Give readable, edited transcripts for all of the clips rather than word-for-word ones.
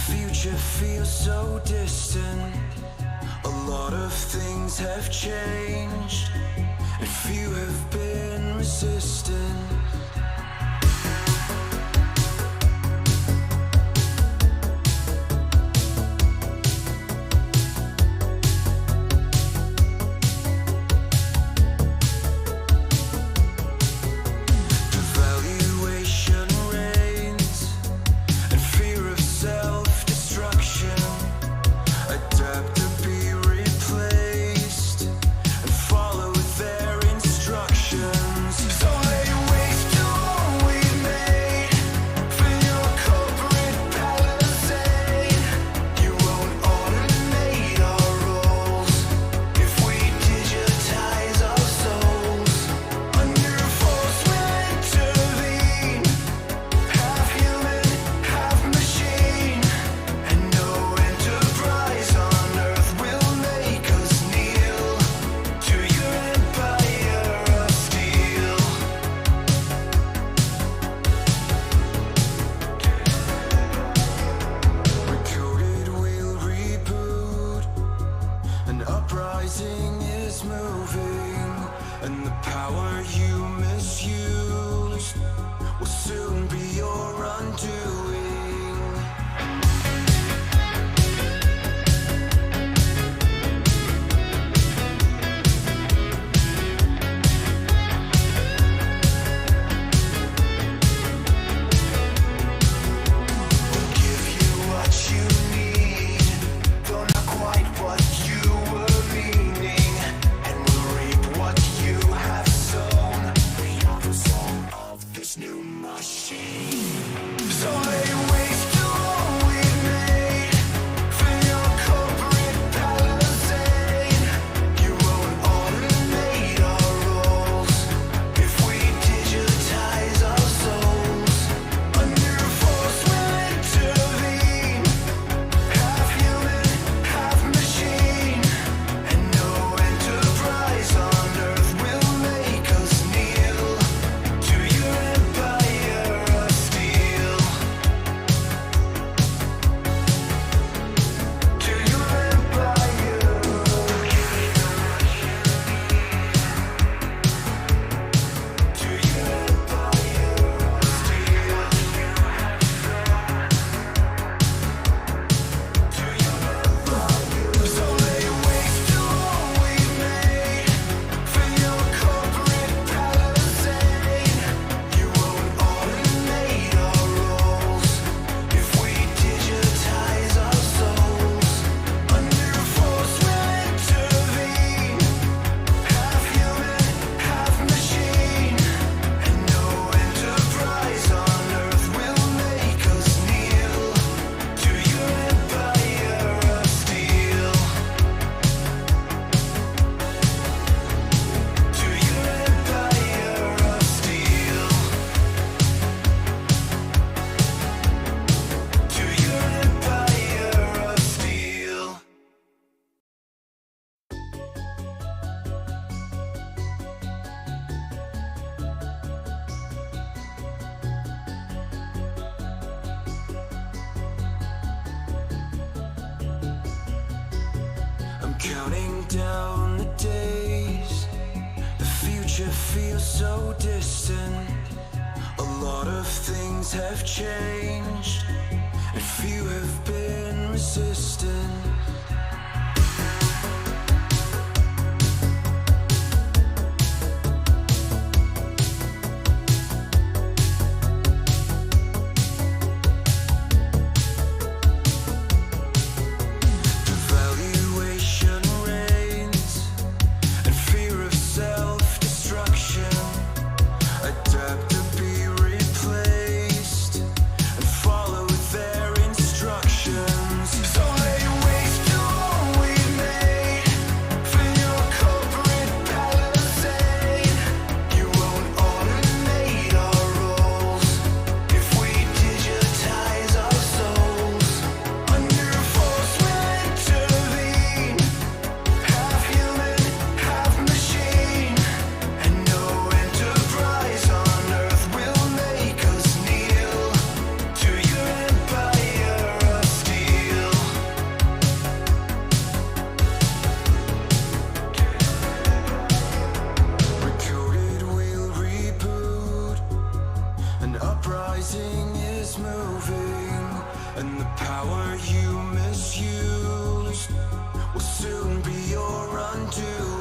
future feels so distant. A lot of things have changed, and few have been resistant. Counting down the days, the future feels so distant. A lot of things have changed, and few have been resistant. So power you misused will soon be your undoing.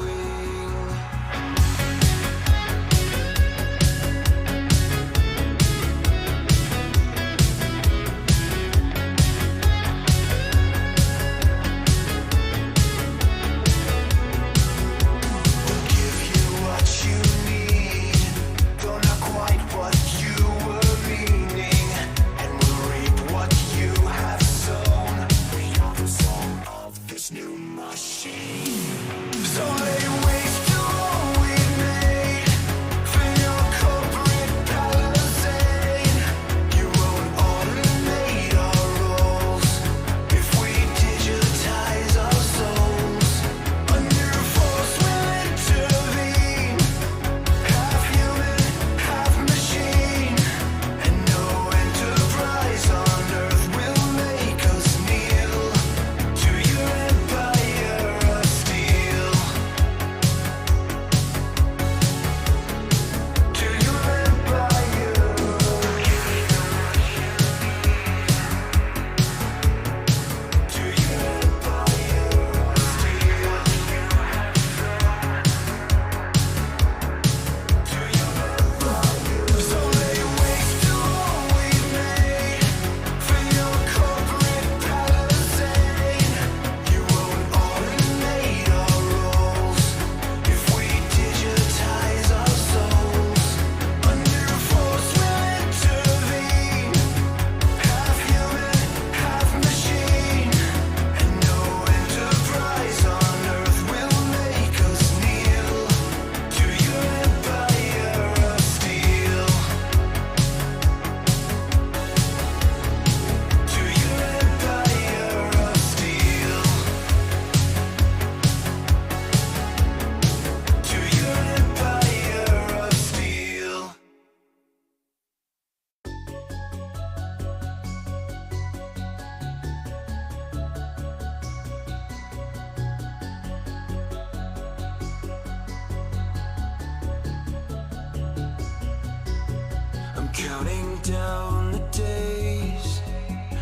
Counting down the days,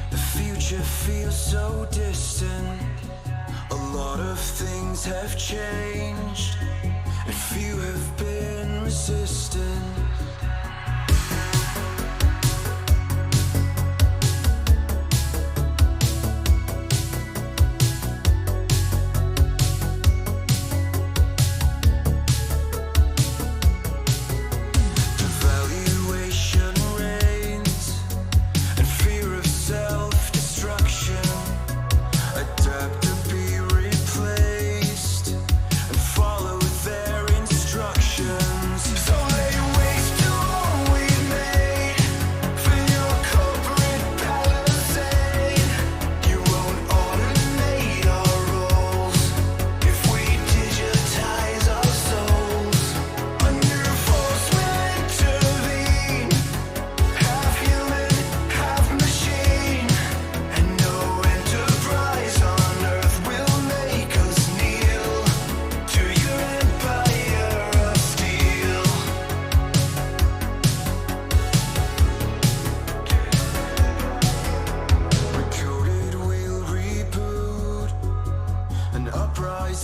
the future feels so distant. A lot of things have changed, and few have been resistant.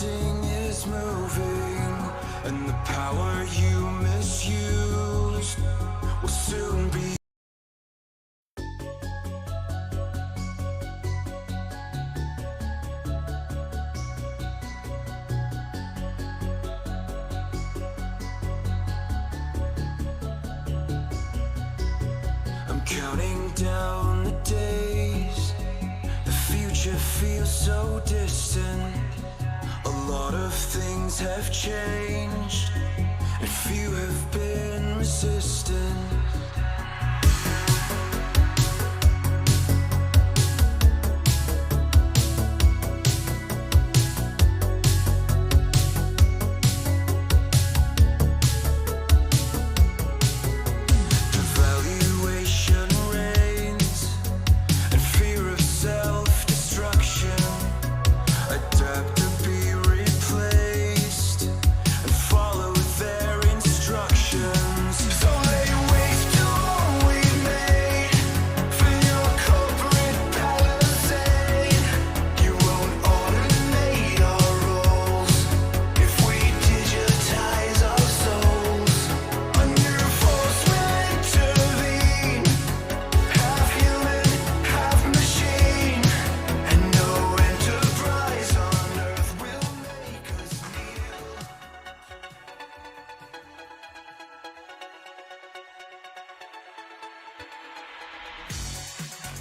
Is moving, and the power you misused will soon be. I'm counting down the days, the future feels so distant. A lot of things have changed, and few have been resistant. Adapt or be replaced, and follow their instructions. So lay waste to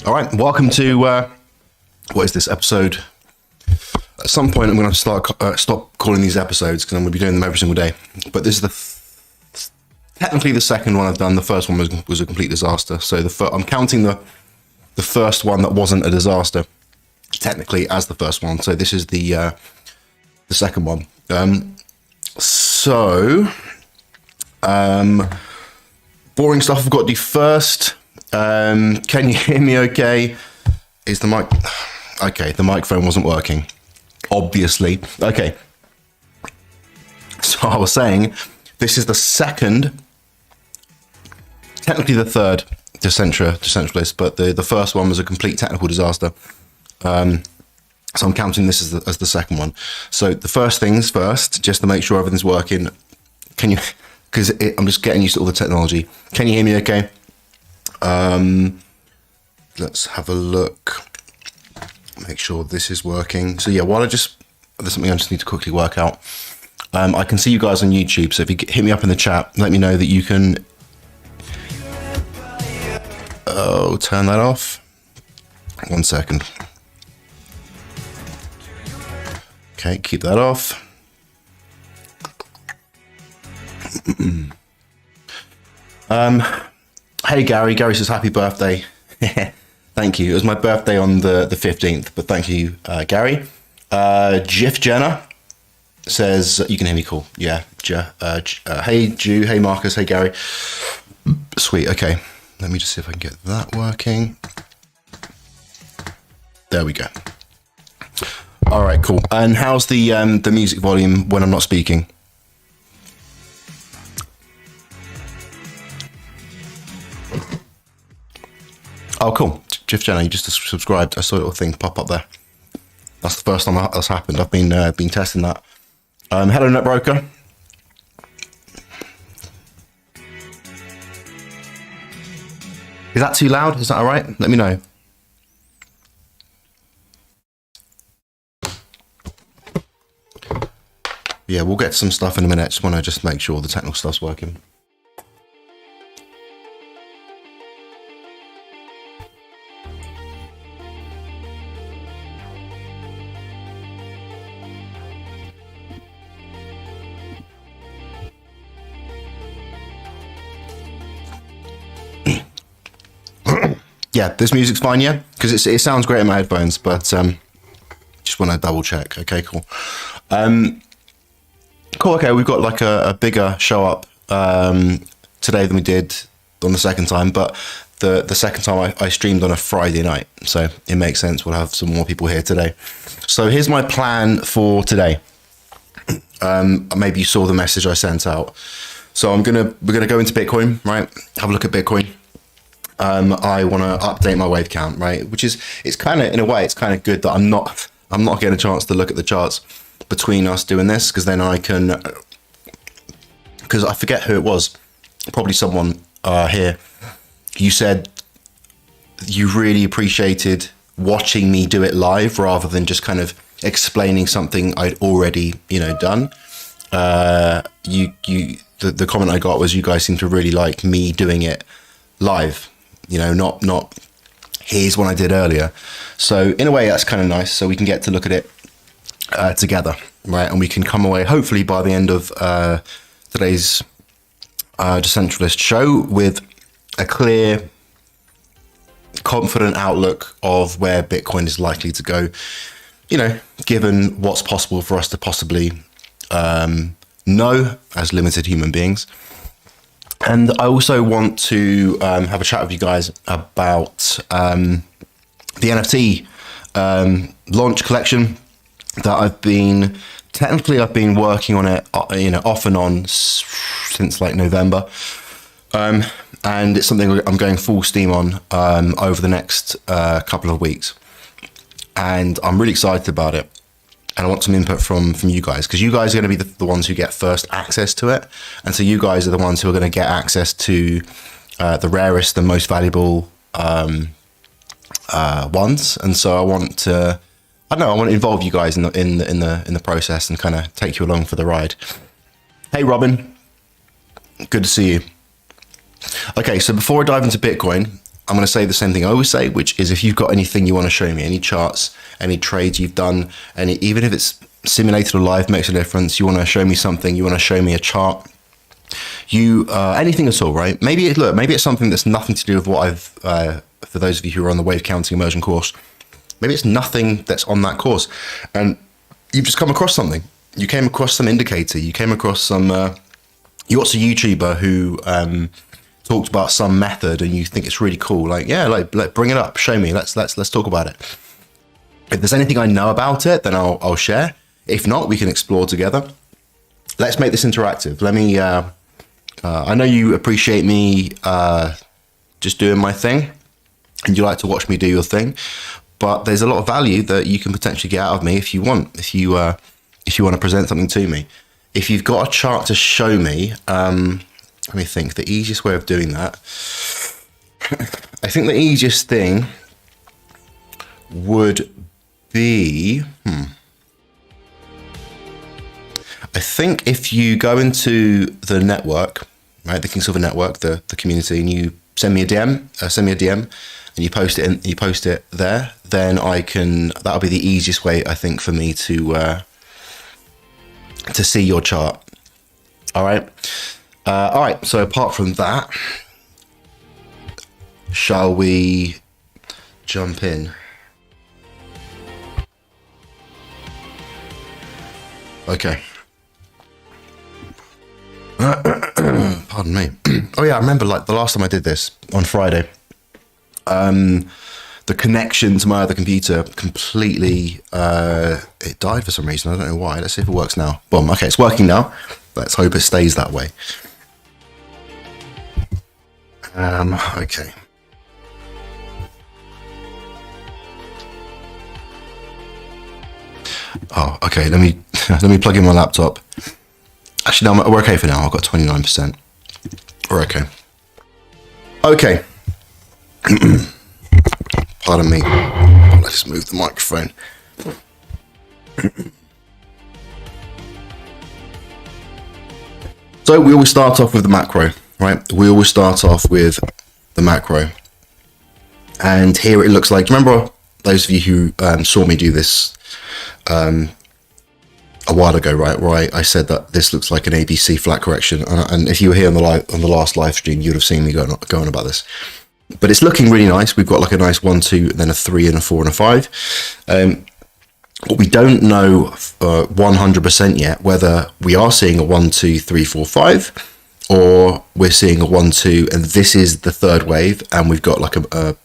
All right, welcome to what is this episode? At some point, I'm going to stop calling these episodes because I'm going to be doing them every single day. But this is technically the second one I've done. The first one was a complete disaster. So I'm counting the first one that wasn't a disaster technically as the first one. So this is the second one. Boring stuff I've got to do first. Can you hear me okay? Is the mic... Okay, the microphone wasn't working. Obviously. Okay. So I was saying, this is the second, technically the third Decentralist, but the first one was a complete technical disaster. So I'm counting this as the second one. So the first things first, just to make sure everything's working. Can you... Because I'm just getting used to all the technology. Can you hear me okay? Let's have a look. Make sure this is working. So yeah, there's something I just need to quickly work out. I can see you guys on YouTube, so if you hit me up in the chat, let me know that you can... Oh, turn that off. 1 second. Okay, keep that off. Hey Gary says happy birthday. Thank you. It was my birthday on the 15th, but thank you, Gary. Jif Jenner says you can hear me. Cool. Yeah. Hey Jew. Hey Marcus. Hey Gary. Sweet. Okay. Let me just see if I can get that working. There we go. All right. Cool. And how's the music volume when I'm not speaking? Oh, cool. Jeff Jenner, you just subscribed. I saw a little thing pop up there. That's the first time that's happened. I've been testing that. Hello, NetBroker. Is that too loud? Is that all right? Let me know. Yeah, we'll get to some stuff in a minute. Just want to make sure the technical stuff's working. Yeah, this music's fine, yeah? Because it sounds great in my headphones, but just want to double check. Okay, cool. Cool, okay, we've got like a bigger show up today than we did on the second time, but the second time I streamed on a Friday night, so it makes sense we'll have some more people here today. So here's my plan for today. Maybe you saw the message I sent out. So we're gonna go into Bitcoin, right? Have a look at Bitcoin. I want to update my wave count, right? It's kind of, in a way, it's kind of good that I'm not getting a chance to look at the charts between us doing this, because then I can, because I forget who it was, probably someone here. You said you really appreciated watching me do it live rather than just kind of explaining something I'd already, done. The comment I got was you guys seem to really like me doing it live. Not here's one I did earlier. So in a way, that's kind of nice. So we can get to look at it together, right? And we can come away, hopefully by the end of today's Decentralist show, with a clear, confident outlook of where Bitcoin is likely to go, given what's possible for us to possibly know as limited human beings. And I also want to have a chat with you guys about the NFT launch collection that I've been working on it, off and on since like November. And it's something I'm going full steam on over the next couple of weeks. And I'm really excited about it. And I want some input from you guys, because you guys are going to be the ones who get first access to it. And so you guys are the ones who are going to get access to the rarest and most valuable ones. And so I want to involve you guys in the process and kind of take you along for the ride. Hey, Robin. Good to see you. Okay, so before I dive into Bitcoin, I'm going to say the same thing I always say, which is if you've got anything you want to show me, any charts, any trades you've done, even if it's simulated or live, makes a difference. You want to show me something, you want to show me a chart, anything at all, right? Maybe it's something that's nothing to do with what I've, for those of you who are on the wave counting immersion course, maybe it's nothing that's on that course, and you've just come across something. You came across some indicator. You came across some. You watched a YouTuber who talked about some method, and you think it's really cool. Like, yeah, like bring it up, show me. Let's talk about it. If there's anything I know about it, then I'll share. If not, we can explore together. Let's make this interactive. Let me. I know you appreciate me just doing my thing, and you like to watch me do your thing. But there's a lot of value that you can potentially get out of me if you want. If you want to present something to me. If you've got a chart to show me, let me think. The easiest way of doing that. I think the easiest thing would be. I think if you go into the network, right, the Kingsilver network, the community, and you send me a DM, and you post it there, then that'll be the easiest way, I think, for me to see your chart. All right. So apart from that, shall we jump in? Okay. Pardon me. Oh yeah, I remember like the last time I did this on Friday. The connection to my other computer completely it died for some reason. I don't know why. Let's see if it works now. Boom. Okay, it's working now. Let's hope it stays that way. Okay. Oh, okay. Let me plug in my laptop. Actually, no, we're okay for now. I've got 29%. We're okay. Okay. Pardon me. Let's just move the microphone. So we always start off with the macro, right? We always start off with the macro. And here it looks like, remember those of you who saw me do this a while ago, right? Where I said that this looks like an ABC flat correction. And if you were here on the last live stream, you'd have seen me going on about this. But it's looking really nice. We've got like a nice 1, 2, then a 3 and a 4 and a 5. What we don't know 100% yet, whether we are seeing a 1, 2, 3, 4, 5, or we're seeing a 1, 2, and this is the third wave, and we've got like a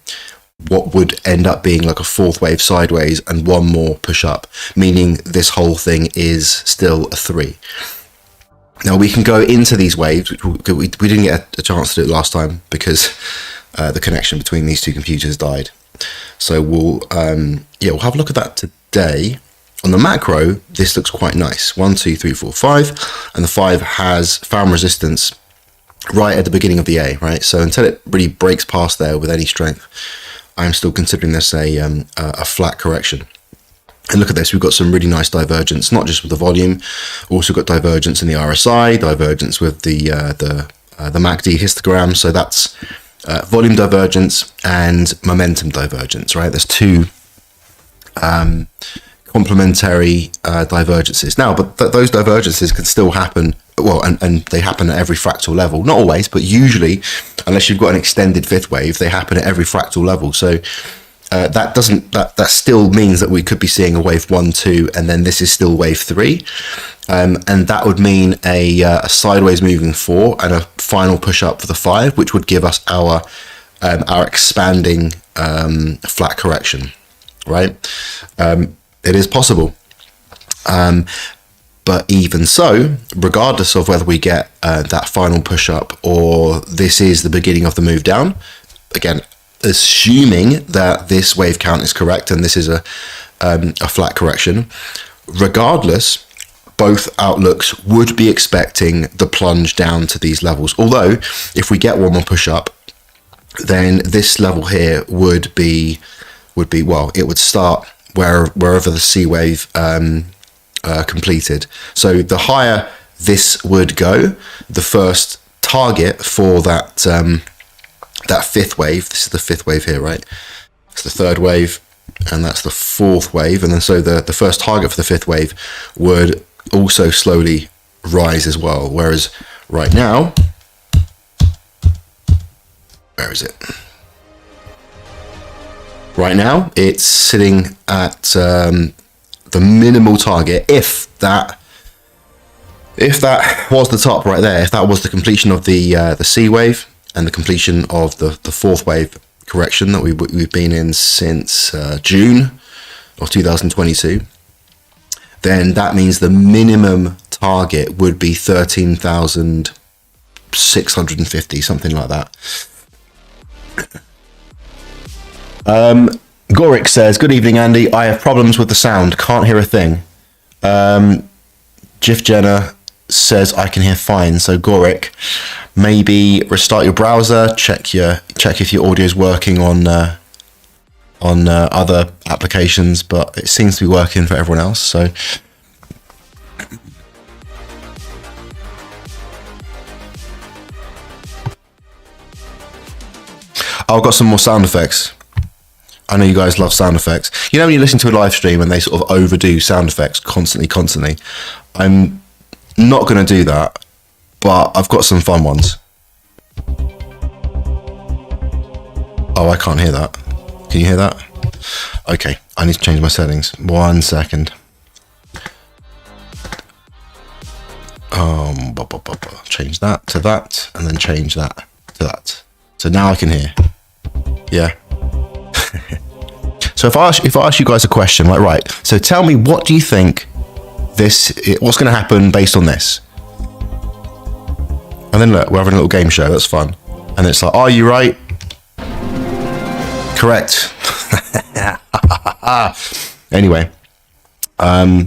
what would end up being like a fourth wave sideways and one more push up, meaning this whole thing is still a 3. Now we can go into these waves, which we didn't get a chance to do it last time because the connection between these two computers died. So we'll have a look at that today. On the macro, this looks quite nice. 1, 2, 3, 4, 5, and the 5 has found resistance right at the beginning of the A, right? So until it really breaks past there with any strength, I'm still considering this a flat correction. And look at this, we've got some really nice divergence, not just with the volume, also got divergence in the RSI, divergence with the MACD histogram. So that's volume divergence and momentum divergence, right? There's two complementary divergences. Now, but those divergences can still happen, well, and they happen at every fractal level. Not always, but usually, unless you've got an extended fifth wave, they happen at every fractal level. So that still means that we could be seeing a wave 1, 2, and then this is still wave 3. And that would mean a sideways moving 4 and a final push up for the 5, which would give us our expanding flat correction, right? It is possible. But even so, regardless of whether we get that final push up or this is the beginning of the move down, again, assuming that this wave count is correct and this is a flat correction, regardless, both outlooks would be expecting the plunge down to these levels. Although, if we get one more push up, then this level here would be well, it would start wherever the C wave completed. So the higher this would go, the first target for that that fifth wave, this is the fifth wave here, right? It's the third wave, and that's the fourth wave. And then so the first target for the fifth wave would also slowly rise as well. Whereas right now, where is it? Right now, it's sitting at the minimal target. If that was the top right there, if that was the completion of the C wave and the completion of the fourth wave correction that we've been in since June of 2022, then that means the minimum target would be 13,650, something like that. Gorik says, good evening, Andy. I have problems with the sound. Can't hear a thing. Jif Jenner says I can hear fine. So Gorik, maybe restart your browser, check if your audio is working on other applications, but it seems to be working for everyone else. So I've got some more sound effects. I know you guys love sound effects. You know when you listen to a live stream and they sort of overdo sound effects constantly? I'm not going to do that, but I've got some fun ones. Oh, I can't hear that. Can you hear that? Okay, I need to change my settings. 1 second. Change that to that, and then change that to that. So now I can hear. Yeah. So if I ask you guys a question, like, right, so tell me, what do you think what's going to happen based on this? And then look, we're having a little game show. That's fun. And it's like, are you right? Correct. Anyway, yeah,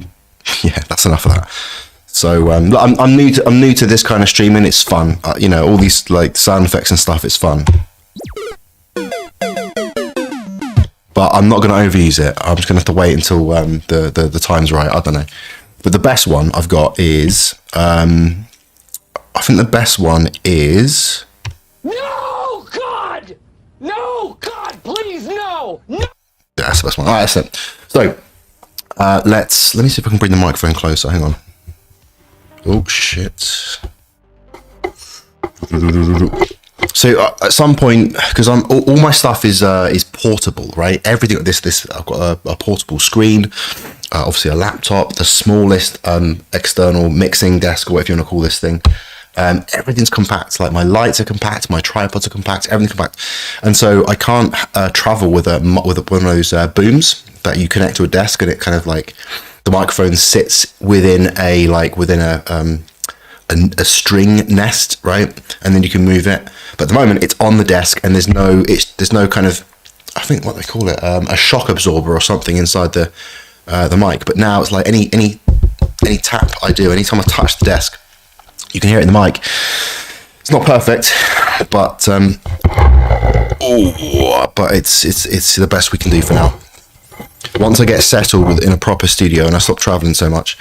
that's enough of that. So I'm new to this kind of streaming. It's fun. You know, all these like sound effects and stuff. It's fun. But I'm not going to overuse it. I'm just going to have to wait until the time's right. I don't know. But the best one I've got is, I think the best one is... No, God! No, God, please, no! No! Yeah, that's the best one. All right, that's it. So, let me see if I can bring the microphone closer. Hang on. Oh, shit. So at some point, because all my stuff is portable, right? Everything this I've got a portable screen, obviously a laptop, the smallest external mixing desk, or whatever you want to call this thing. Everything's compact. Like my lights are compact, my tripods are compact, everything's compact, and so I can't travel with one of those booms that you connect to a desk, and it kind of like the microphone sits within a string nest, right? And then you can move it. But at the moment, it's on the desk, and there's no kind of, I think what they call it, a shock absorber or something inside the mic. But now it's like any tap I do, anytime I touch the desk, you can hear it in the mic. It's not perfect, but it's the best we can do for now. Once I get settled in a proper studio and I stop traveling so much,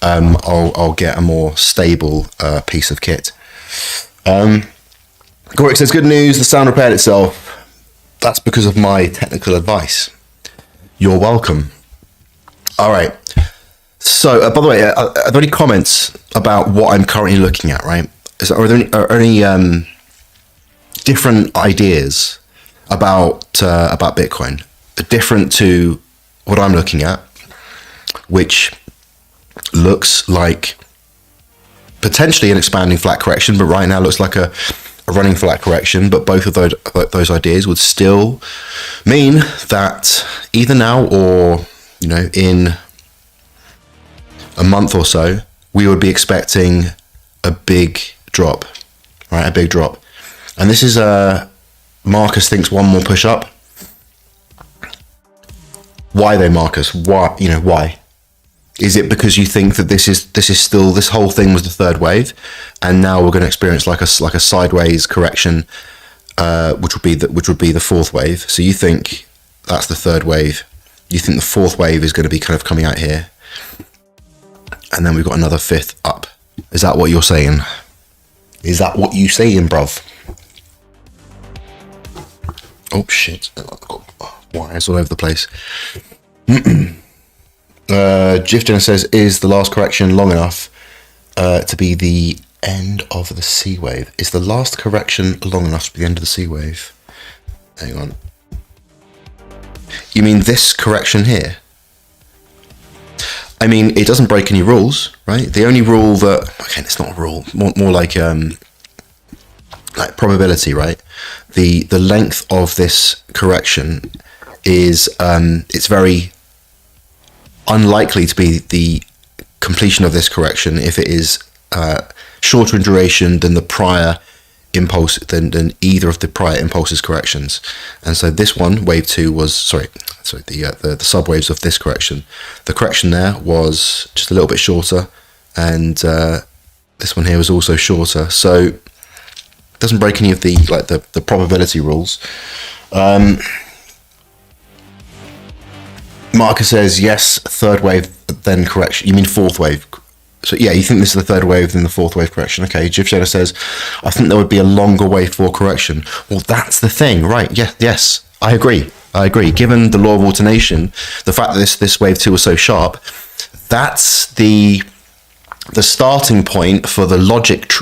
I'll get a more stable piece of kit. Gorik says, good news, the sound repaired itself. That's because of my technical advice. You're welcome. All right. So, by the way, are there any comments about what I'm currently looking at, right? Are there any different ideas about Bitcoin, different to what I'm looking at, which looks like potentially an expanding flat correction, but right now looks like a running flat correction. But both of those ideas would still mean that either now or, you know, in a month or so, we would be expecting a big drop, right? A big drop. And this is Marcus thinks one more push up. Why though, Marcus? Why? You know, why? Is it because you think that this is still, this whole thing was the third wave, and now we're going to experience like a sideways correction, which would be the fourth wave? So you think that's the third wave? You think the fourth wave is going to be kind of coming out here, and then we've got another fifth up? Is that what you're saying? Is that what you saying, bruv? Oh shit! Wires all over the place. Jiff Jenner says, "Is the last correction long enough to be the end of the sea wave? Is the last correction long enough to be the end of the sea wave?" Hang on. You mean this correction here? I mean, it doesn't break any rules, right? The only rule that, okay, it's not a rule, more like probability, right? The length of this correction is it's very unlikely to be the completion of this correction if it is shorter in duration than the prior impulse, than either of the prior impulses corrections. And so this one, wave 2, was the subwaves of this correction. The correction there was just a little bit shorter, and this one here was also shorter. So it doesn't break any of the the probability rules. Marcus says, yes, third wave, then correction. You mean fourth wave? So yeah, you think this is the third wave, then the fourth wave correction. Okay, Jiff Shadow says, I think there would be a longer wave 4 correction. Well, that's the thing, right? Yeah, yes, I agree. Given the law of alternation, the fact that this wave 2 was so sharp, that's the starting point for the logic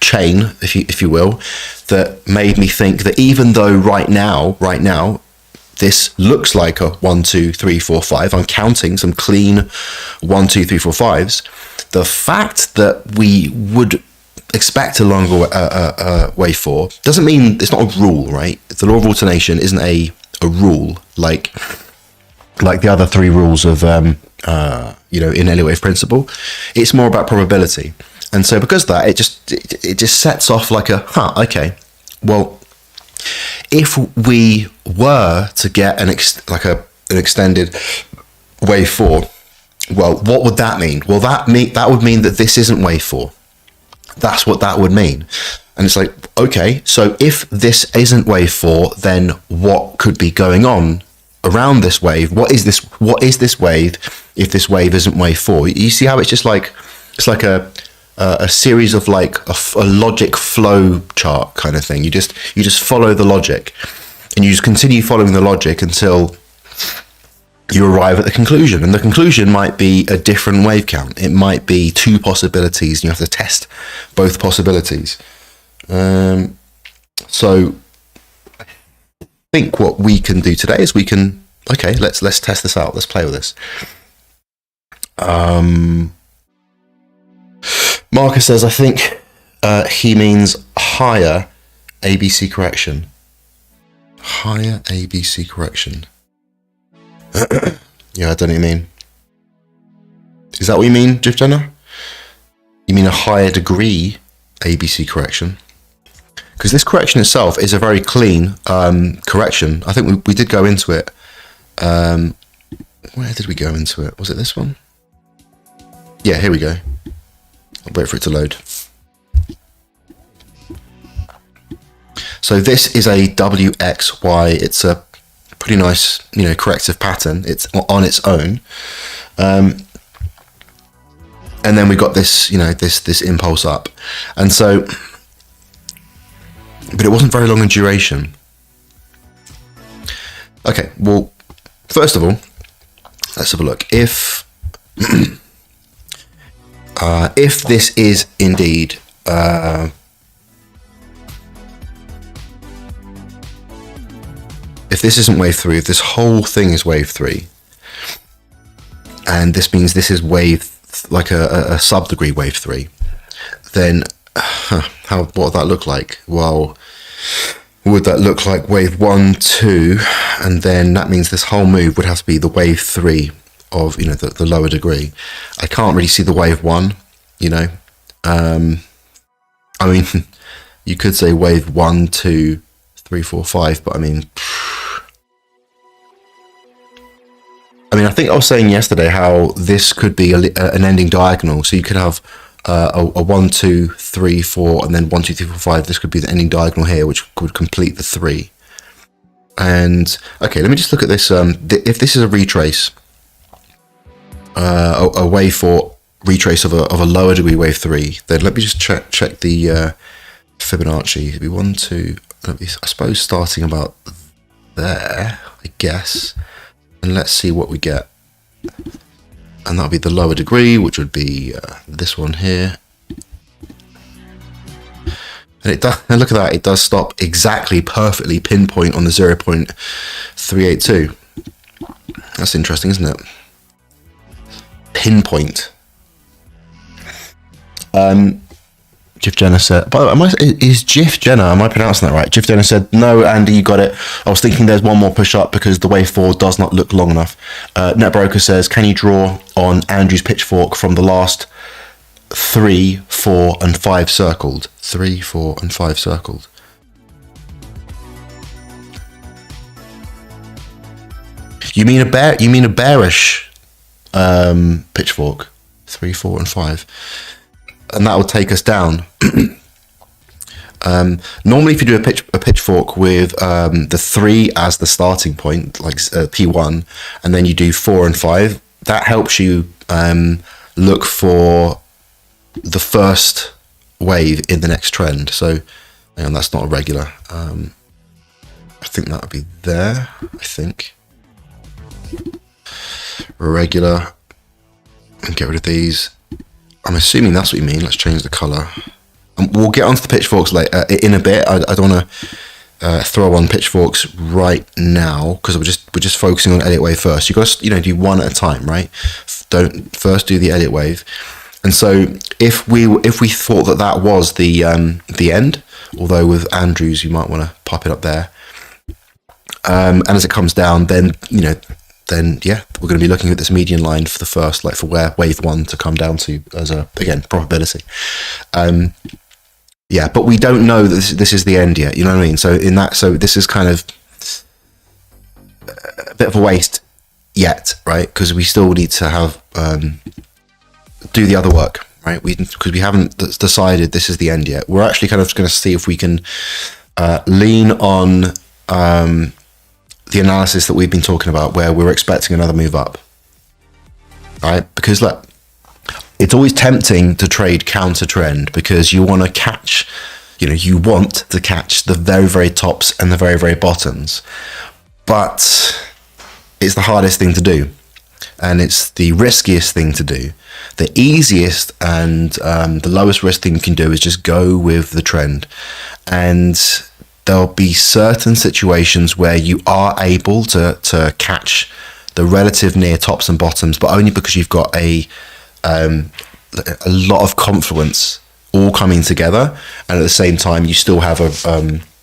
chain, if you will, that made me think that even though right now, this looks like a 1, 2, 3, 4, 5. I'm counting some clean 1, 2, 3, 4, 5s. The fact that we would expect a longer wave 4 doesn't mean it's not a rule, right? The law of alternation isn't a rule like the other 3 rules of in Elliott Wave Principle. It's more about probability, and so because of that, it just sets off like okay, well, if we were to get an extended wave 4, well, what would that mean? Well, that would mean that this isn't wave 4. That's what that would mean. And it's like, okay, so if this isn't wave 4, then what could be going on around this wave? What is this wave if this wave isn't wave 4? You see how it's just like, it's like a series of like a logic flow chart kind of thing. You just follow the logic, and you just continue following the logic until you arrive at the conclusion. And the conclusion might be a different wave count. It might be 2 possibilities, and you have to test both possibilities. So I think what we can do today is let's test this out. Let's play with this. Marcus says, I think he means higher ABC correction. Higher ABC correction. Yeah, I don't know what you mean. Is that what you mean, Jiff Jenner? You mean a higher degree ABC correction? Because this correction itself is a very clean correction. I think we did go into it. Where did we go into it? Was it this one? Yeah, here we go. I'll wait for it to load. So this is a WXY. It's a pretty nice, corrective pattern. It's on its own. And then we got this, this impulse up. And so, but it wasn't very long in duration. Okay, well, first of all, let's have a look. If this is indeed if this isn't wave 3, if this whole thing is wave 3, and this means this is wave, like a sub-degree wave 3, then what would that look like? Well, would that look like wave 1, 2, and then that means this whole move would have to be the wave 3 of, the lower degree. I can't really see the wave 1, I mean, you could say wave 1, 2, 3, 4, 5, but I mean, I think I was saying yesterday how this could be an ending diagonal. So you could have a 1, 2, 3, 4, and then 1, 2, 3, 4, 5. This could be the ending diagonal here, which would complete the 3. And okay, let me just look at this. If this is a retrace, a wave 4 retrace of a lower degree wave 3, then let me just check the Fibonacci. It'd be 1, 2. I suppose starting about there, I guess. And let's see what we get. And that'll be the lower degree, which would be this one here. And it does, and look at that, it does stop exactly perfectly pinpoint on the 0.382. That's interesting, isn't it? Pinpoint. Jif Jenner said, by the way, is Jif Jenner, am I pronouncing that right? Jif Jenner said, no, Andy, you got it. I was thinking there's one more push up because the wave 4 does not look long enough. Netbroker says, can you draw on Andrew's pitchfork from the last 3, 4, and 5 circled? 3, 4, and 5 circled. You mean a bearish pitchfork? 3, 4, and 5. And that will take us down. Normally, if you do a pitchfork with the 3 as the starting point, like P1, and then you do 4 and 5, that helps you look for the first wave in the next trend. So, and that's not a regular. I think that would be there. I think regular, and get rid of these. I'm assuming that's what you mean. Let's change the color. We'll get onto the pitchforks later in a bit. I don't want to throw on pitchforks right now because we're just focusing on Elliott Wave first. You got to do one at a time, right? Don't first do the Elliott Wave. And so if we thought that was the end, although with Andrews you might want to pop it up there. And as it comes down, then yeah, we're going to be looking at this median line for the first, like for where wave 1 to come down to as a, again, probability. Yeah, but we don't know that this is the end yet, you know what I mean? So this is kind of a bit of a waste yet, right? Because we still need to have, do the other work, right? Because we haven't decided this is the end yet. We're actually kind of going to see if we can lean on the analysis that we've been talking about where we're expecting another move up, right? Because look, it's always tempting to trade counter trend because you want to catch, you want to catch the very, very tops and the very, very bottoms, but it's the hardest thing to do. And it's the riskiest thing to do. The easiest and the lowest risk thing you can do is just go with the trend. And there'll be certain situations where you are able to catch the relative near tops and bottoms, but only because you've got a lot of confluence all coming together, and at the same time you still have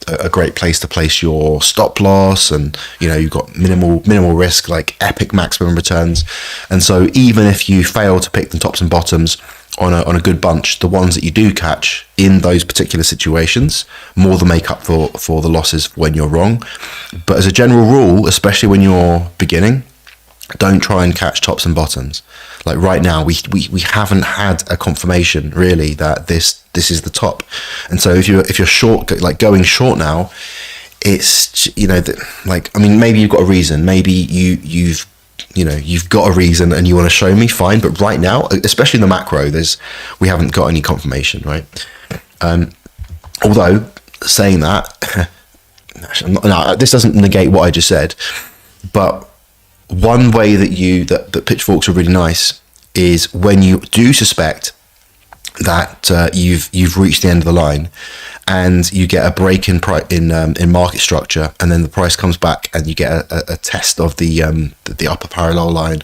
a great place to place your stop loss, and you've got minimal risk, like epic maximum returns. And so even if you fail to pick the tops and bottoms on a good bunch, the ones that you do catch in those particular situations more than make up for the losses when you're wrong. But as a general rule, especially when you're beginning, don't try and catch tops and bottoms. Like right now, we haven't had a confirmation really that this is the top. And so if you're short, like going short now, it's maybe you've got a reason. Maybe you've got a reason and you want to show me, fine. But right now, especially in the macro, we haven't got any confirmation, right? Although saying that, this doesn't negate what I just said, but one way that pitchforks are really nice is when you do suspect that you've reached the end of the line, and you get a break in market structure, and then the price comes back, and you get a test of the upper parallel line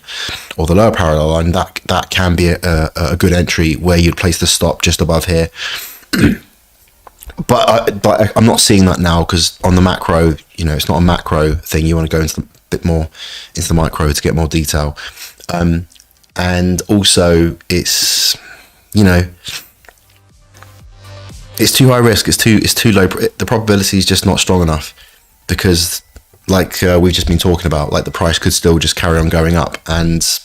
or the lower parallel line. That can be a good entry where you'd place the stop just above here. But I'm not seeing that now because on the macro, it's not a macro thing. You want to go into bit more into the micro to get more detail, and also it's it's too high risk, it's too low, the probability is just not strong enough, because like we've just been talking about, like the price could still just carry on going up, and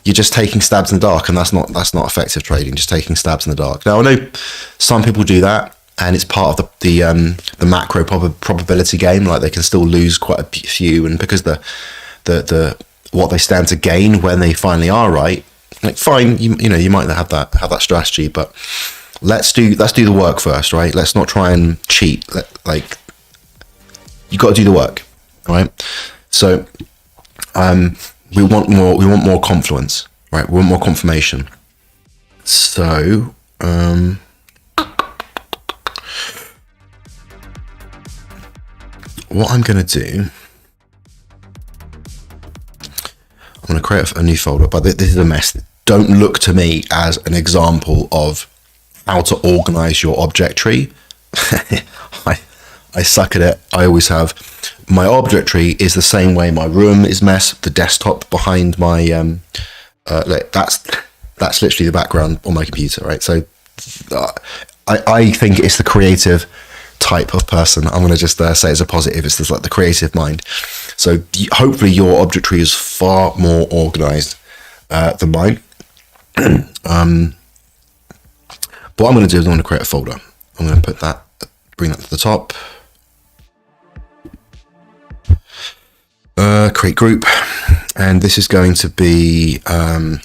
you're just taking stabs in the dark, and that's not effective trading, just taking stabs in the dark. Now I know some people do that, and it's part of the macro probability game. Like they can still lose quite a few, and because the what they stand to gain when they finally are right, like fine, you might have that strategy, but let's do the work first, right? Let's not try and cheat. Like you got to do the work, right? So we want more confluence, right? We want more confirmation. So what I'm going to do, I'm going to create a new folder, but this is a mess. Don't look to me as an example of how to organize your object tree. I suck at it. I always have. My object tree is the same way my room is mess. The desktop behind my that's literally the background on my computer, right? So I think it's the creative type of person. I'm going to just say as a positive, it's just like the creative mind. So hopefully your object tree is far more organized than mine. What I'm going to do is I'm going to create a folder. I'm going to bring that to the top. Create group, and this is going to be well,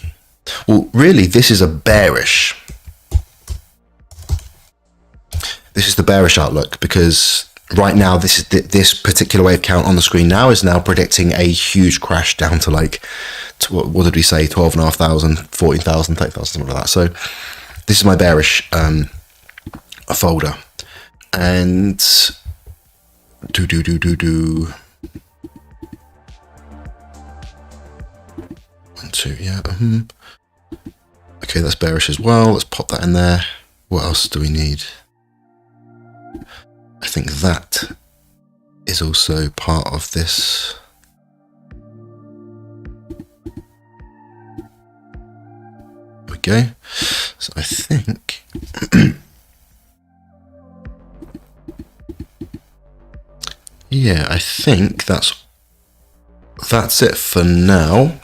really this is a bearish. This is the bearish outlook, because right now this particular wave count on the screen now is now predicting a huge crash down to like what did we say, 12,500, 14,000, 30,000, something like that. So this is my bearish folder, and yeah. Okay, that's bearish as well. Let's pop that in there. What else do we need? I think that is also part of this. Okay, so I think yeah, I think that's it for now.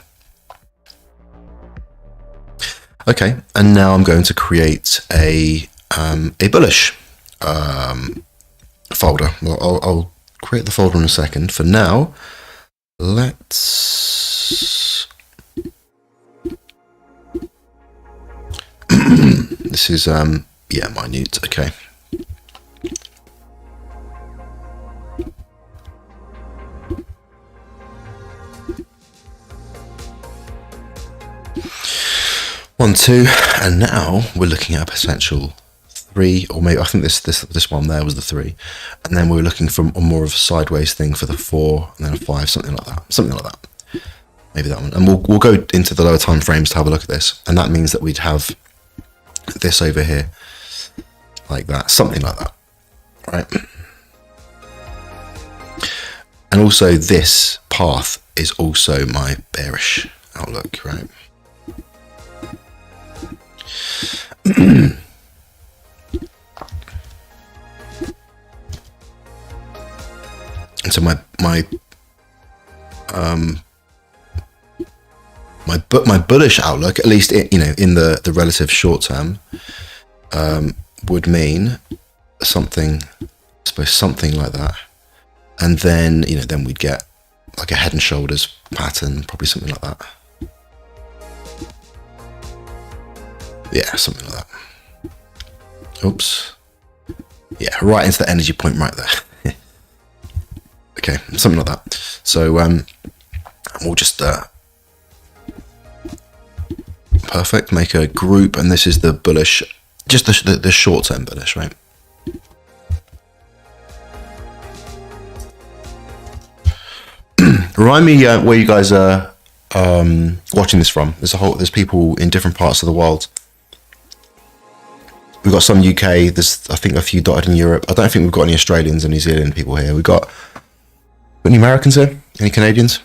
Okay, and now I'm going to create a bullish folder. Well, I'll create the folder in a second. For now, let's. This is yeah, minute. Okay. One, two, and now we're looking at a potential 3, or maybe I think this one there was the 3, and then we're looking for more of a sideways thing for the 4, and then a 5, something like that. Maybe that one, and we'll go into the lower time frames to have a look at this, and that means that we'd have this over here, like that, something like that, right? And also this path is also my bearish outlook, right? And so my bullish outlook, at least in the relative short term, would mean something, I suppose something like that, and then then we'd get like a head and shoulders pattern, probably something like that. Yeah, something like that. Oops. Yeah, right into the energy point right there. Okay, something like that. So we'll just perfect, make a group, and this is the bullish, just the short-term bullish, right? Remind me where you guys are watching this from. There's people in different parts of the world. We've got some UK, there's I think a few dotted in Europe. I don't think we've got any Australians and New Zealand people here. We've got any Americans here? Any Canadians?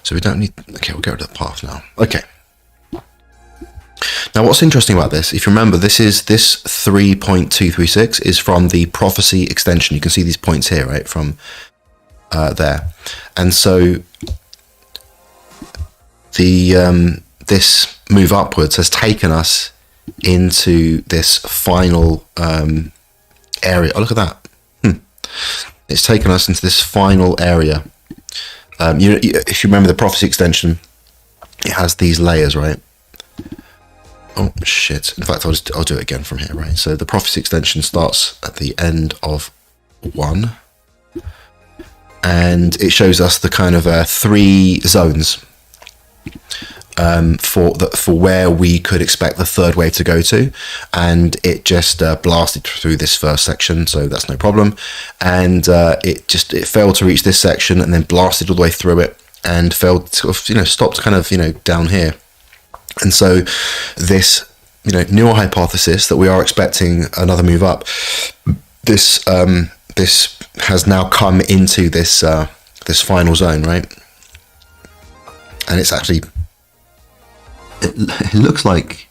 So we don't need, okay, we'll go to the path now. Okay. Now what's interesting about this, if you remember, this 3.236 is from the prophecy extension. You can see these points here, right, from there. And so this move upwards has taken us into this final area. Oh, look at that. It's taken us into this final area. If you remember the prophecy extension, it has these layers, right? Oh shit! In fact, I'll do it again from here, right? So the prophecy extension starts at the end of 1, and it shows us the kind of 3 zones for where we could expect the third wave to go to, and it just blasted through this first section, so that's no problem. And it failed to reach this section, and then blasted all the way through it, and failed to stopped kind of down here. And so this newer hypothesis that we are expecting another move up, this has now come into this this final zone, right? And it's actually it looks like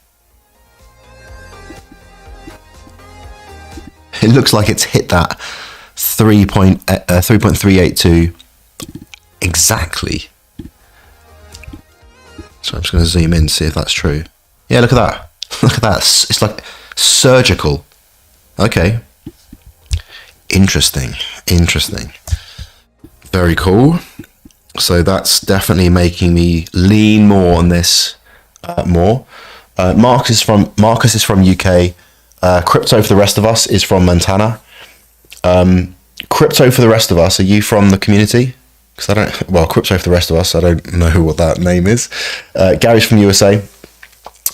it's hit that 3.382 exactly. So I'm just going to zoom in to see if that's true. Yeah, look at that. Look at that. It's like surgical. Okay. Interesting. Very cool. So that's definitely making me lean more on this more. Marcus is from UK. Crypto for the rest of us is from Montana. Crypto for the rest of us, are you from the community? Because Crypto for the rest of us, I don't know what that name is. Gary's from USA.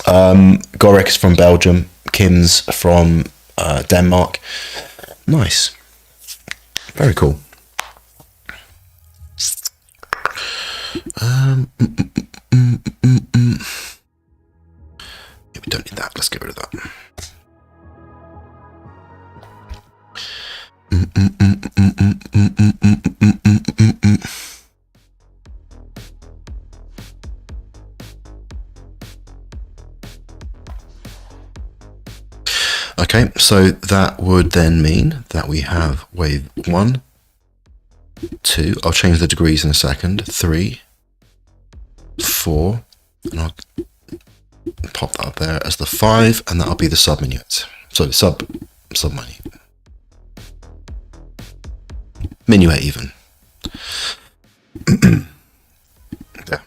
Gorek is from Belgium. Kim's from Denmark. Nice. Very cool. Yeah, we don't need that. Let's get rid of that. Okay, so that would then mean that we have wave 1, 2, I'll change the degrees in a second, 3, 4, and I'll pop that up there as the 5, and that'll be the subminuet. So subminuet. Minuet even. There.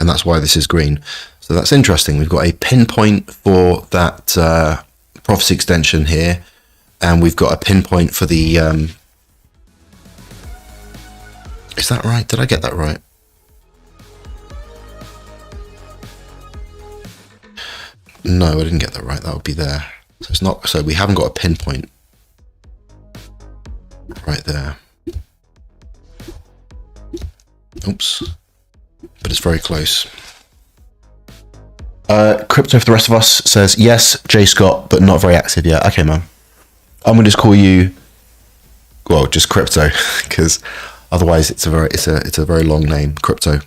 And that's why this is green. So that's interesting. We've got a pinpoint for that prophecy extension here, and we've got a pinpoint for the is that right? Did I get that right? No, I didn't get that right. That would be there. So it's not, so we haven't got a pinpoint right there. Oops. But it's very close. Crypto for the rest of us says, yes, J Scott, but not very active yet. Okay, man. I'm gonna just call you, well, just Crypto, because otherwise it's a very long name, Crypto.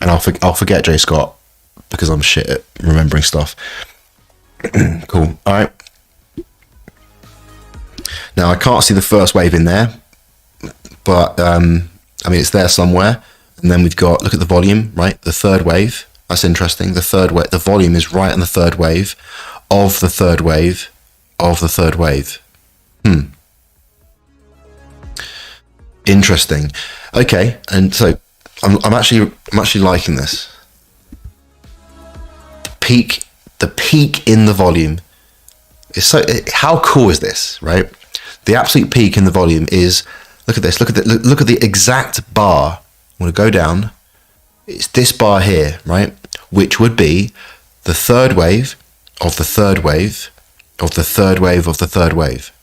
And I'll forget J Scott because I'm shit at remembering stuff. Cool. All right. Now I can't see the first wave in there, but I mean it's there somewhere. And then we've got, look at the volume, right? The third wave. That's interesting. The third wave. The volume is right on the third wave of the third wave of the third wave. Interesting. Okay, and so I'm actually liking this. The peak in the volume is so. How cool is this, right? The absolute peak in the volume is. Look at this. Look at the exact bar. I'm going to go down. It's this bar here, right? Which would be the third wave of the third wave of the third wave of the third wave.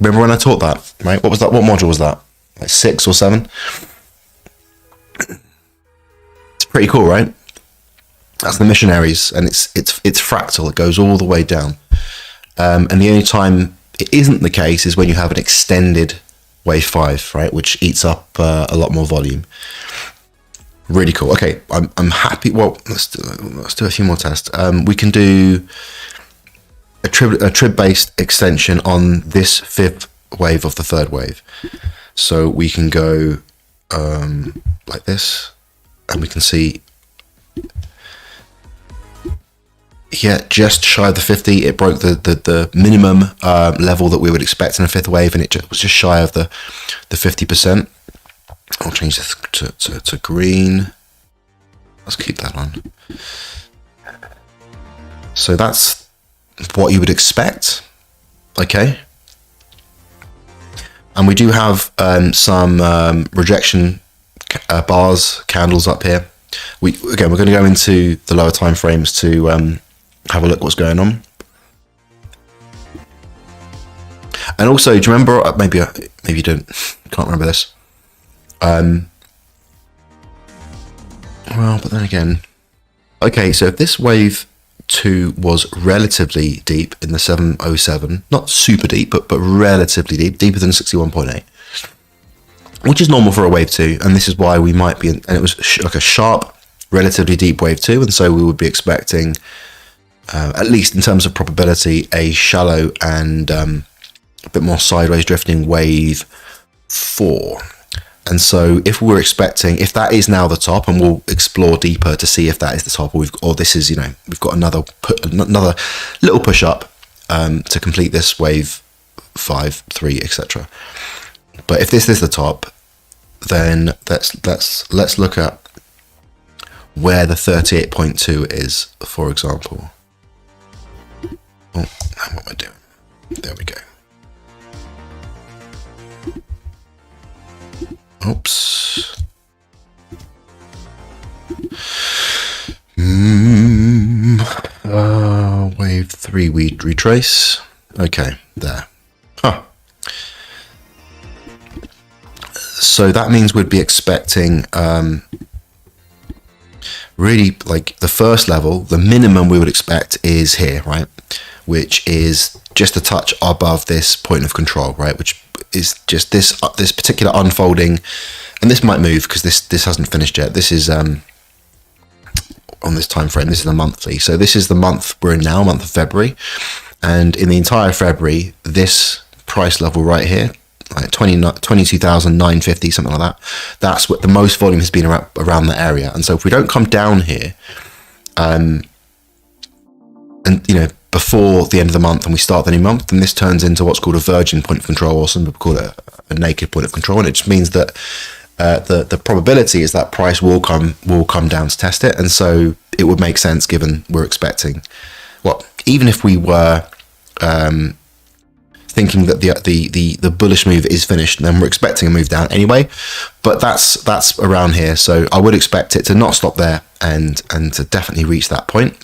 Remember when I taught that, right? What was that? What module was that? Like 6 or 7? It's pretty cool, right? That's the missionaries, and it's fractal. It goes all the way down. And the only time it isn't the case is when you have an extended wave 5, right, which eats up a lot more volume. Really cool. Okay, I'm happy. Well, let's do a few more tests. We can do a trib based extension on this 5th wave of the third wave. So we can go like this, and we can see, yeah, just shy of the 50. It broke the minimum level that we would expect in a 5th wave, and it was just shy of the 50%. I'll change this to green. Let's keep that on. So that's what you would expect. Okay. And we do have some rejection bars, candles up here. Again, we're going to go into the lower time frames to have a look what's going on. And also, do you remember? Maybe you don't. Can't remember this. Well, but then again, okay. So if this wave 2 was relatively deep in the 707, not super deep, but relatively deep, deeper than 61.8, which is normal for a wave 2, and this is why we might be. And it was like a sharp, relatively deep wave 2, and so we would be expecting, at least in terms of probability, a shallow and a bit more sideways drifting wave 4. And so if we're expecting, if that is now the top, and we'll explore deeper to see if that is the top, or this is, we've got another little push up to complete this wave 5, 3, etc. But if this is the top, then let's look at where the 38.2 is, for example. Oh, what am I doing? There we go. Oops. Wave 3, we retrace. Okay, there. Huh. So that means we'd be expecting really, like, the first level, the minimum we would expect is here, right? Which is just a touch above this point of control, right? Which is just this particular unfolding, and this might move because this hasn't finished yet. This is on this time frame. This is the monthly. So this is the month we're in now, month of February, and in the entire February, this price level right here, like 22,950, something like that. That's what the most volume has been around the area. And so if we don't come down here, and before the end of the month and we start the new month, then this turns into what's called a virgin point of control, or some people call it a naked point of control, and it just means that the probability is that price will come down to test it, and so it would make sense given we're expecting, well, even if we were thinking that the bullish move is finished, then we're expecting a move down anyway. But that's around here, so I would expect it to not stop there and to definitely reach that point.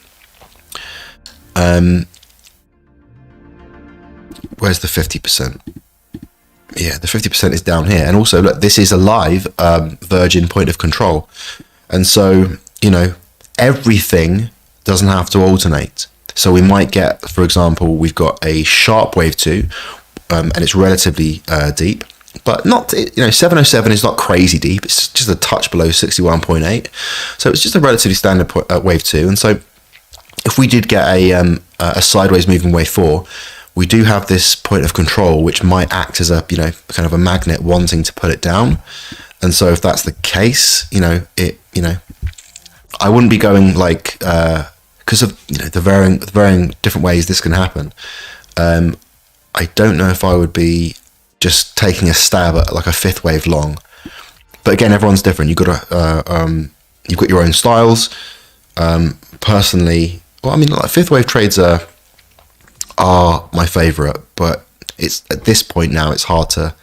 Where's the 50%? Yeah, the 50% is down here. And also, look, this is a live virgin point of control. And so, everything doesn't have to alternate. So we might get, for example, we've got a sharp wave 2, and it's relatively deep. But not, 707 is not crazy deep. It's just a touch below 61.8. So it's just a relatively standard wave 2. And so if we did get a sideways moving wave 4, we do have this point of control which might act as a kind of a magnet wanting to put it down. And so if that's the case, I wouldn't be going like because of the varying different ways this can happen. I don't know if I would be just taking a stab at like a fifth wave long. But again, everyone's different. You've got your own styles. Personally, well, I mean, like fifth wave trades are my favorite, but it's at this point now it's hard to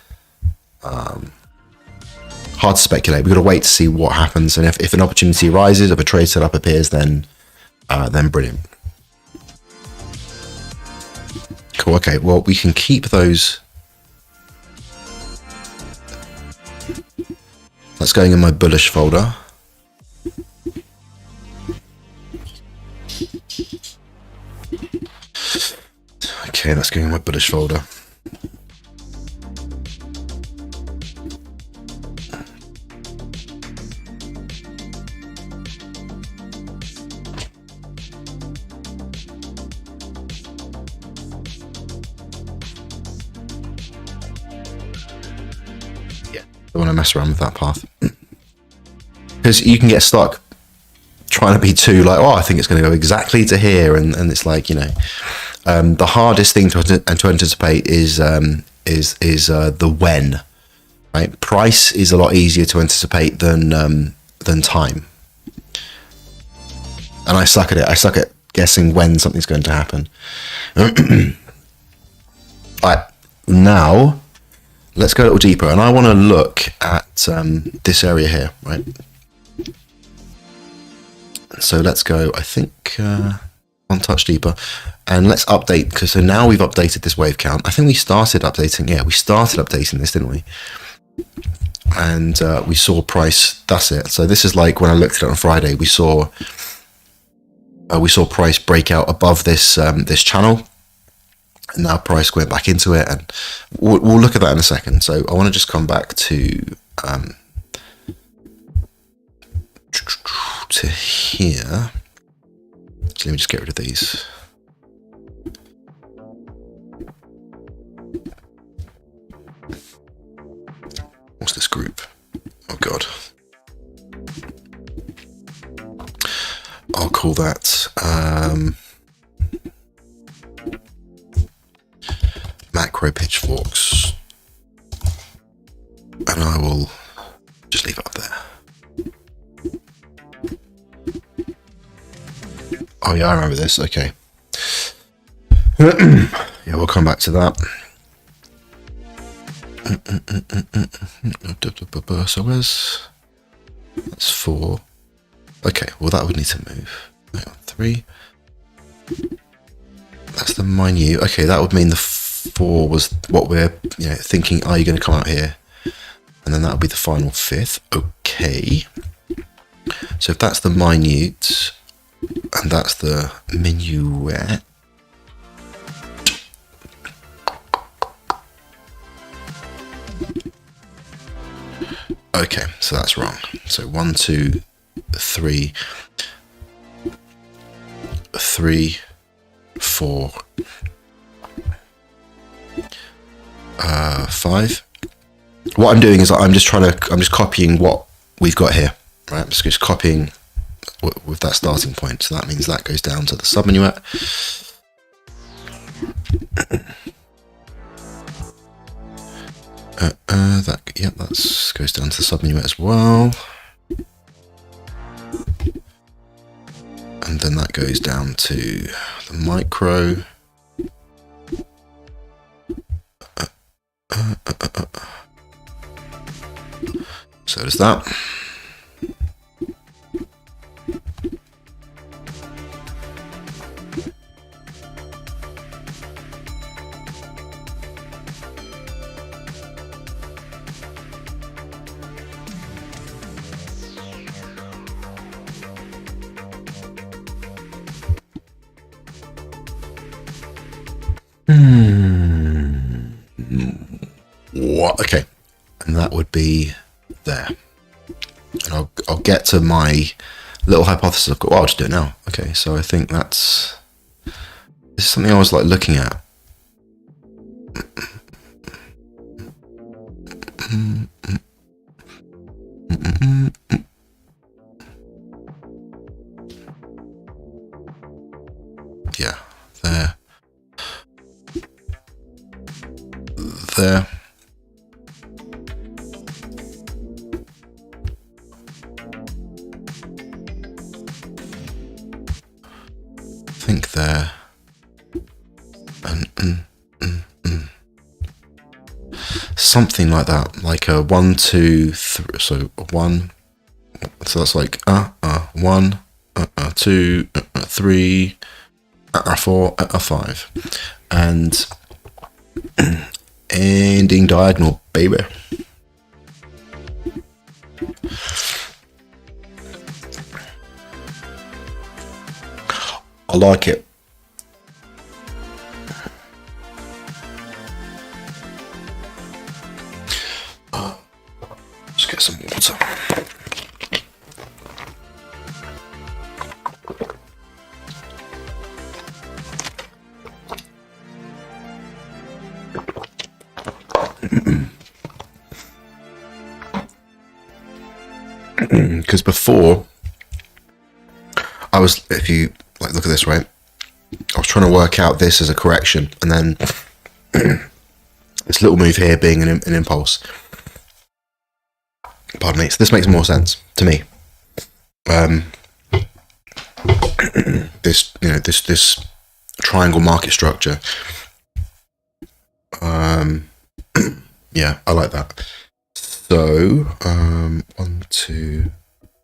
speculate. We've got to wait to see what happens, and if an opportunity arises, if a trade setup appears, then brilliant. Cool. Okay. Well, we can keep those. That's going in my bullish folder. Okay, that's going in my bullish folder. Yeah, don't want to mess around with that path. Because you can get stuck trying to be too like, oh, I think it's going to go exactly to here, and it's like, the hardest thing to anticipate is the when, right? Price is a lot easier to anticipate than time. and I suck at it. I suck at guessing when something's going to happen. Alright, now let's go a little deeper, and I want to look at this area here, right? So let's go, I think, one touch deeper, and let's update, because so now we've updated this wave count. I think we started updating, we started updating this, didn't we? And we saw price, that's it. So this is like when I looked at it on Friday, we saw price break out above this this channel, and now price went back into it, and we'll look at that in a second. So I want to just come back to here. So let me just get rid of these. What's this group? Oh god. I'll call that macro pitchforks, and I will just leave it up there. Oh yeah, I remember this. Okay. Yeah, we'll come back to that. So that's 4. Okay, well that would need to move. Hang on, 3. That's the minute. Okay, that would mean the 4 was what we're thinking. Are you going to come out here? And then that would be the final 5th. Okay. So if that's the minute, and that's the minuet. Okay, so that's wrong. So 1, 2, 3, 3, 4, 5. What I'm doing is I'm just copying what we've got here, right? I'm just copying with that starting point. So that means that goes down to the subminuet. That goes down to the subminuet as well, and then that goes down to the micro. So does that. What? Okay, and that would be there. And I'll get to my little hypothesis I've got. Well, I'll just do it now. Okay, so I think this is something I was like looking at. Yeah, there. There. Think there. And something like that, like a 1, 2, 3. So 1. So that's like 1, 2, 3, 4, 5, and ending diagonal, baby. I like it. Just get some water. Because before, I was, if you like look at this, right, I was trying to work out this as a correction, and then this little move here being an impulse. Pardon me. So this makes more sense to me. this, this triangle market structure. Yeah, I like that. So 1, 2,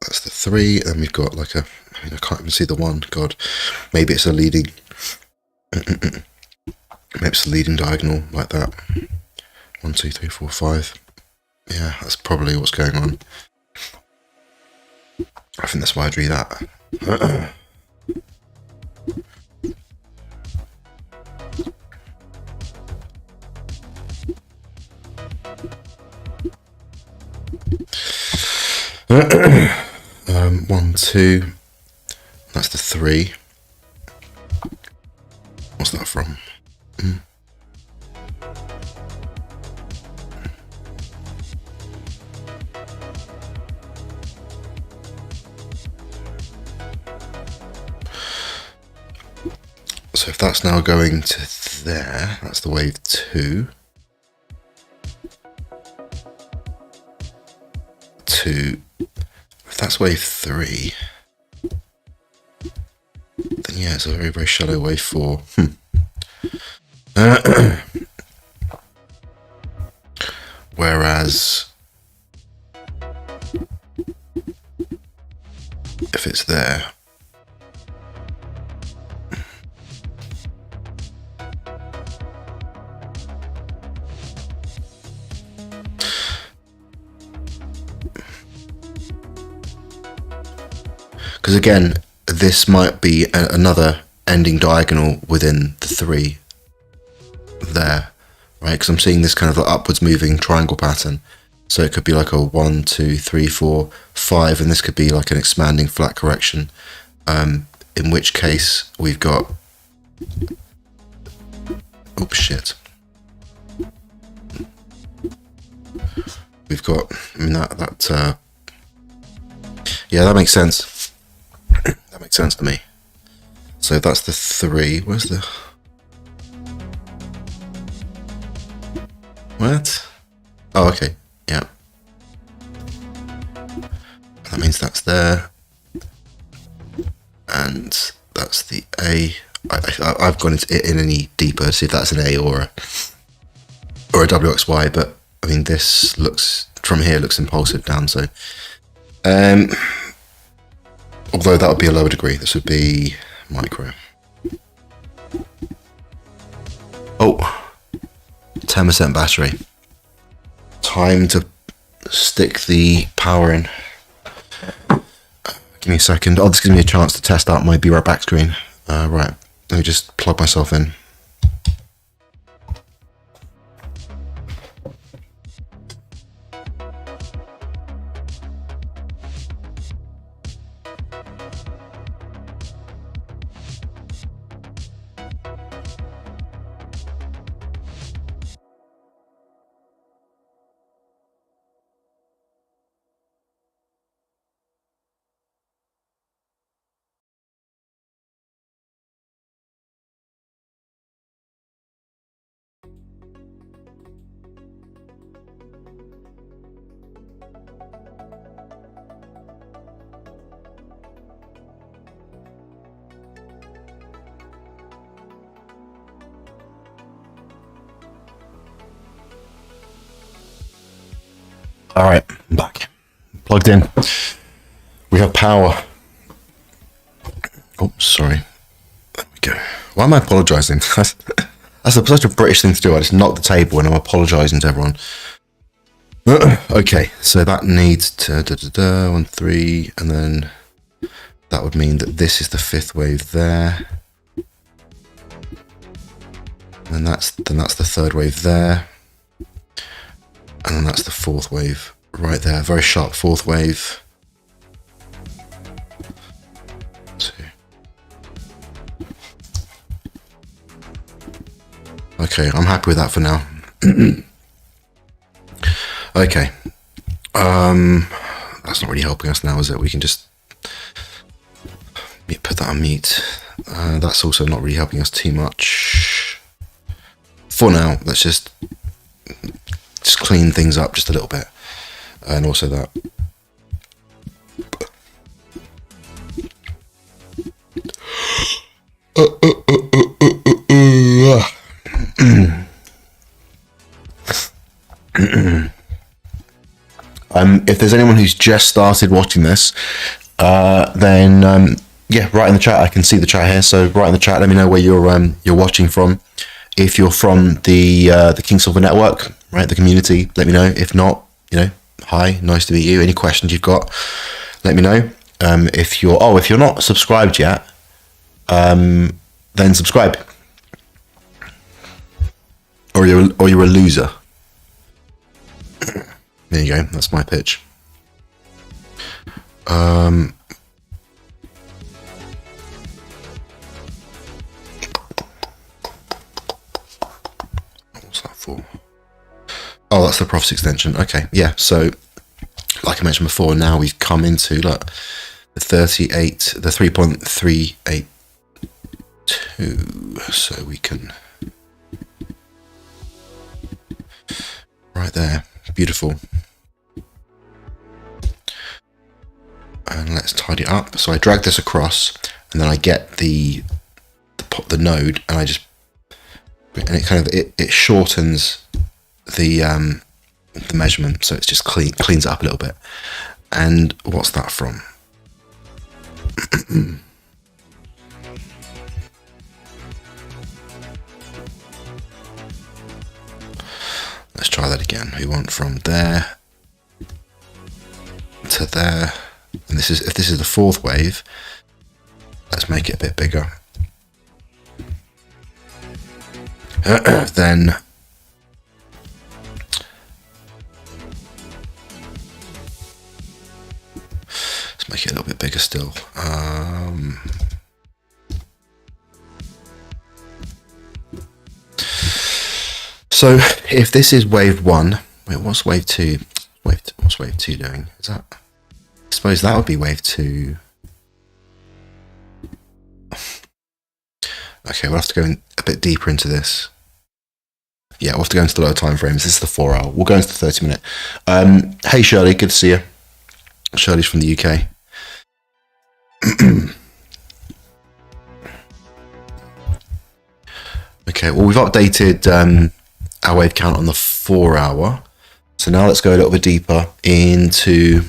that's the 3, and we've got like a, I can't even see the 1. God, maybe it's a leading. Maybe it's a leading diagonal like that. 1, 2, 3, 4, 5. Yeah, that's probably what's going on. I think that's why I drew that. One, 2. That's the 3. What's that from? So if that's now going to there, that's the wave 2. 2. If that's wave 3, then yeah, it's a very, very shallow wave 4. Whereas if it's there, because again, this might be another ending diagonal within the 3 there, right? Because I'm seeing this kind of upwards moving triangle pattern. So it could be like a 1, 2, 3, 4, 5, and this could be like an expanding flat correction. In which case we've got, oops, shit. We've got, I mean, yeah, that makes sense. That makes sense to me. So that's the 3. Where's the... What? Oh, okay. Yeah. That means that's there. And that's the A. I've gone into it in any deeper to see if that's an A or a WXY, but I mean, this looks, from here, looks impulsive down, so... although that would be a lower degree. This would be micro. Oh, 10% battery. Time to stick the power in. Give me a second. Oh, this gives me a chance to test out my Be Right Back screen. Right, let me just plug myself in. All right, I'm back. Plugged in. We have power. Oh, sorry. There we go. Why am I apologising? That's such a British thing to do. I just knocked the table and I'm apologising to everyone. Okay, so that needs to 1, 3, and then that would mean that this is the 5th wave there. And then that's the 3rd wave there. And then that's the 4th wave right there. Very sharp 4th wave. 2. Okay, I'm happy with that for now. Okay. That's not really helping us now, is it? We can just put that on mute. That's also not really helping us too much. For now, let's just clean things up just a little bit. And also that. If there's anyone who's just started watching this, then yeah, write in the chat. I can see the chat here, so write in the chat. Let me know where you're watching from. If you're from the Kingsilver network, right, the community, let me know. If not, hi, nice to meet you. Any questions you've got, let me know. If you're not subscribed yet, then subscribe, or you're a loser. There you go. That's my pitch. What's that for? Oh, that's the prophecy extension. Okay, yeah. So, like I mentioned before, now we've come into the 3.382. So we can right there. Beautiful. And let's tidy it up. So I drag this across, and then I get the node, and it kind of it shortens the measurement, so it's just cleans it up a little bit. And what's that from? Let's try that again. We want from there to there, and if this is the fourth wave, let's make it a bit bigger. Then let's make it a little bit bigger still. So if this is wave 1, wait, what's wave 2? What's wave 2 doing? Is that? I suppose that would be wave 2. Okay, we'll have to go in a bit deeper into this. Yeah, we'll have to go into the lower time frames. This is the 4 hour. We'll go into the 30 minute. Hey Shirley, good to see you. Shirley's from the UK. Okay, well, we've updated our wave count on the 4 hour. So now let's go a little bit deeper into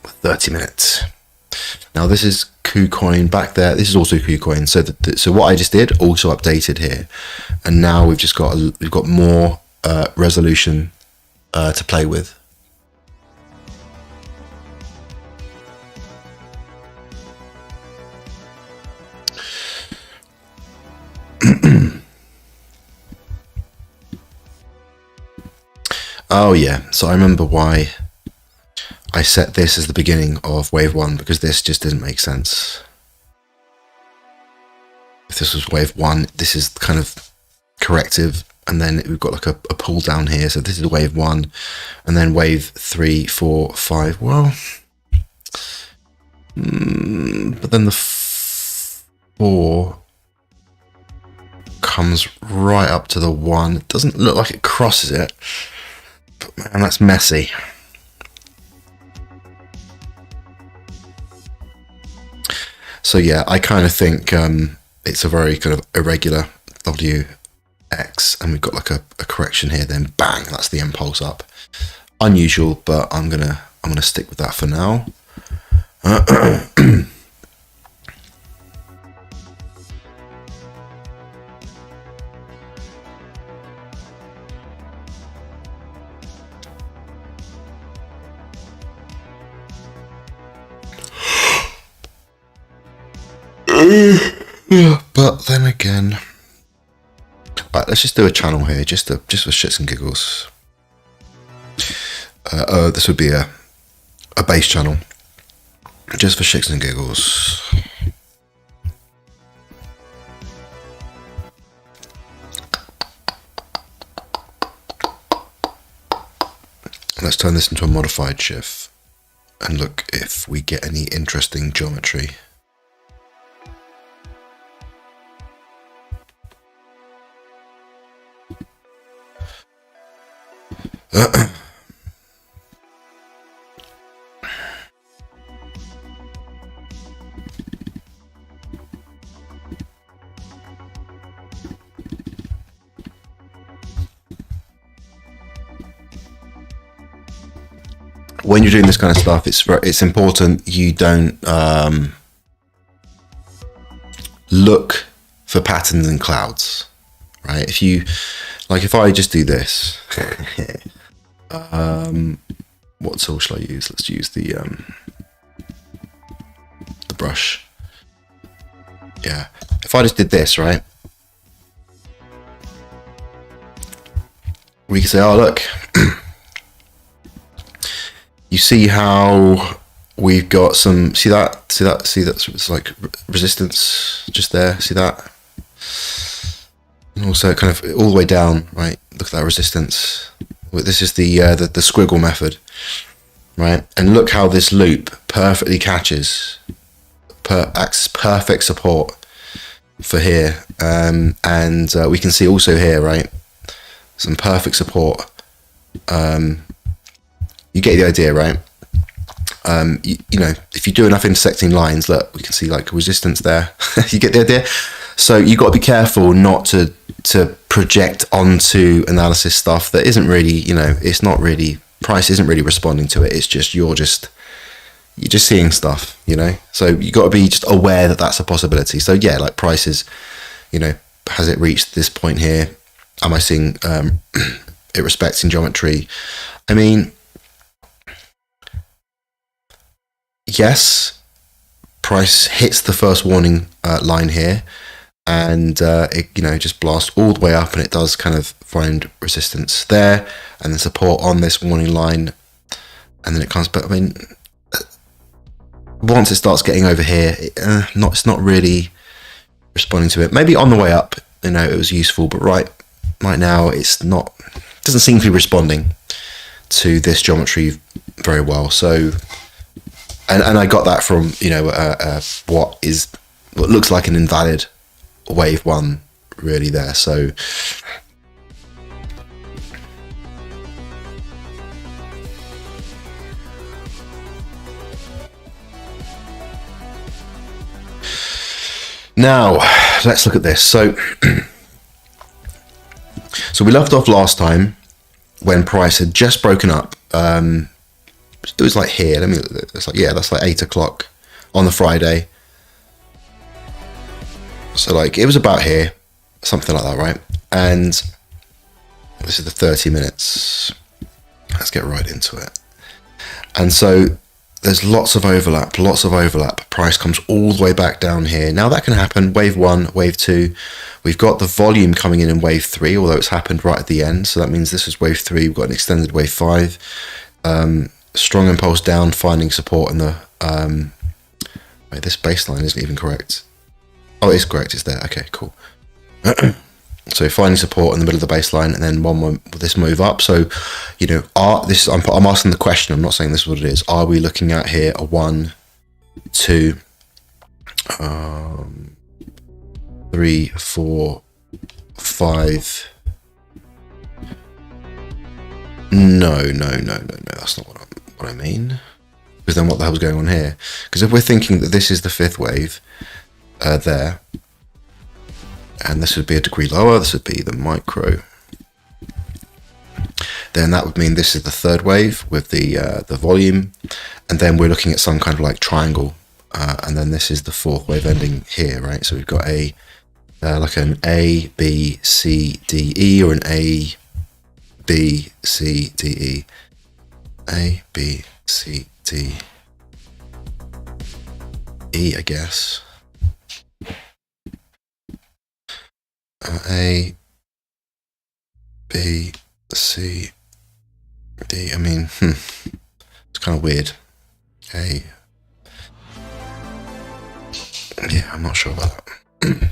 30 minutes. Now this is KuCoin back there. This is also KuCoin. So what I just did also updated here, and now we've got more resolution to play with. Oh yeah, so I remember why I set this as the beginning of wave 1, because this just didn't make sense. If this was wave 1, this is kind of corrective, and then we've got like a pull down here, so this is wave 1, and then wave 3, 4, 5, well, but then the 4 comes right up to the 1. It doesn't look like it crosses it. But man, that's messy. So yeah, I kind of think it's a very kind of irregular WX, and we've got like a correction here. Then bang, that's the impulse up. Unusual, but I'm gonna stick with that for now. But then again, right, let's just do a channel here, just for shits and giggles. This would be a base channel, just for shits and giggles. Let's turn this into a modified shift and look if we get any interesting geometry. when you're doing this kind of stuff, it's important you don't look for patterns in clouds, right? If I just do this, what tool shall I use? Let's use the brush. Yeah, if I just did this, right, we can say, oh look, you see how we've got some, see that, it's like resistance just there, see that? And also kind of all the way down, right? Look at that resistance. This is the squiggle method, right? And look how this loop perfectly catches, acts as perfect support for here. And we can see also here, right? Some perfect support. You get the idea, right? You know, if you do enough intersecting lines, look, we can see like resistance there. You get the idea? So you got to be careful not to project onto analysis stuff that isn't really, you know, it's not really, price isn't really responding to it. It's just, you're just seeing stuff, you know? So you got to be just aware that that's a possibility. So yeah, like prices, you know, has it reached this point here? Am I seeing it respecting geometry? I mean, yes, price hits the first warning line here, and it, you know, just blasts all the way up, and it does kind of find resistance there, and then support on this warning line, and then it comes back. I mean, once it starts getting over here, it's not really responding to it. Maybe on the way up, you know, it was useful, but right now it's not. It doesn't seem to be responding to this geometry very well. So. And I got that from, you know, what looks like an invalid wave one really there. So now let's look at this. So we left off last time when price had just broken up. It was like here. It's like, yeah, that's like 8 o'clock on the Friday. So like it was about here, something like that, right? And this is the 30 minutes. Let's get right into it. And so there's lots of overlap. Price comes all the way back down here. Now that can happen. Wave one, wave two. We've got the volume coming in wave three, although it's happened right at the end. So that means this is wave three. We've got an extended wave five. Strong impulse down, finding support in the wait, this baseline isn't even correct. Oh, it's correct, it's there. Okay, cool. So finding support in the middle of the baseline, and then this move up. So, you know, I'm asking the question, I'm not saying this is what it is. Are we looking at here a 1, 2, 3, 4, 5? No, that's not what I mean. Because then what the hell's going on here? Because if we're thinking that this is the fifth wave there, and this would be a degree lower, this would be the micro, then that would mean this is the third wave with the volume, and then we're looking at some kind of like triangle, and then this is the fourth wave ending here, right? So we've got a like an A, B, C, D, E, or an A, B, C, D, E. A, B, C, D, E, I guess. A, B, C, D. I mean, it's kind of weird. A. Yeah, I'm not sure about that.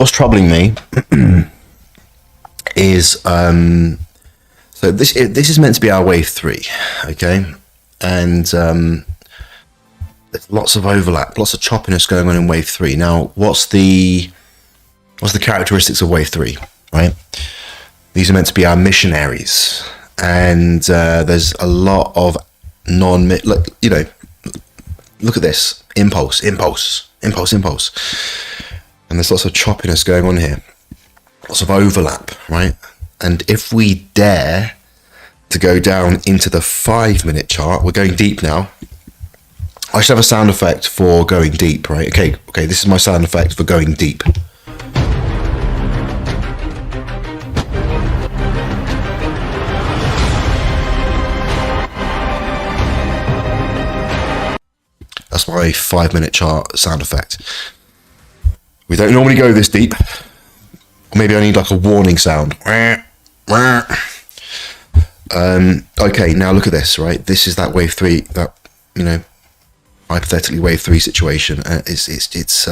what's troubling me is so this is meant to be our wave 3, okay, and there's lots of overlap, lots of choppiness going on in wave 3. Now, what's the characteristics of wave 3, right? These are meant to be our missionaries, and there's a lot of look at this, impulse, and there's lots of choppiness going on here, lots of overlap, right? And if we dare to go down into the 5-minute chart, we're going deep now. I should have a sound effect for going deep, right? Okay, this is my sound effect for going deep. That's my 5-minute chart sound effect. We don't normally go this deep. Or maybe I need like a warning sound. Okay, now look at this, right? This is that wave 3, that, hypothetically wave 3 situation. It's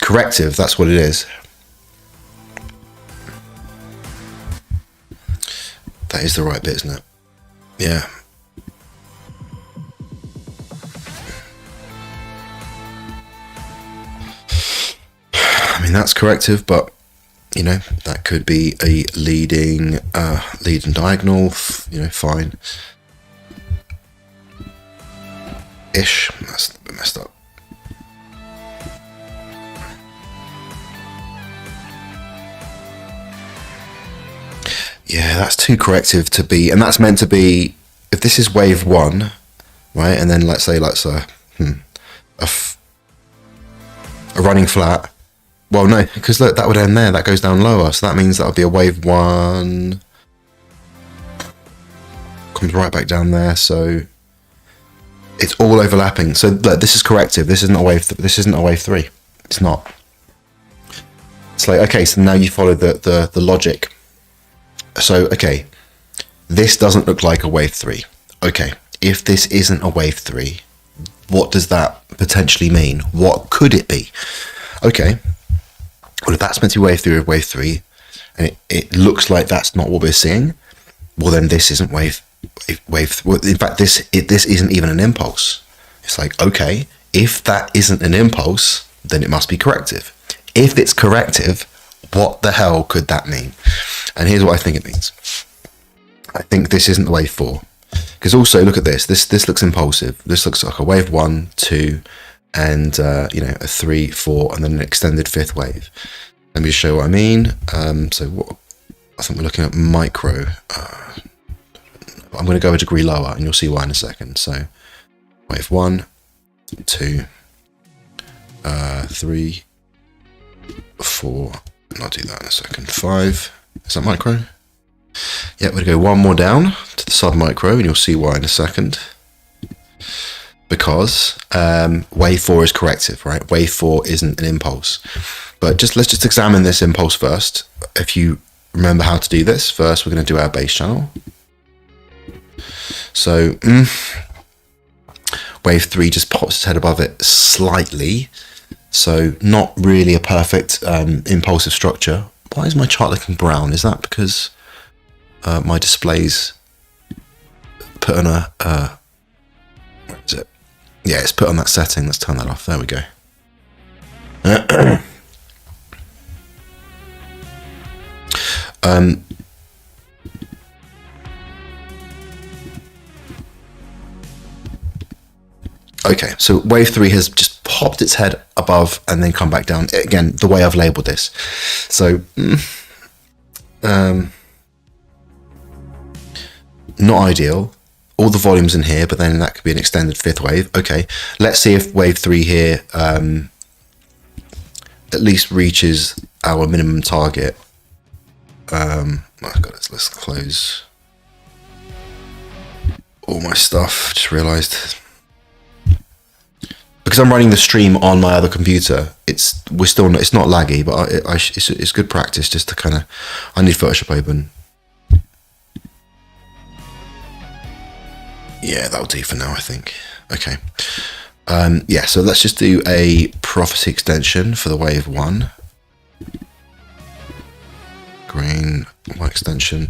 corrective, that's what it is. That is the right bit, isn't it? Yeah. I mean, that's corrective, but that could be a leading diagonal, fine. Ish. That's a bit messed up. Yeah, that's too corrective to be, and that's meant to be, if this is wave 1, right, and then let's say a running flat. Well, no, because look, that would end there. That goes down lower, so that means that would be a wave 1. Comes right back down there, so it's all overlapping. So look, this is corrective. This isn't a wave. This isn't a wave 3. It's not. It's like, okay, so now you follow the logic. So okay, this doesn't look like a wave 3. Okay, if this isn't a wave 3, what does that potentially mean? What could it be? Okay. Well, if that's meant to be wave 3, and it looks like that's not what we're seeing, well, then this isn't wave. Well, in fact, this isn't even an impulse. It's like, okay, if that isn't an impulse, then it must be corrective. If it's corrective, what the hell could that mean? And here's what I think it means. I think this isn't the wave 4, because also look at this. This looks impulsive. This looks like a wave 1, 2. And a 3, 4, and then an extended 5th wave. Let me just show what I mean. So what I think we're looking at micro. I'm going to go a degree lower, and you'll see why in a second. So wave 1, 2, 3, 4. And I'll do that in a second. 5. Is that micro? Yeah, we're going to go one more down to the sub micro, and you'll see why in a second. Because wave 4 is corrective, right? Wave 4 isn't an impulse. But let's just examine this impulse first. If you remember how to do this, first we're going to do our base channel. So wave 3 just pops its head above it slightly. So not really a perfect impulsive structure. Why is my chart looking brown? Is that because my display's put on a... where is it? Yeah, it's put on that setting. Let's turn that off. There we go. Okay, so wave 3 has just popped its head above and then come back down. Again, the way I've labelled this. So, not ideal. All the volumes in here, but then that could be an extended 5th wave. Okay, let's see if wave 3 here at least reaches our minimum target. Oh God, let's close all my stuff. Just realised, because I'm running the stream on my other computer, it's not laggy, but it's good practice just to kind of. I need Photoshop open. Yeah, that'll do for now, I think. Okay. Yeah, so let's just do a prophecy extension for the wave 1. Green, white extension.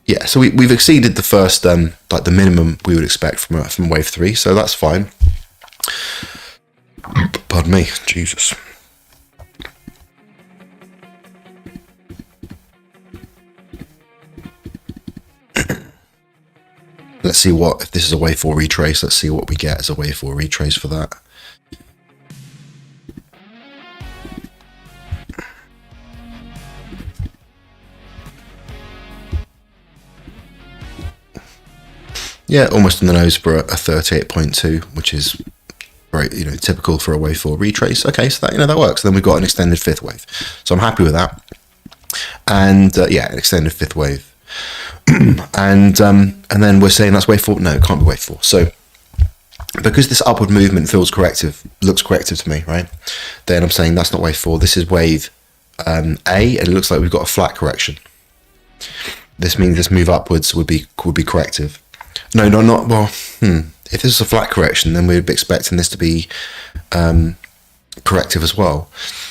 Yeah, so we've exceeded the first, like the minimum we would expect from wave 3, so that's fine. Pardon me, Jesus. Let's see if this is a wave 4 retrace, let's see what we get as a wave 4 retrace for that. Yeah, almost in the nose for a 38.2, which is very, typical for a wave 4 retrace. Okay, so that, that works. Then we've got an extended 5th wave. So I'm happy with that. And yeah, an extended 5th wave. and then we're saying that's wave 4. No, it can't be wave 4. So because this upward movement looks corrective to me, right? Then I'm saying that's not wave 4. This is wave A, and it looks like we've got a flat correction. This means this move upwards would be corrective. No, not well. If this is a flat correction, then we'd be expecting this to be corrective as well.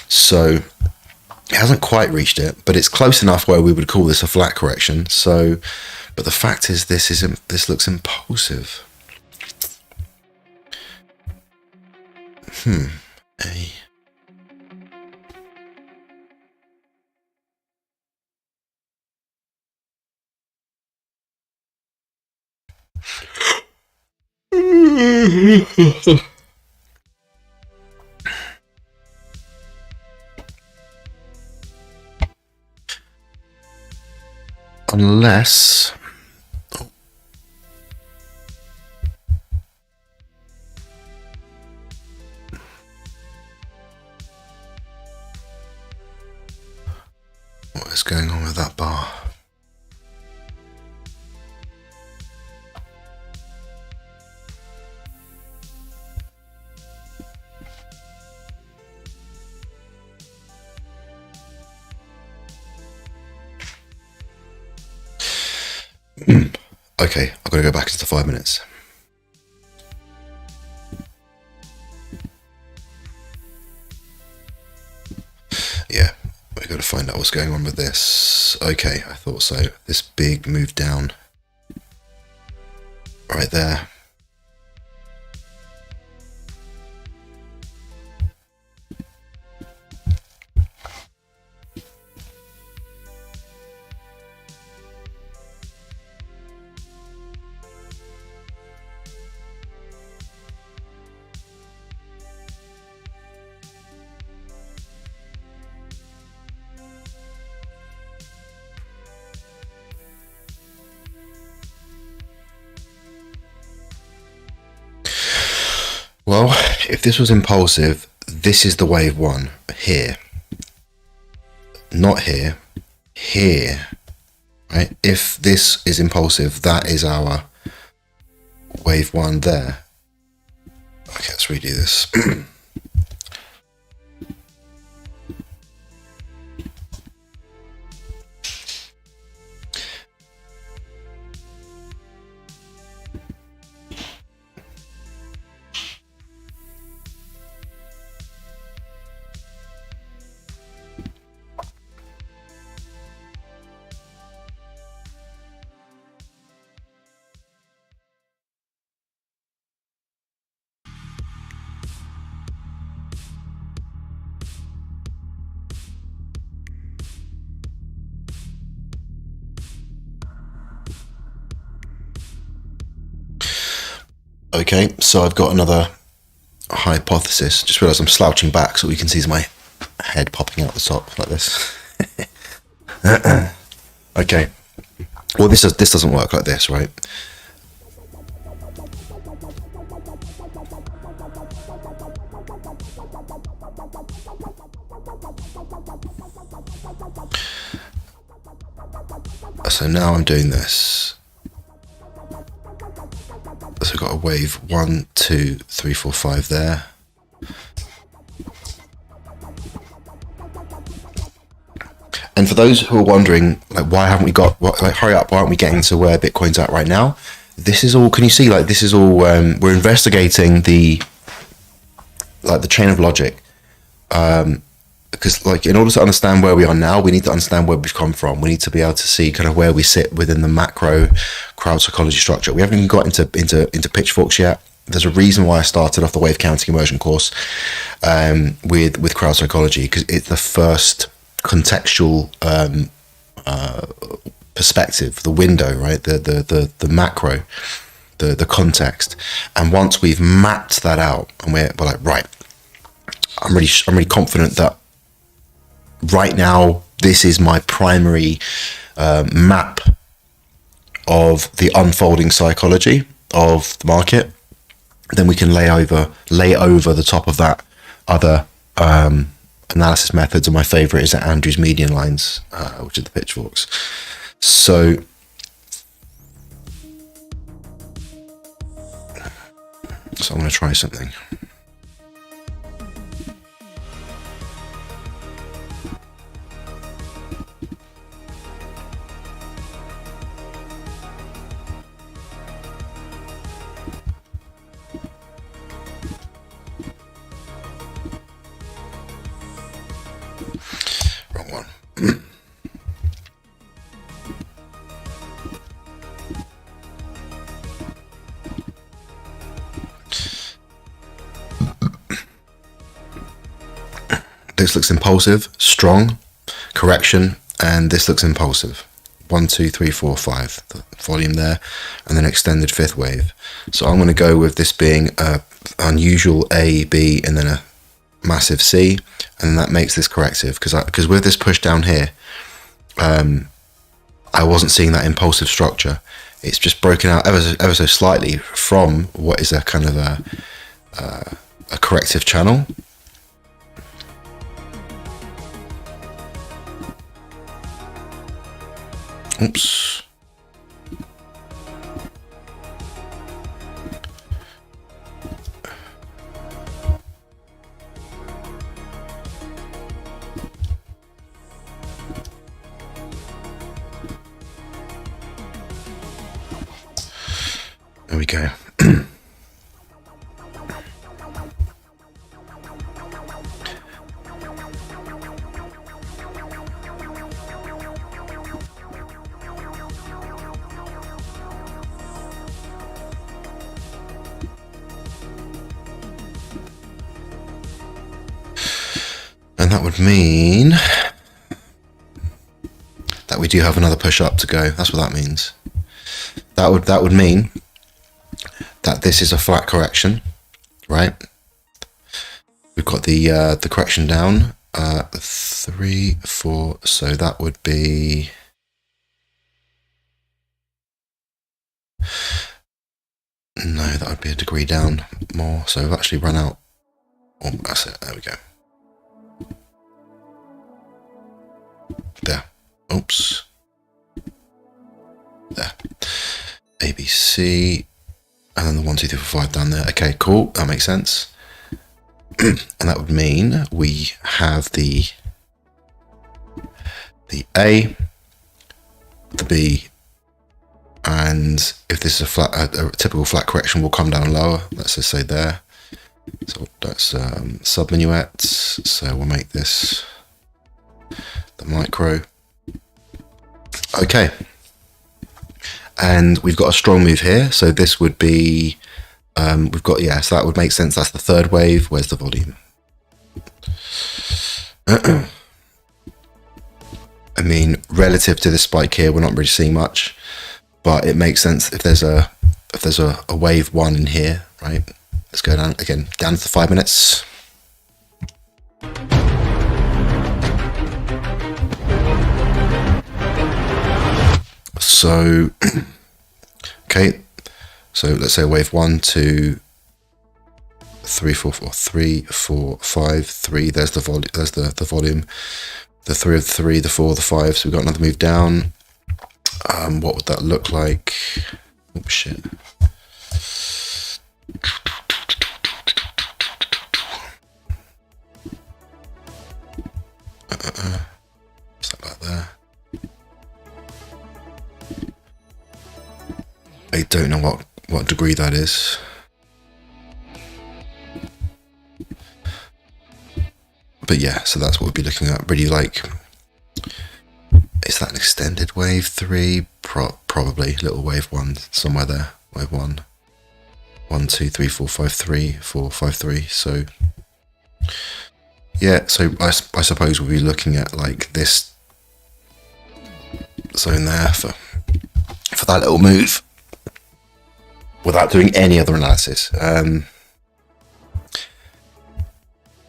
So it hasn't quite reached it, but it's close enough where we would call this a flat correction. So, but the fact is, this looks impulsive. A. Unless what is going on with that bar? Okay, I've got to go back into 5 minutes. Yeah, we've got to find out what's going on with this. Okay, I thought so. This big move down. Right there. Well, if this was impulsive, this is the wave 1 here. Not here. Here. Right? If this is impulsive, that is our wave 1 there. Okay, let's redo this. Okay, so I've got another hypothesis. Just realised I'm slouching back so we can see my head popping out the top like this. Okay. Well, this doesn't work like this, right? So now I'm doing this. So I've got a wave 1, 2, 3, 4, 5 there. And for those who are wondering, like, why haven't we got, like, hurry up, why aren't we getting to where Bitcoin's at right now? this is all, can you see, like, this is all, we're investigating the chain of logic. Because, like, in order to understand where we are now, we need to understand where we've come from. We need to be able to see kind of where we sit within the macro crowd psychology structure. We haven't even got into pitchforks yet. There's a reason why I started off the wave counting immersion course with crowd psychology, because it's the first contextual perspective, the window, right? The macro, the context. And once we've mapped that out, and we're like, right, I'm really confident that right now this is my primary map of the unfolding psychology of the market, then we can lay over the top of that other analysis methods. And my favorite is Andrew's median lines, which are the pitchforks. So I'm going to try something. Wrong one. This looks impulsive, strong, correction, and this looks impulsive. 1, 2, 3, 4, 5, the volume there, and then extended fifth wave. So I'm going to go with this being a unusual A, B, and then a massive C, and that makes this corrective, because with this push down here, I wasn't seeing that impulsive structure. It's just broken out ever so slightly from what is a kind of a corrective channel. Oops. There we go. And that would mean that we do have another push up to go. That's what that means. That would mean that this is a flat correction, right? We've got the correction down, 3, 4. So that would be that would be a degree down more. So we've actually run out. Oh, that's it. There we go. There. Oops. There. A, B, C, and then the 1, 2, 3, 4, 5 down there. Okay, cool. That makes sense. And that would mean we have the A, the B, and if this is a typical flat correction, we'll come down lower. Let's just say there. So that's sub-minuet. So we'll make this the micro. Okay. And we've got a strong move here. So this would be, we've got, yeah, so that would make sense. That's the third wave. Where's the volume? I mean, relative to this spike here, we're not really seeing much, but it makes sense if there's a wave 1 in here, right? Let's go down again, down to the 5 minutes. So, okay, so let's say wave 1, 2, 3, 4, 4, 3, 4, 5, 3. There's the volume. There's the volume. The 3 of the 3, the 4, the 5. So we've got another move down. What would that look like? Oh shit. What's that back there? don't know what degree that is. But yeah, so that's what we'll be looking at. Really, like, is that an extended wave 3? Probably little wave 1 somewhere there. Wave 1, 1, 2, 3, 4, 5, 3, 4, 5, 3. So yeah, so I suppose we'll be looking at like this zone there for that little move without doing any other analysis.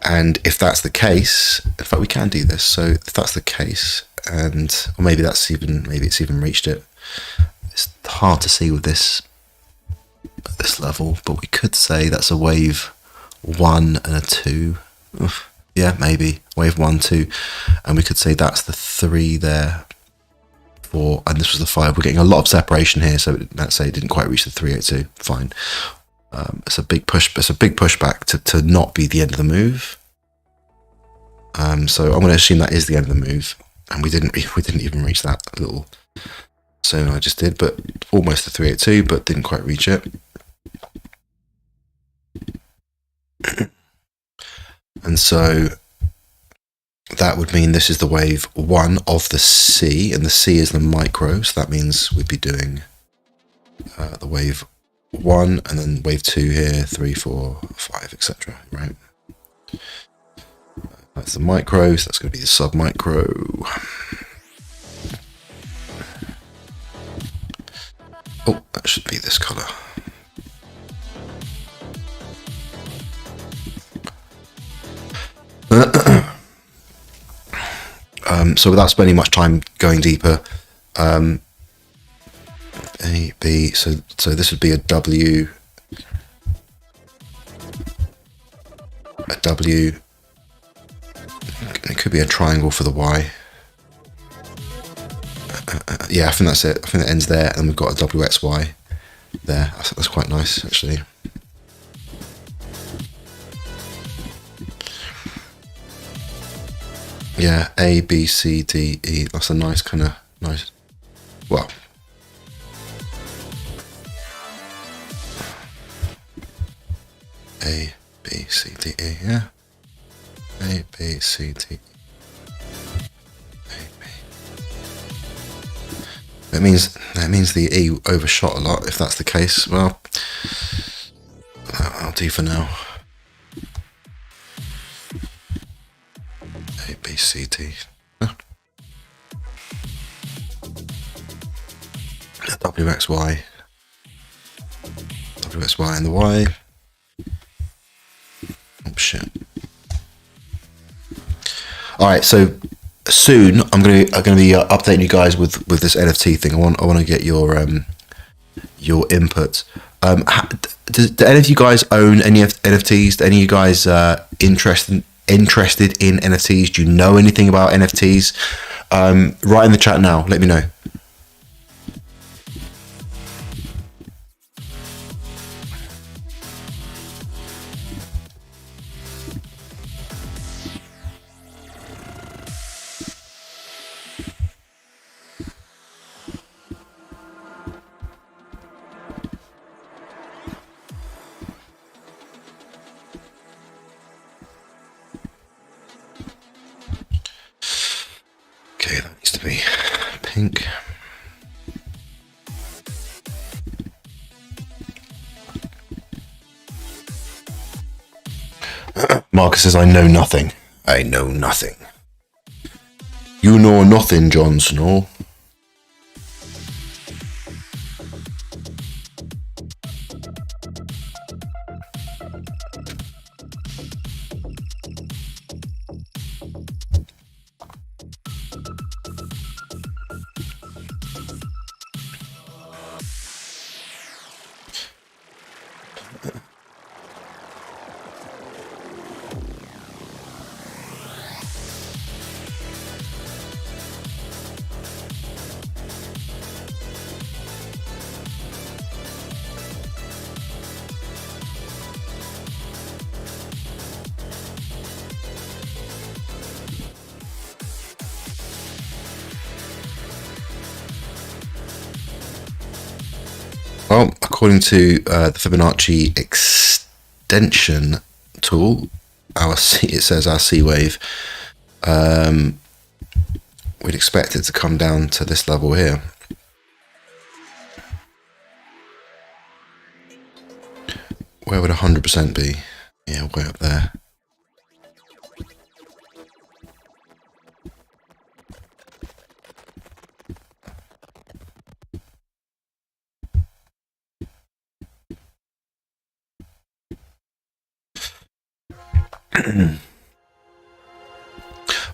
And if that's the case, in fact, we can do this. So if that's the case, or maybe it's even reached it. It's hard to see with this at this level, but we could say that's a wave 1 and a 2. Yeah, maybe wave 1, 2, and we could say that's the 3 there, 4, and this was the 5. We're getting a lot of separation here, so let's say it didn't quite reach the 382. Fine. It's a big push. It's a big pushback to not be the end of the move. So I'm going to assume that is the end of the move, and we didn't even reach that little zone I just did, but almost the 382, but didn't quite reach it. And so that would mean this is the wave 1 of the C, and the C is the micro, so that means we'd be doing the wave 1 and then wave 2 here, 3, 4, 5, etc. Right? That's the micro, so that's going to be the sub-micro. Oh, that should be this colour. So without spending much time going deeper, A, B, so this would be a W, it could be a triangle for the Y. Yeah, I think that's it. I think it ends there, and we've got a WXY there. That's quite nice, actually. Yeah, A, B, C, D, E. That's a nice kind of nice. Well, A, B, C, D, E. Yeah. A, B, C, D, E. A, B. That means the E overshot a lot. If that's the case, well, that'll do for now. A, B, C, D. WXY. WXY and the Y. Oh shit. Alright, so soon I'm gonna be updating you guys with this NFT thing. I want to get your input. Do any of you guys own any NFTs? Do any of you guys interested in NFTs? Do you know anything about NFTs? Write in the chat now. Let me know. Okay, that needs to be pink. Marcus says, I know nothing. I know nothing. You know nothing, Jon Snow. according to the Fibonacci extension tool, it says our C wave, we'd expect it to come down to this level here. Where would 100% be? Yeah, way up there.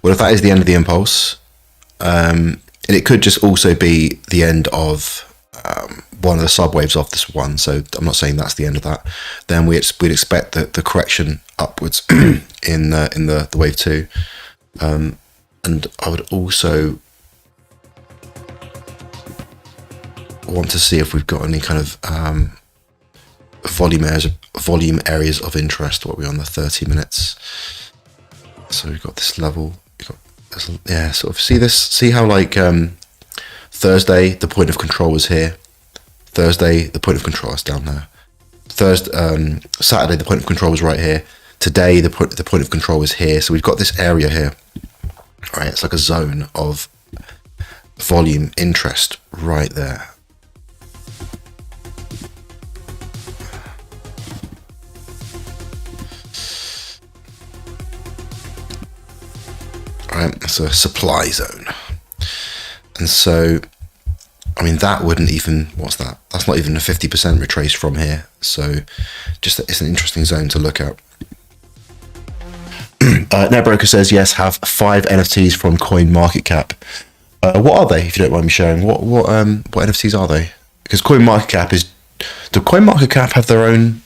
Well, if that is the end of the impulse, and it could just also be the end of one of the subwaves of this one, so I'm not saying that's the end of that, then we'd expect the correction upwards in the wave 2. And I would also want to see if we've got any kind of volume areas of interest. What are we on, the 30 minutes? So we've got this level. Yeah, sort of see how like Thursday the point of control was here. Thursday the point of control is down there. Saturday the point of control was right here. Today the point of control is here. So we've got this area here. Right, it's like a zone of volume interest right there. Right, so a supply zone. And so, I mean, that wouldn't even, what's that? That's not even a 50% retrace from here. So just, it's an interesting zone to look at. Netbroker says, yes, have 5 NFTs from CoinMarketCap. What are they, if you don't mind me sharing? What NFTs are they? Because CoinMarketCap do CoinMarketCap have their own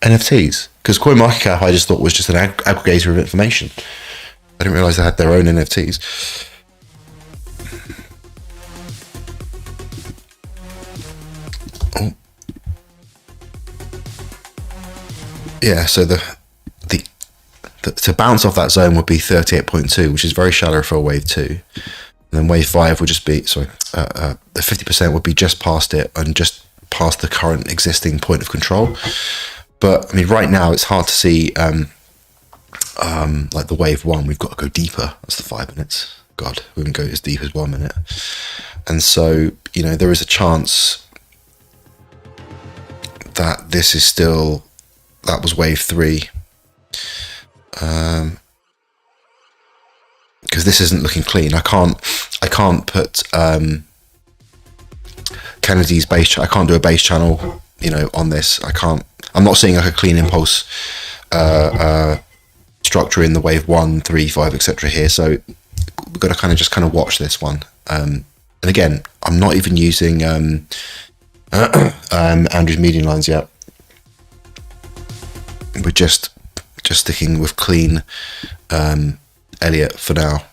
NFTs? Because CoinMarketCap I just thought was just an aggregator of information. I didn't realise they had their own NFTs. Oh. Yeah, so the to bounce off that zone would be 38.2, which is very shallow for a wave 2. And then wave 5 would just be, the 50% would be just past it and just past the current existing point of control. But I mean, right now it's hard to see. Like the wave 1, we've got to go deeper. That's the 5 minutes. God, we wouldn't go as deep as 1 minute. And so, you know, there is a chance that this is still, that was wave 3. Because this isn't looking clean. I can't put Kennedy's base. I can't do a base channel, you know, on this. I'm not seeing like a clean impulse structure in the wave 1, 3, 5, etc. here. So we've got to kind of watch this one. And again, I'm not even using Andrew's median lines yet. We're just sticking with clean Elliott for now.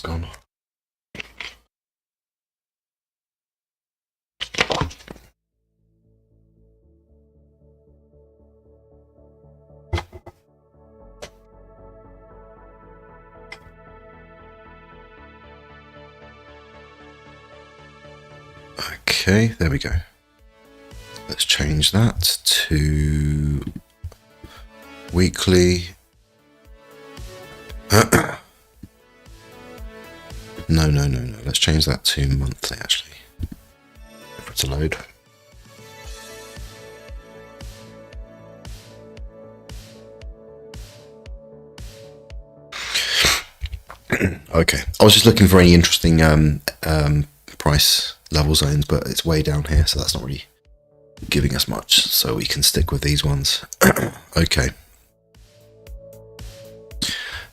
Gone. Okay, there we go. Let's change that to weekly. No. Let's change that to monthly, actually. For it to load. Okay. I was just looking for any interesting price level zones, but it's way down here, so that's not really giving us much. So we can stick with these ones. Okay.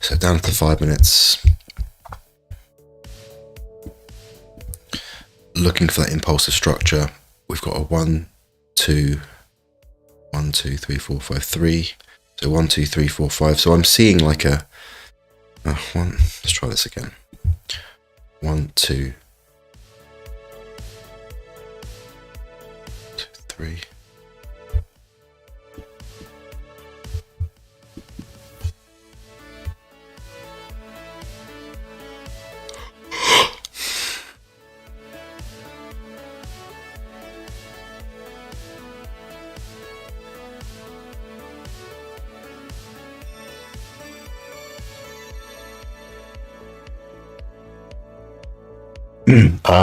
So down to 5 minutes. Looking for that impulsive structure. We've got a 1, 2, 1, 2, 3, 4, 5, 3. So 1, 2, 3, 4, 5. So I'm seeing like a one. Let's try this again. 1, 2, 3.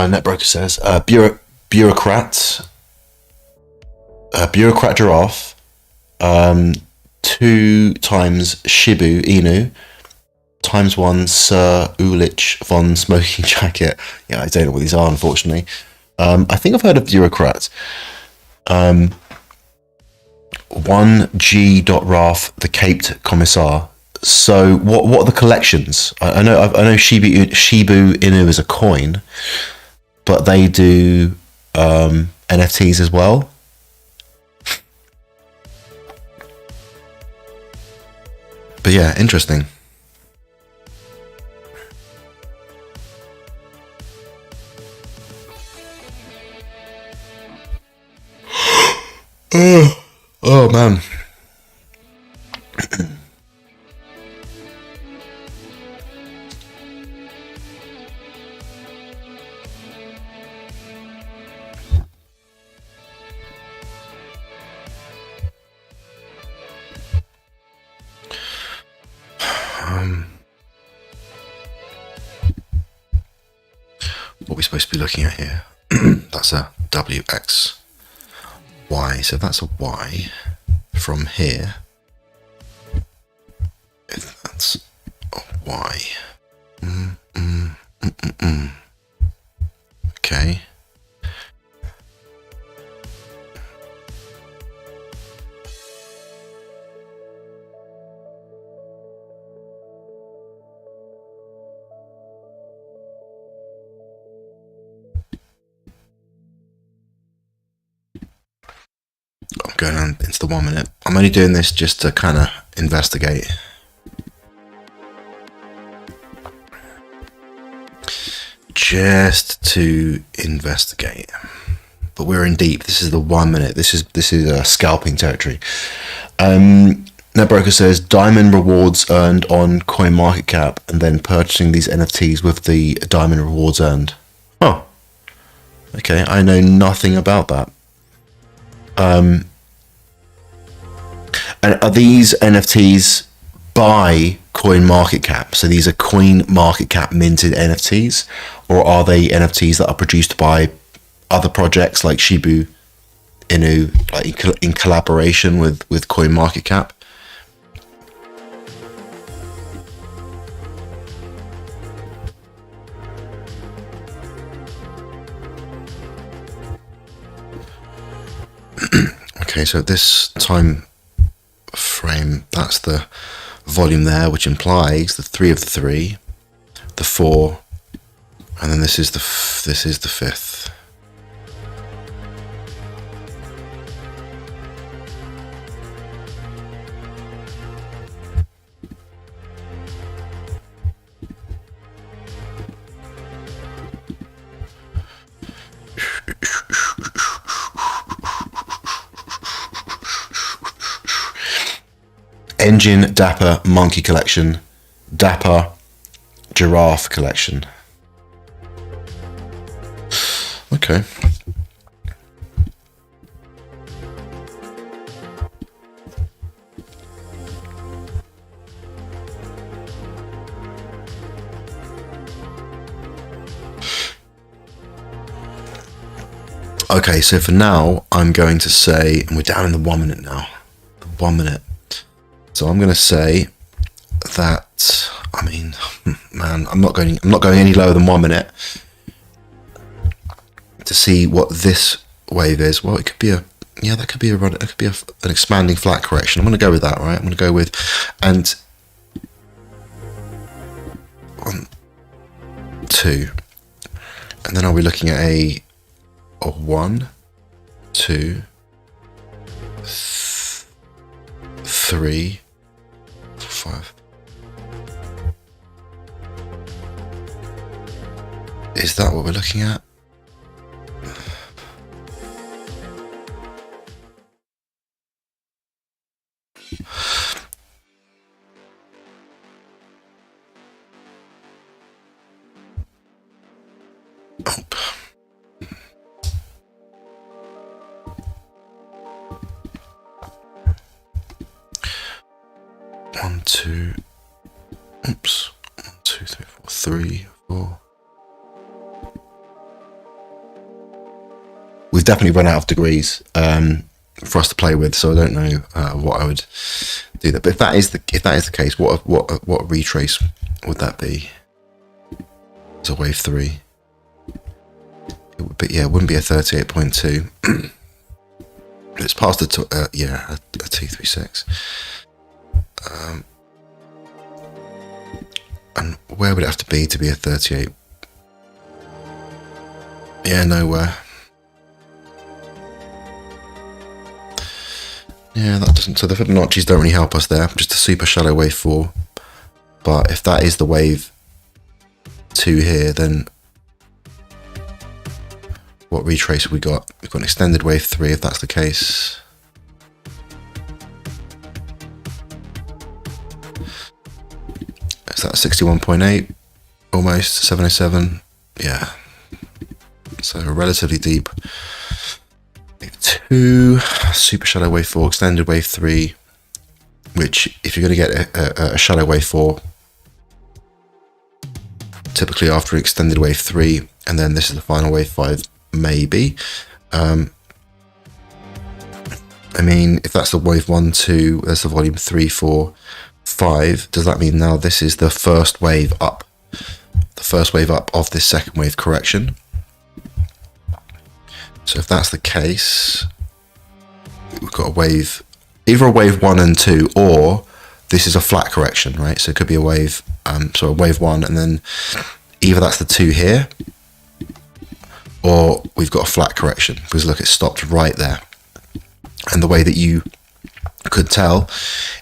Netbroker says, bureaucrat giraffe, 2 times Shibu Inu, times 1 Sir Ulich von Smoking Jacket. Yeah, I don't know what these are, unfortunately. I think I've heard of bureaucrat. 1 G. Raf, the Caped Commissar. So what are the collections? I know Shibu Inu is a coin, but they do NFTs as well. But yeah, interesting. Oh man. What are we supposed to be looking at here? That's a WX. Y, so that's a Y from here. If that's a Y. Okay. I'm going on into the 1 minute. I'm only doing this just to kind of investigate. Just to investigate. But we're in deep. This is the 1 minute. This is scalping territory. Netbroker says diamond rewards earned on CoinMarketCap and then purchasing these NFTs with the diamond rewards earned. Oh, okay. I know nothing about that. And are these NFTs by CoinMarketCap? So these are CoinMarketCap minted NFTs, or are they NFTs that are produced by other projects like Shibu Inu, like in collaboration with CoinMarketCap? Okay, so this time frame, that's the volume there, which implies the 3 of the 3, the 4, and then this is the 5th. Engine Dapper Monkey Collection, Dapper Giraffe Collection. Okay. Okay, so for now, I'm going to say, and we're down in the 1 minute now. 1 minute. So I'm going to say that, I mean, man, I'm not going any lower than 1 minute to see what this wave is. Well, it could be an expanding flat correction. I'm going to go with that, right? I'm going to go with, and 1, 2, and then I'll be looking at a 1, 2, 3, 5. Is that what we're looking at? One, two, oops, 1, 2, 3, 4, 3, 4. We've definitely run out of degrees for us to play with, so I don't know what I would do that. But if that is the case, what retrace would that be? It's a wave 3. It would be, yeah, it wouldn't be a 38.2. It's past a 236. And where would it have to be a 38? Yeah, nowhere. Yeah, that doesn't. So the Fibonacci's don't really help us there. Just a super shallow wave 4. But if that is the wave 2 here, then what retrace have we got? We've got an extended wave 3 if that's the case. Is that 61.8? Almost 707. Yeah. So relatively deep. Wave 2, super shallow wave 4, extended wave 3. Which, if you're going to get a shallow wave 4, typically after an extended wave 3, and then this is the final wave 5, maybe. I mean, if that's the wave 1, 2, that's the volume 3, 4, 5. Does that mean now this is the first wave up? The first wave up of this second wave correction. So if that's the case, we've got a wave, either a wave 1 and 2, or this is a flat correction, right? So it could be a wave, so a wave 1, and then either that's the 2 here, or we've got a flat correction, because look, it stopped right there. And the way that you could tell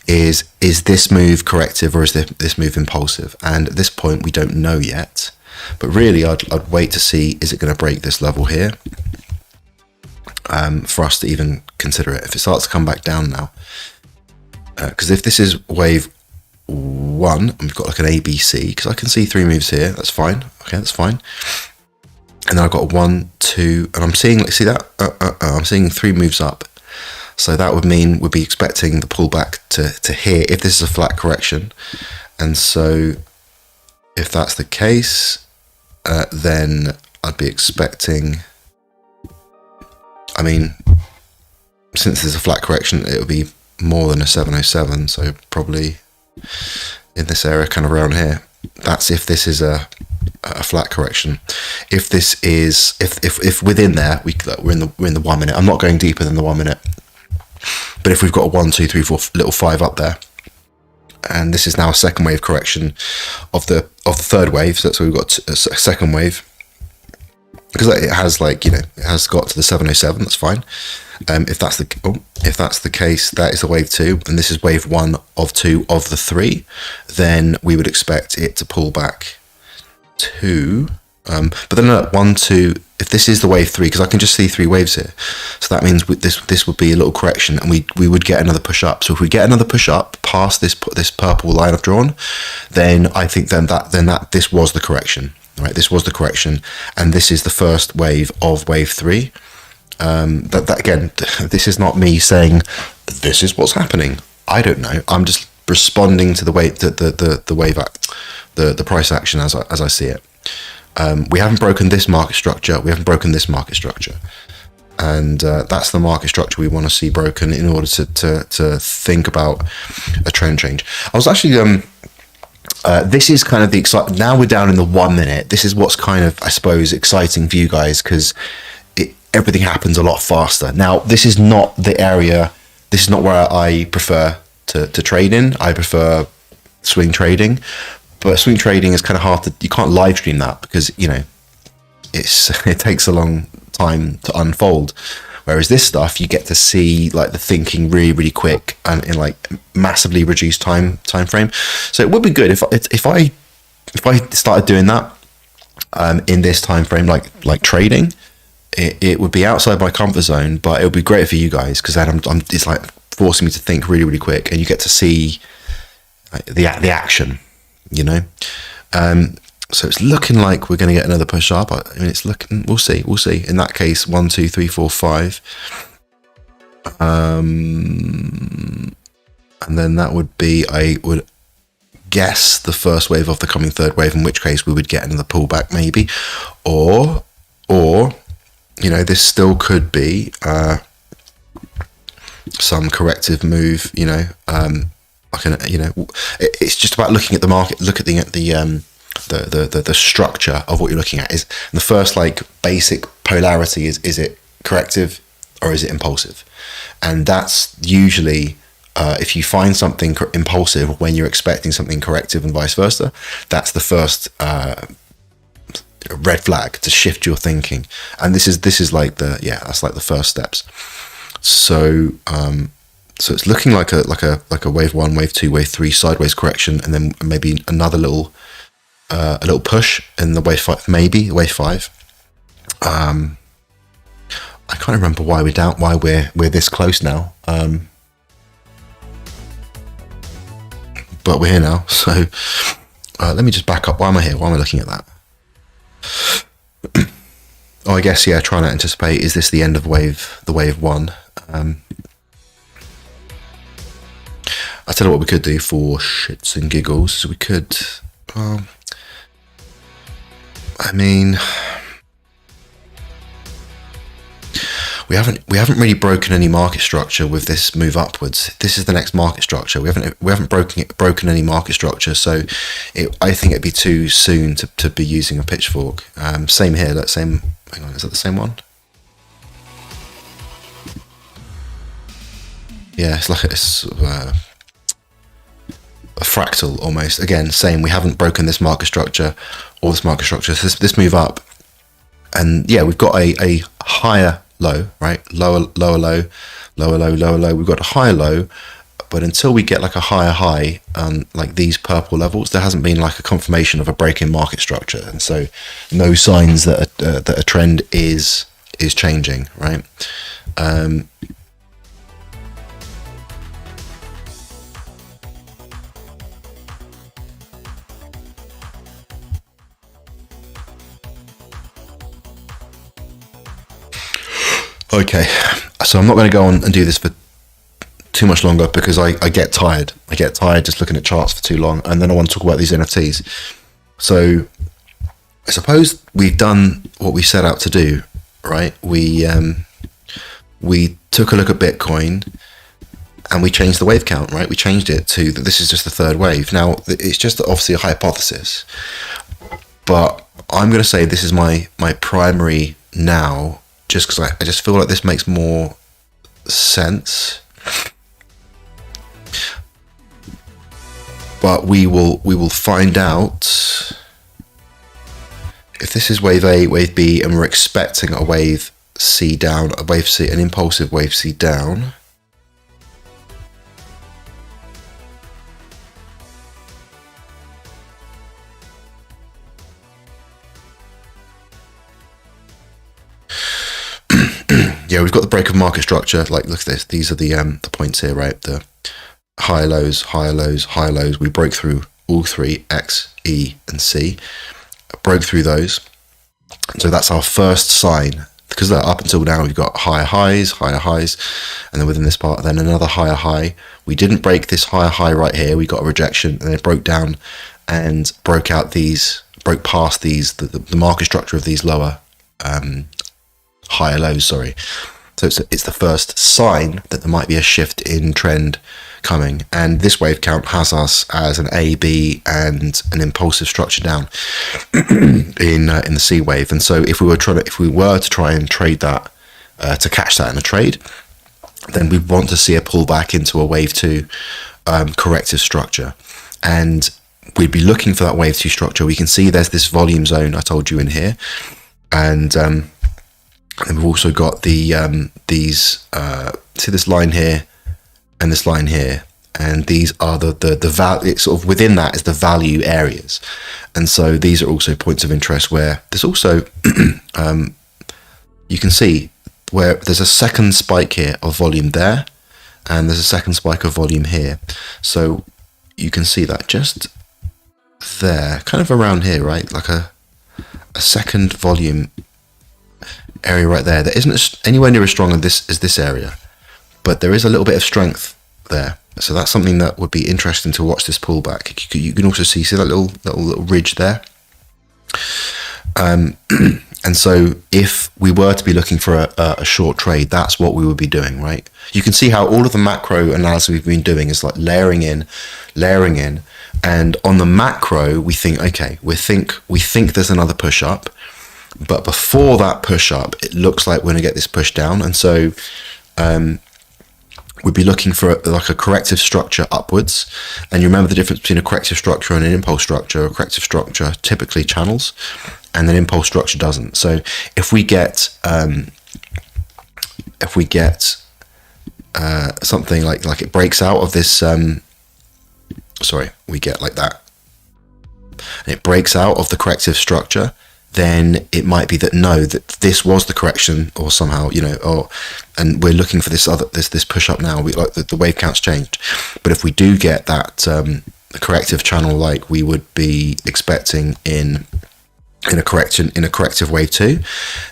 is this move corrective or is this move impulsive? And at this point, we don't know yet. But really, I'd wait to see, is it going to break this level here? For us to even consider it. If it starts to come back down now, because if this is wave 1, and we've got like an ABC, because I can see 3 moves here, that's fine. Okay, that's fine. And then I've got 1, 2, and I'm seeing, see that? I'm seeing 3 moves up. So that would mean we'd be expecting the pullback to here if this is a flat correction. And so if that's the case, then I'd be expecting, I mean, since there's a flat correction, it would be more than a 707. So probably in this area, kind of around here. That's if this is a flat correction. If this is, if within there, we're in the 1 minute. I'm not going deeper than the 1 minute. But if we've got a 1, 2, 3, 4 little 5 up there, and this is now a second wave correction of the third wave, so that's why we've got a second wave, because it has, like, you know, it has got to the 707. That's fine. If that's the case, that is the wave 2, and this is wave 1 of 2 of the 3. Then we would expect it to pull back to. But then at 1, 2, if this is the wave 3, because I can just see 3 waves here, so that means this would be a little correction, and we would get another push up. So if we get another push up past this purple line I've drawn, then I think then that this was the correction, right? This was the correction, and this is the first wave of wave 3. That again, this is not me saying this is what's happening. I don't know. I'm just responding to the way the wave act, the price action as I see it. We haven't broken this market structure. We haven't broken this market structure, and that's the market structure we want to see broken in order to think about a trend change. I was actually this is kind of the exciting. Now we're down in the 1 minute. This is what's kind of, I suppose, exciting for you guys, because everything happens a lot faster. Now this is not the area. This is not where I prefer to trade in. I prefer swing trading. But swing trading is kind of hard to, you can't live stream that because, you know, it takes a long time to unfold. Whereas this stuff, you get to see like the thinking really, really quick and in like massively reduced time frame. So it would be good if I started doing that in this time frame, like trading. It would be outside my comfort zone, but it would be great for you guys because then it's like forcing me to think really, really quick, and you get to see the action, you know. So it's looking like we're going to get another push up. I mean, it's looking. We'll see. In that case, 1, 2, 3, 4, 5, and then that would be, I would guess, the first wave of the coming third wave. In which case, we would get another pullback, maybe, or you know, this still could be some corrective move. You know, it's just about looking at the market. Look at the structure of what you're looking at. Is the first like basic polarity is it corrective or is it impulsive? And that's usually if you find something impulsive when you're expecting something corrective and vice versa, that's the first red flag to shift your thinking. And this is like that's like the first steps. So it's looking like a wave 1, wave 2, wave 3 sideways correction, and then maybe another little push in the wave 5, maybe wave 5. I can't remember why we're this close now. But we're here now. So let me just back up. Why am I here? Why am I looking at that? Oh, I guess, trying to anticipate, is this the end of the wave 1? I tell you what we could do for shits and giggles. So we could, I mean, we haven't really broken any market structure with this move upwards. This is the next market structure. We haven't broken any market structure. So I think it'd be too soon to be using a pitchfork. Same here. Hang on, is that the same one? Yeah, it's like a fractal almost. Again, same. We haven't broken this market structure or this market structure. So this move up, and we've got a higher low, right? Lower low. We've got a higher low, but until we get like a higher high, like these purple levels, there hasn't been like a confirmation of a break in market structure, and so no signs that a trend is changing, right? Okay, so I'm not going to go on and do this for too much longer because I get tired. I get tired just looking at charts for too long, and then I want to talk about these NFTs. So I suppose we've done what we set out to do, right? We took a look at Bitcoin and we changed the wave count, right? We changed it to that this is just the third wave. Now, it's just obviously a hypothesis, but I'm going to say this is my primary now, just because I just feel like this makes more sense. But we will find out if this is wave A, wave B, and we're expecting a wave C down, a wave C, an impulsive wave C down. Yeah, we've got the break of market structure. Like, look at this. These are the points here, right? The high lows, higher lows, higher lows. We broke through all three, X, E, and C. Broke through those. So that's our first sign. Because up until now, we've got higher highs, and then within this part, then another higher high. We didn't break this higher high right here. We got a rejection, and then it broke down and broke past these, the market structure of these lower higher lows, sorry. So it's the first sign that there might be a shift in trend coming, and this wave count has us as an A, B, and an impulsive structure down in the C wave. And so if we were to try and trade that, to catch that in a trade, then we want to see a pullback into a wave 2 corrective structure, and we'd be looking for that wave 2 structure. We can see there's this volume zone I told you in here, and And we've also got the these see this line here and this line here, and these are the value. It's sort of within that is the value areas, and so these are also points of interest where there's also you can see where there's a second spike here of volume there, and there's a second spike of volume here. So you can see that just there, kind of around here, right? Like a second volume area right there. That isn't anywhere near as strong as this area, but there is a little bit of strength there. So that's something that would be interesting to watch this pullback. You can also see that little ridge there. And so if we were to be looking for a short trade, that's what we would be doing, right? You can see how all of the macro analysis we've been doing is like layering in, and on the macro we think, okay, we think there's another push up, but before that push up, it looks like we're going to get this push down, and so we'd be looking for like a corrective structure upwards. And you remember the difference between a corrective structure and an impulse structure. A corrective structure typically channels, and an impulse structure doesn't. So if we get something like it breaks out of this, we get like that, and it breaks out of the corrective structure, then it might be that that this was the correction, or somehow, and we're looking for this push up now. We like the wave count's changed, but if we do get that corrective channel like we would be expecting in a corrective wave 2,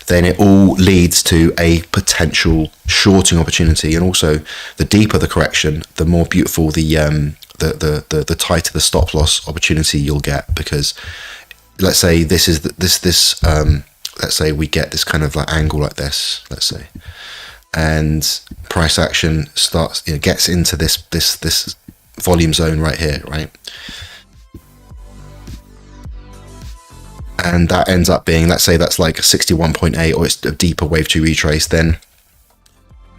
then it all leads to a potential shorting opportunity. And also, the deeper the correction, the more beautiful the tighter the stop loss opportunity you'll get, because let's say this is let's say we get this kind of like angle like this, let's say, and price action starts, gets into this volume zone right here, right? And that ends up being, let's say that's like a 61.8, or it's a deeper wave 2 retrace, then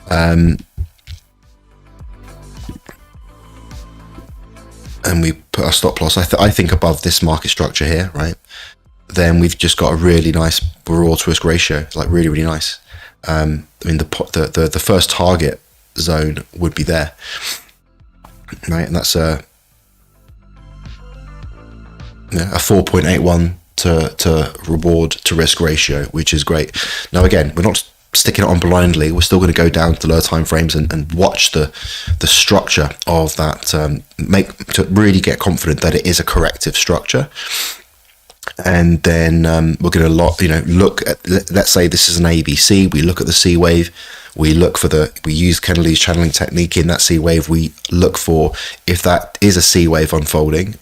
and we put our stop loss, I think above this market structure here, right? Then we've just got a really nice reward to risk ratio, like really, really nice. I mean, the first target zone would be there, right? And that's a 4.81 to reward to risk ratio, which is great. Now, again, we're not sticking it on blindly. We're still going to go down to the lower time frames and watch the structure of that, to really get confident that it is a corrective structure. And then we're going to look at, let's say this is an ABC. We look at the C wave. We use Kennelly's channeling technique in that C wave. We look for, if that is a C wave unfolding,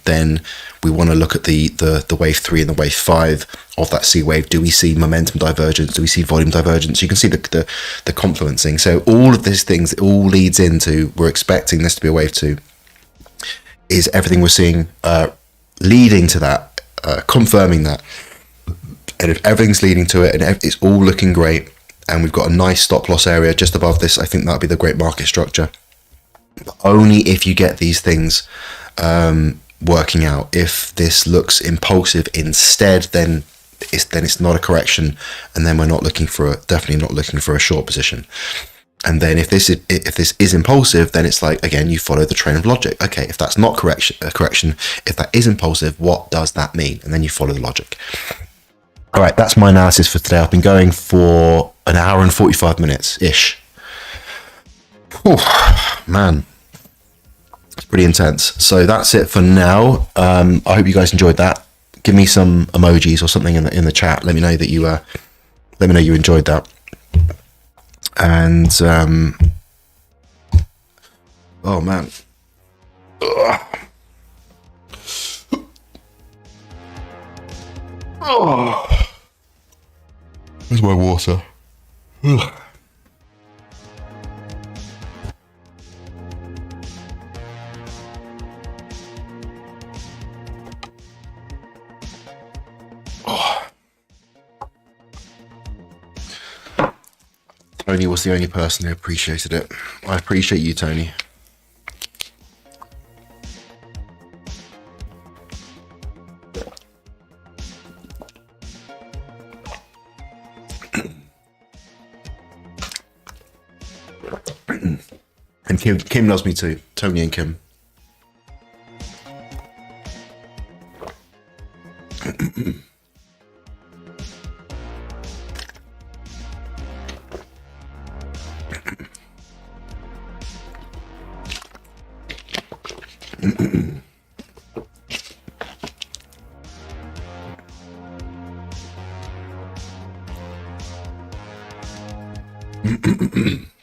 then we want to look at the wave 3 and the wave 5 of that C wave. Do we see momentum divergence? Do we see volume divergence? You can see the confluencing. So all of these things, it all leads into, we're expecting this to be a wave 2. Is everything we're seeing leading to that, confirming that? And if everything's leading to it and it's all looking great, and we've got a nice stop loss area just above this, I think that'll be the great market structure. But only if you get these things working out. If this looks impulsive instead, then it's not a correction, and then we're definitely not looking for a short position. And then if this is impulsive, then it's like, again, you follow the train of logic. Okay, if that's not a correction, if that is impulsive, what does that mean? And then you follow the logic. All right, that's my analysis for today. I've been going for an hour and 45 minutes-ish. Oh, man. It's pretty intense. So that's it for now. I hope you guys enjoyed that. Give me some emojis or something in the chat. Let me know that you enjoyed that. And oh man. Ugh. Oh. Where's my water? Ugh. Tony was the only person who appreciated it. I appreciate you, Tony. And Kim loves me too. Tony and Kim.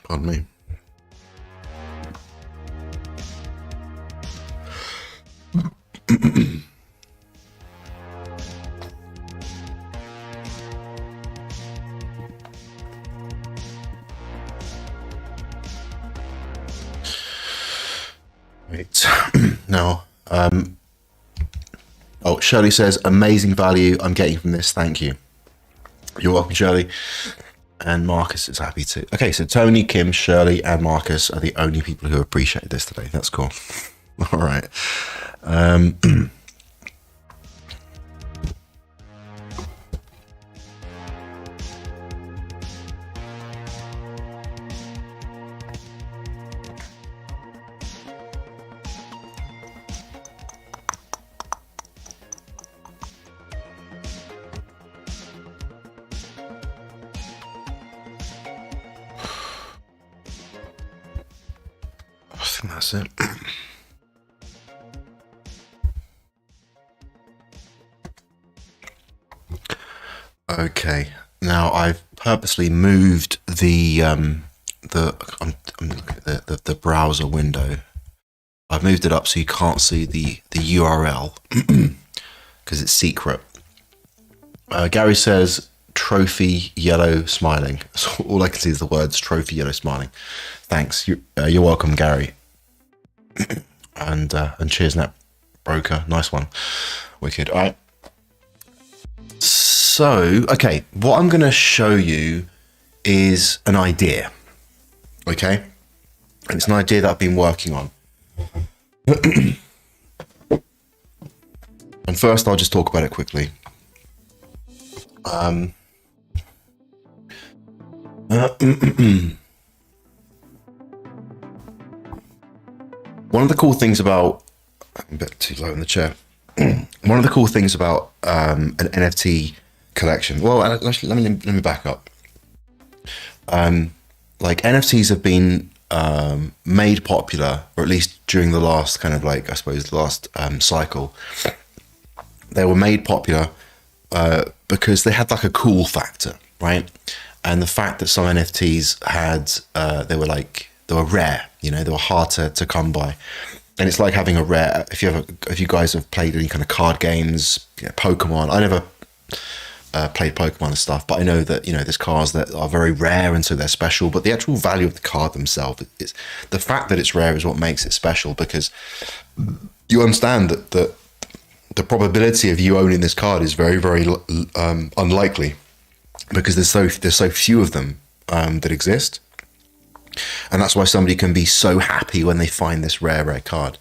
Pardon me. Right. Now, oh, Shirley says, amazing value I'm getting from this. Thank you. You're welcome, Shirley. And Marcus is happy too. Okay, so Tony, Kim, Shirley, and Marcus are the only people who appreciate this today. That's cool. All right. I think that's it. Okay, now I've purposely moved the I'm looking at the browser window. I've moved it up so you can't see the URL because it's secret. Gary says trophy yellow smiling. So all I can see is the words trophy yellow smiling. Thanks. You're welcome, Gary. and cheers, Net Broker. Nice one. Wicked. All right. So, okay, what I'm going to show you is an idea. Okay? And it's an idea that I've been working on. And first, I'll just talk about it quickly. One of the cool things about... I'm a bit too low in the chair. One of the cool things about an NFT collection... Well, actually, let me back up. Like, NFTs have been made popular, or at least during the last kind of like, I suppose, the last cycle. They were made popular because they had like a cool factor, right? And the fact that some NFTs had, they were rare, you know, they were hard to come by. And it's like having a rare, if you guys have played any kind of card games, you know, Pokemon. I never played Pokemon and stuff, but I know that, you know, there's cards that are very rare and so they're special, but the actual value of the card themselves, it's the fact that it's rare is what makes it special, because you understand that the probability of you owning this card is very, very unlikely, because there's so few of them that exist. And that's why somebody can be so happy when they find this rare card.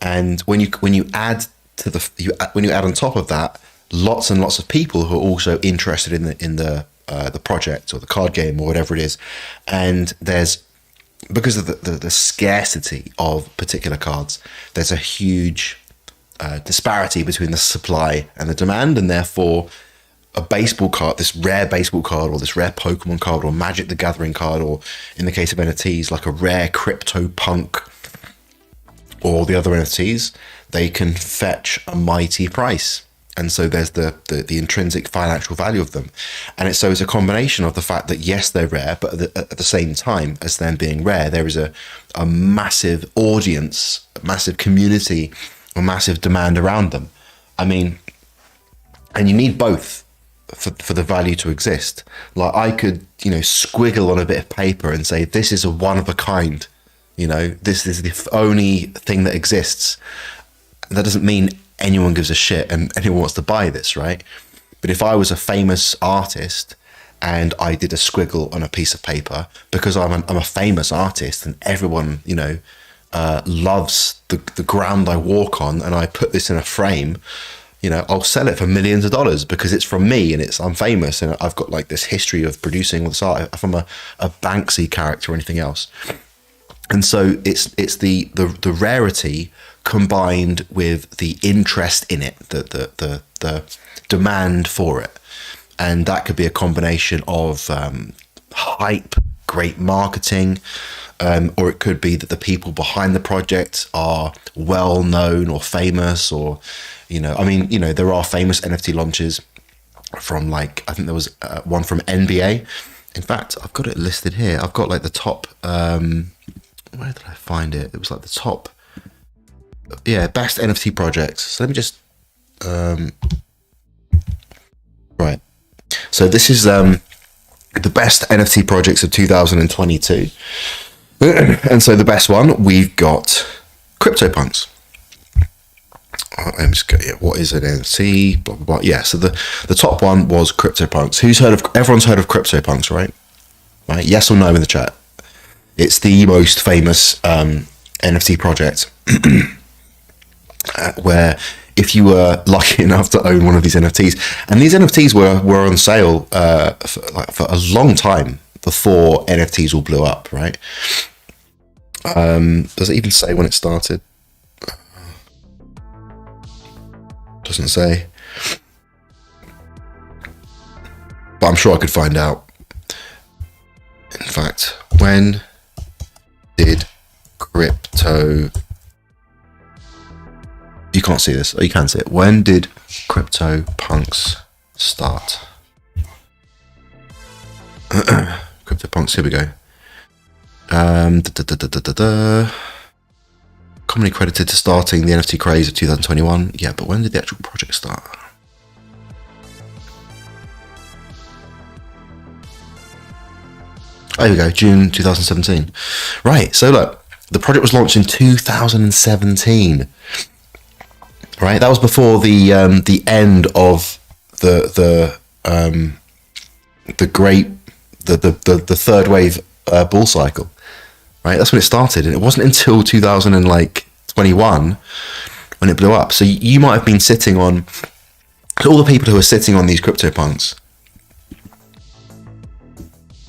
And when you add on top of that lots and lots of people who are also interested in the project or the card game or whatever it is, and there's, because of the scarcity of particular cards, there's a huge disparity between the supply and the demand, and therefore a baseball card, this rare baseball card or this rare Pokemon card or Magic the Gathering card, or in the case of NFTs, like a rare CryptoPunk or the other NFTs, they can fetch a mighty price. And so there's the intrinsic financial value of them. And it's a combination of the fact that, yes, they're rare, but at the same time as them being rare, there is a massive audience, a massive community, a massive demand around them. I mean, and you need both for the value to exist. Like, I could, you know, squiggle on a bit of paper and say, this is a one of a kind, you know, this is the only thing that exists. That doesn't mean anyone gives a shit and anyone wants to buy this, right? But if I was a famous artist and I did a squiggle on a piece of paper, because I'm a famous artist and everyone, you know, loves the ground I walk on, and I put this in a frame, you know, I'll sell it for millions of dollars because it's from me and I'm famous and I've got like this history of producing all this art. If I'm a Banksy character or anything else. And so it's the rarity combined with the interest in it, the demand for it. And that could be a combination of hype, great marketing, or it could be that the people behind the project are well known or famous, or, there are famous NFT launches from, like, I think there was one from NBA. In fact, I've got it listed here. I've got like the top, where did I find it? It was like the top, best NFT projects. So let me just, right. So this is the best NFT projects of 2022. And so the best one, we've got CryptoPunks. I'm just going, what is an NFT? Blah, blah, blah. Yeah, so the top one was CryptoPunks. Everyone's heard of CryptoPunks, right? Right? Yes or no in the chat? It's the most famous NFT project where if you were lucky enough to own one of these NFTs, and these NFTs were on sale for a long time before NFTs all blew up, right? Does it even say when it started? Doesn't say, but I'm sure I could find out. In fact, when did crypto... You can't see this. Oh, you can see it. When did CryptoPunks start? CryptoPunks, here we go. Commonly credited to starting the NFT craze of 2021. Yeah, but when did the actual project start? Oh, here we go, June 2017. Right, so look, the project was launched in 2017. Right, that was before the end of the third wave bull cycle. Right, that's when it started, and it wasn't until 2021 when it blew up. So you might have been sitting on, all the people who are sitting on these CryptoPunks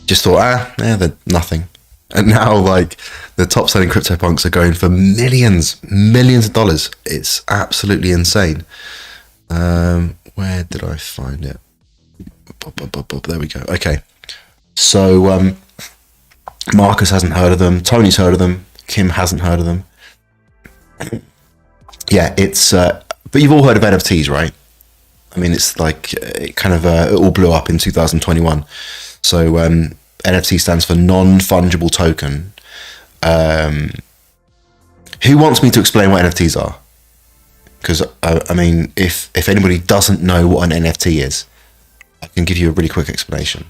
just thought, they're nothing. And now, like, the top selling CryptoPunks are going for millions of dollars. It's absolutely insane. Where did I find it? There we go. Okay. So, Marcus hasn't heard of them. Tony's heard of them. Kim hasn't heard of them. Yeah, it's... but you've all heard of NFTs, right? I mean, it's like... It kind of... it all blew up in 2021. So, NFT stands for non-fungible token. Who wants me to explain what NFTs are? Because, I mean, if anybody doesn't know what an NFT is, I can give you a really quick explanation.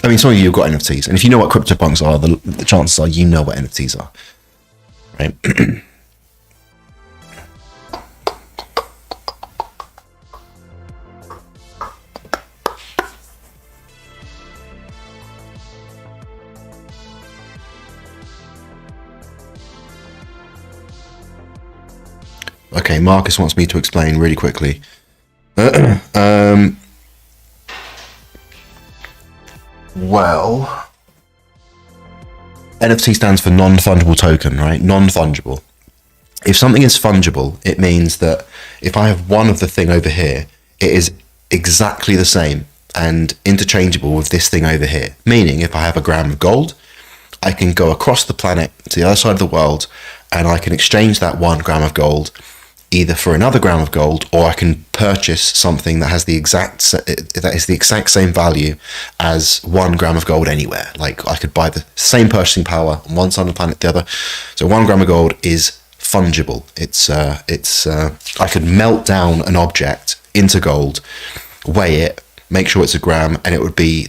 I mean, some of you have got NFTs, and if you know what CryptoPunks are, the chances are you know what NFTs are, right? Okay, Marcus wants me to explain really quickly. Well, NFT stands for non-fungible token, right? Non-fungible. If something is fungible, it means that if I have one of the thing over here, it is exactly the same and interchangeable with this thing over here. Meaning, if I have a gram of gold, I can go across the planet to the other side of the world and I can exchange that 1 gram of gold either for another gram of gold, or I can purchase something that has the exact same value as 1 gram of gold anywhere. Like, I could buy the same purchasing power on one side of the planet, the other. So 1 gram of gold is fungible. I could melt down an object into gold, weigh it, make sure it's a gram, and it would be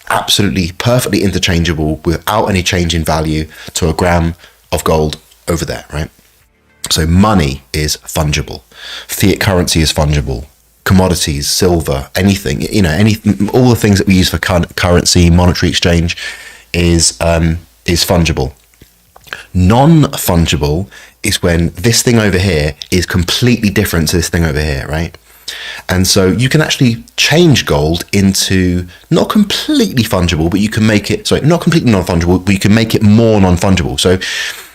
absolutely perfectly interchangeable without any change in value to a gram of gold over there, right? So money is fungible. Fiat currency is fungible. Commodities, silver, anything, all the things that we use for currency, monetary exchange is fungible. Non-fungible is when this thing over here is completely different to this thing over here, right? And so you can actually change gold into not completely fungible, but you can make it, sorry, not completely non-fungible, but you can make it more non-fungible. So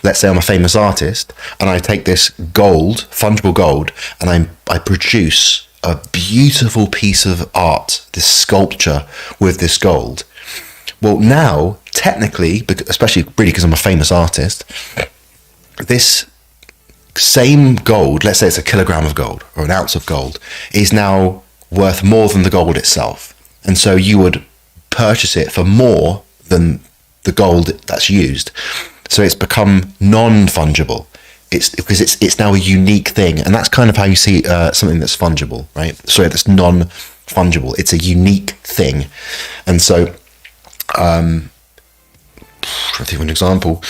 let's say I'm a famous artist and I take this gold, fungible gold, and I produce a beautiful piece of art, this sculpture with this gold. Well, now, technically, especially really because I'm a famous artist, this same gold, let's say it's a kilogram of gold or an ounce of gold, is now worth more than the gold itself. And so you would purchase it for more than the gold that's used. So it's become non-fungible. It's because it's now a unique thing. And that's kind of how you see something that's fungible, right? Sorry, that's non-fungible. It's a unique thing. And so, I'm trying to think of an example.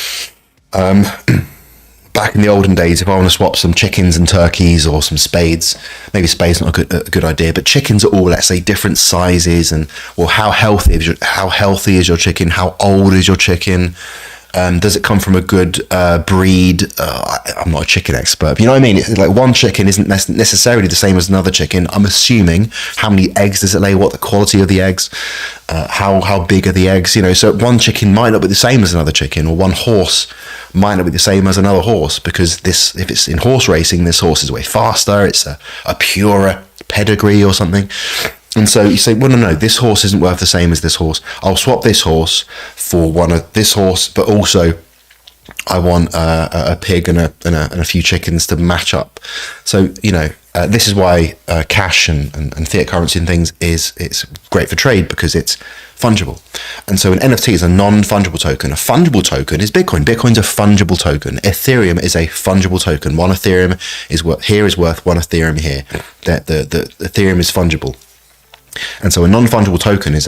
Back in the olden days, if I want to swap some chickens and turkeys or some spades, maybe spades not a good idea, but chickens are all, let's say, different sizes, and well, how healthy is your chicken? How old is your chicken? Does it come from a good breed? I'm not a chicken expert, but you know what I mean? It's like one chicken isn't necessarily the same as another chicken. I'm assuming how many eggs does it lay, what the quality of the eggs, how big are the eggs, you know? So one chicken might not be the same as another chicken, or one horse might not be the same as another horse, because if it's in horse racing, this horse is way faster, it's a purer pedigree or something. And so you say, well, no, this horse isn't worth the same as this horse. I'll swap this horse for one of this horse, but also I want a pig and a few chickens to match up. So, you know, this is why cash and fiat currency and things it's great for trade, because it's fungible. And so an NFT is a non-fungible token. A fungible token is Bitcoin. Bitcoin's a fungible token. Ethereum is a fungible token. One Ethereum is worth one Ethereum here. The Ethereum is fungible. And so a non-fungible token is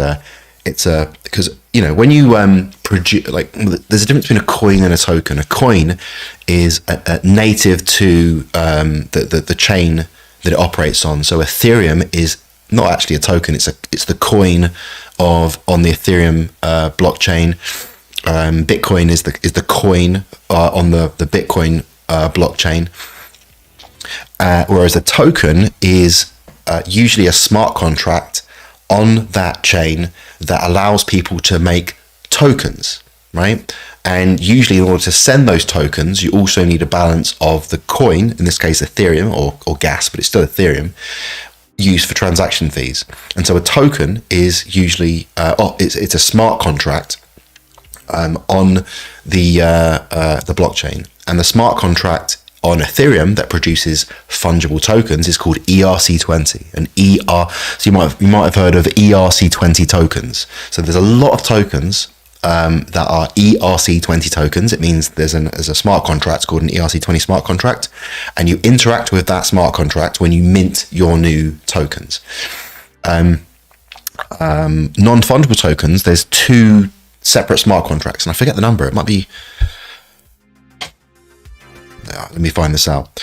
because, you know, when you produce, like, there's a difference between a coin and a token. A coin is a native to the chain that it operates on. So Ethereum is not actually a token. It's the coin on the Ethereum blockchain. Bitcoin is the coin on the Bitcoin blockchain. Whereas a token is usually a smart contract on that chain that allows people to make tokens, right? And usually in order to send those tokens, you also need a balance of the coin, in this case Ethereum or gas, but it's still Ethereum, used for transaction fees. And so a token is usually it's a smart contract on the blockchain, and the smart contract on Ethereum that produces fungible tokens is called ERC20. So you might have heard of ERC20 tokens. So there's a lot of tokens that are ERC20 tokens. It means there's a smart contract called an ERC20 smart contract, and you interact with that smart contract when you mint your new tokens. Non-fungible tokens, there's two separate smart contracts, and I forget the number. It might be... let me find this out.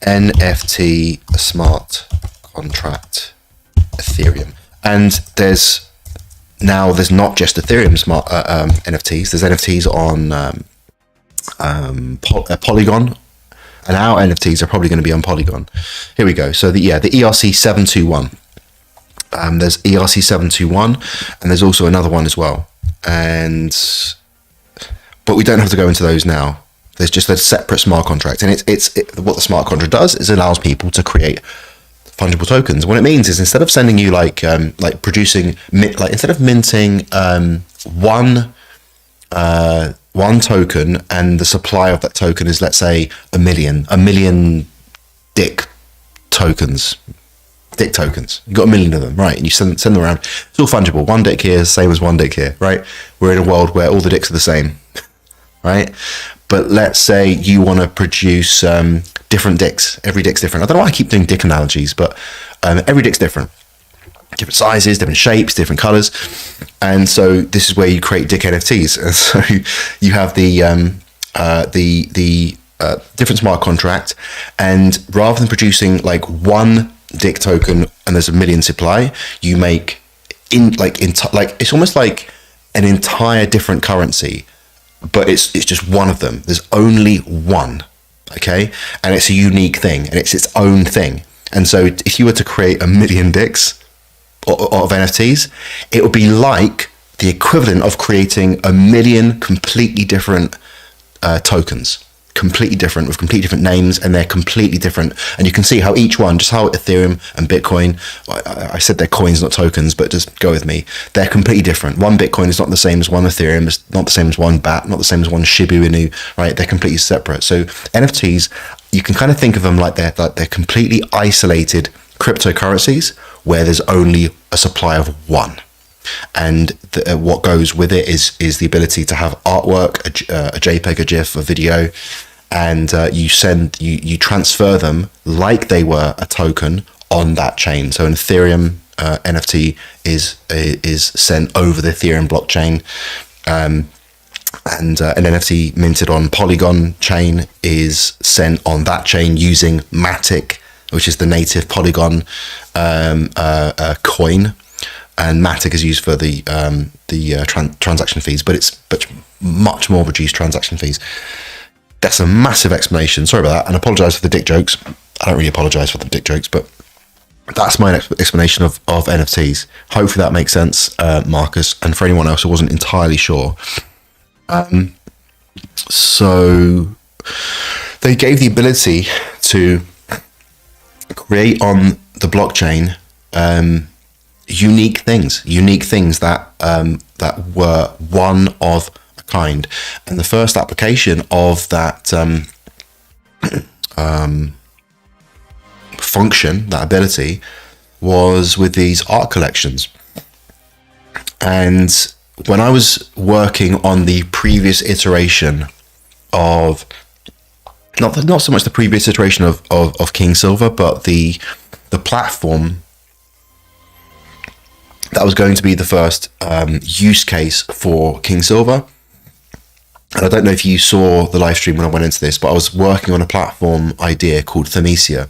NFT smart contract Ethereum, and there's not just Ethereum smart NFTs. There's NFTs on Polygon, and our NFTs are probably going to be on Polygon. Here we go. So the ERC 721. There's ERC 721, and there's also another one as well. But we don't have to go into those now. There's just a separate smart contract, and what the smart contract does is it allows people to create fungible tokens. What it means is, instead of sending you instead of minting one token, and the supply of that token is, let's say, a million dick tokens. Dick tokens. You've got a million of them, right? And you send them around. It's all fungible. One dick here is the same as one dick here, right? We're in a world where all the dicks are the same, right? But let's say you want to produce different dicks. Every dick's different. I don't know why I keep doing dick analogies, but every dick's different. Different sizes, different shapes, different colors. And so this is where you create dick NFTs. And so you have the different smart contract, and rather than producing like one dick token and there's a million supply, you make it's almost like an entire different currency, but it's just one of them. There's only one, okay? And it's a unique thing, and it's its own thing. And so if you were to create 1 million dicks of NFTs, it would be like the equivalent of creating 1 million completely different tokens. Completely different, with completely different names, and they're completely different. And you can see how each one, just how Ethereum and Bitcoin, I said they're coins, not tokens, but just go with me. They're completely different. One Bitcoin is not the same as one Ethereum, it's not the same as one BAT, not the same as one Shiba Inu, right? They're completely separate. So NFTs, you can kind of think of them like they're completely isolated cryptocurrencies where there's only a supply of one. And what goes with it is the ability to have artwork, a JPEG, a GIF, a video, and you transfer them like they were a token on that chain. So an Ethereum NFT is sent over the Ethereum blockchain, and an NFT minted on Polygon chain is sent on that chain using Matic, which is the native Polygon coin. And Matic is used for the transaction fees, but it's much more reduced transaction fees. That's a massive explanation. Sorry about that, and I apologise for the dick jokes. I don't really apologise for the dick jokes, but that's my explanation of NFTs. Hopefully that makes sense, Marcus, and for anyone else who wasn't entirely sure. So they gave the ability to create on the blockchain unique things that were one of a kind. And the first application of that function, that ability, was with these art collections. And when I was working on the previous iteration of not so much the previous iteration of Kingsilver, but the platform that was going to be the first use case for Kingsilver. And I don't know if you saw the live stream when I went into this, but I was working on a platform idea called Themesia.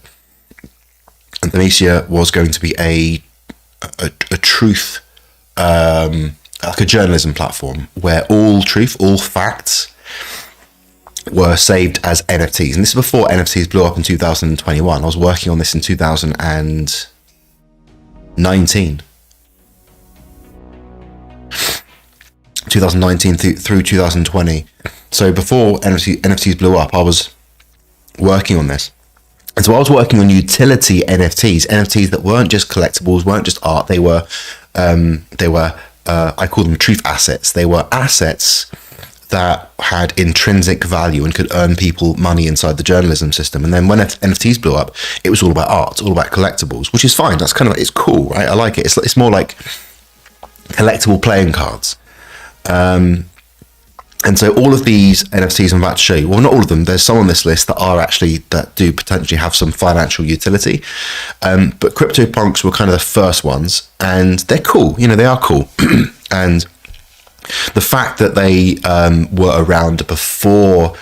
And Themesia was going to be a truth, like a journalism platform, where all truth, all facts were saved as NFTs. And this is before NFTs blew up in 2021. I was working on this in 2019. 2019 through 2020. So before NFTs blew up, I was working on this. And so I was working on utility NFTs that weren't just collectibles, weren't just art. They were I call them truth assets. They were assets that had intrinsic value and could earn people money inside the journalism system. And then when NFTs blew up, it was all about art, all about collectibles, which is fine. That's kind of, it's cool, right? I like it. It's more like collectible playing cards. And so all of these NFTs I'm about to show you, well, not all of them, there's some on this list that do potentially have some financial utility. But CryptoPunks were kind of the first ones, and they're cool. They are cool. And the fact that they were around before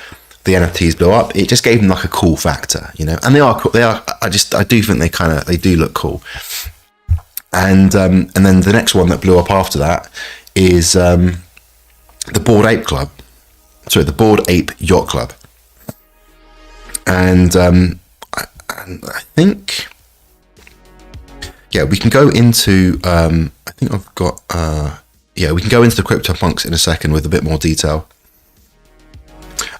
the NFTs blew up, it just gave them like a cool factor, and they are cool. I do think they do look cool. And then the next one that blew up after that is the Bored Ape Yacht Club. And I think, we can go into, I think I've got, we can go into the CryptoPunks in a second with a bit more detail.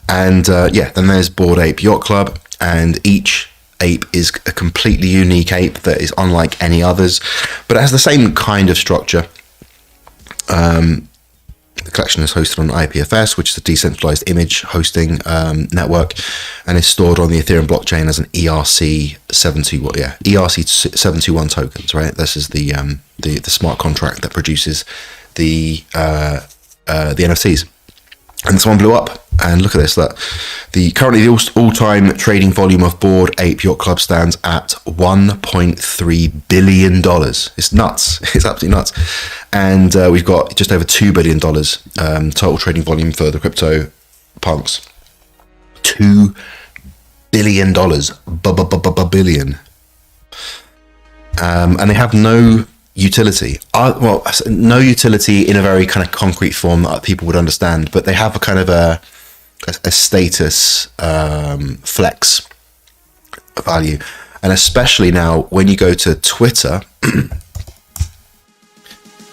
And then there's Bored Ape Yacht Club, and each ape is a completely unique ape that is unlike any others, but it has the same kind of structure. The collection is hosted on IPFS, which is a decentralized image hosting network, and is stored on the Ethereum blockchain as an ERC721 tokens. Right, this is the smart contract that produces the NFTs. And this one blew up. And look at this. Currently the all-time trading volume of Bored Ape Yacht Club stands at $1.3 billion. It's nuts. It's absolutely nuts. And we've got just over $2 billion total trading volume for the CryptoPunks. $2 billion. Billion. And they have no utility. No utility in a very kind of concrete form that people would understand, but they have a kind of a status flex value. And especially now when you go to Twitter,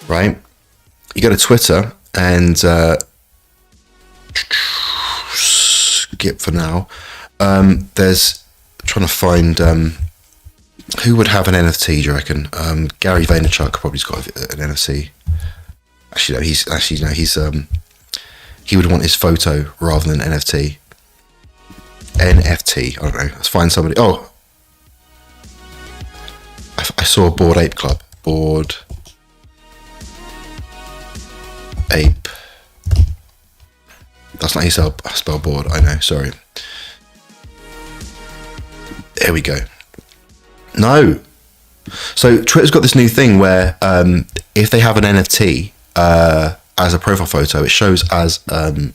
right? You go to Twitter and skip for now. There's trying to find who would have an NFT. Do you reckon? Gary Vaynerchuk probably's got an NFT. Actually, no. He would want his photo rather than NFT. NFT. I don't know. Let's find somebody. Oh, I saw Bored Ape Club. Bored Ape. That's not how you spell bored. I know. Sorry. There we go. No. So Twitter's got this new thing where if they have an NFT as a profile photo, it shows as a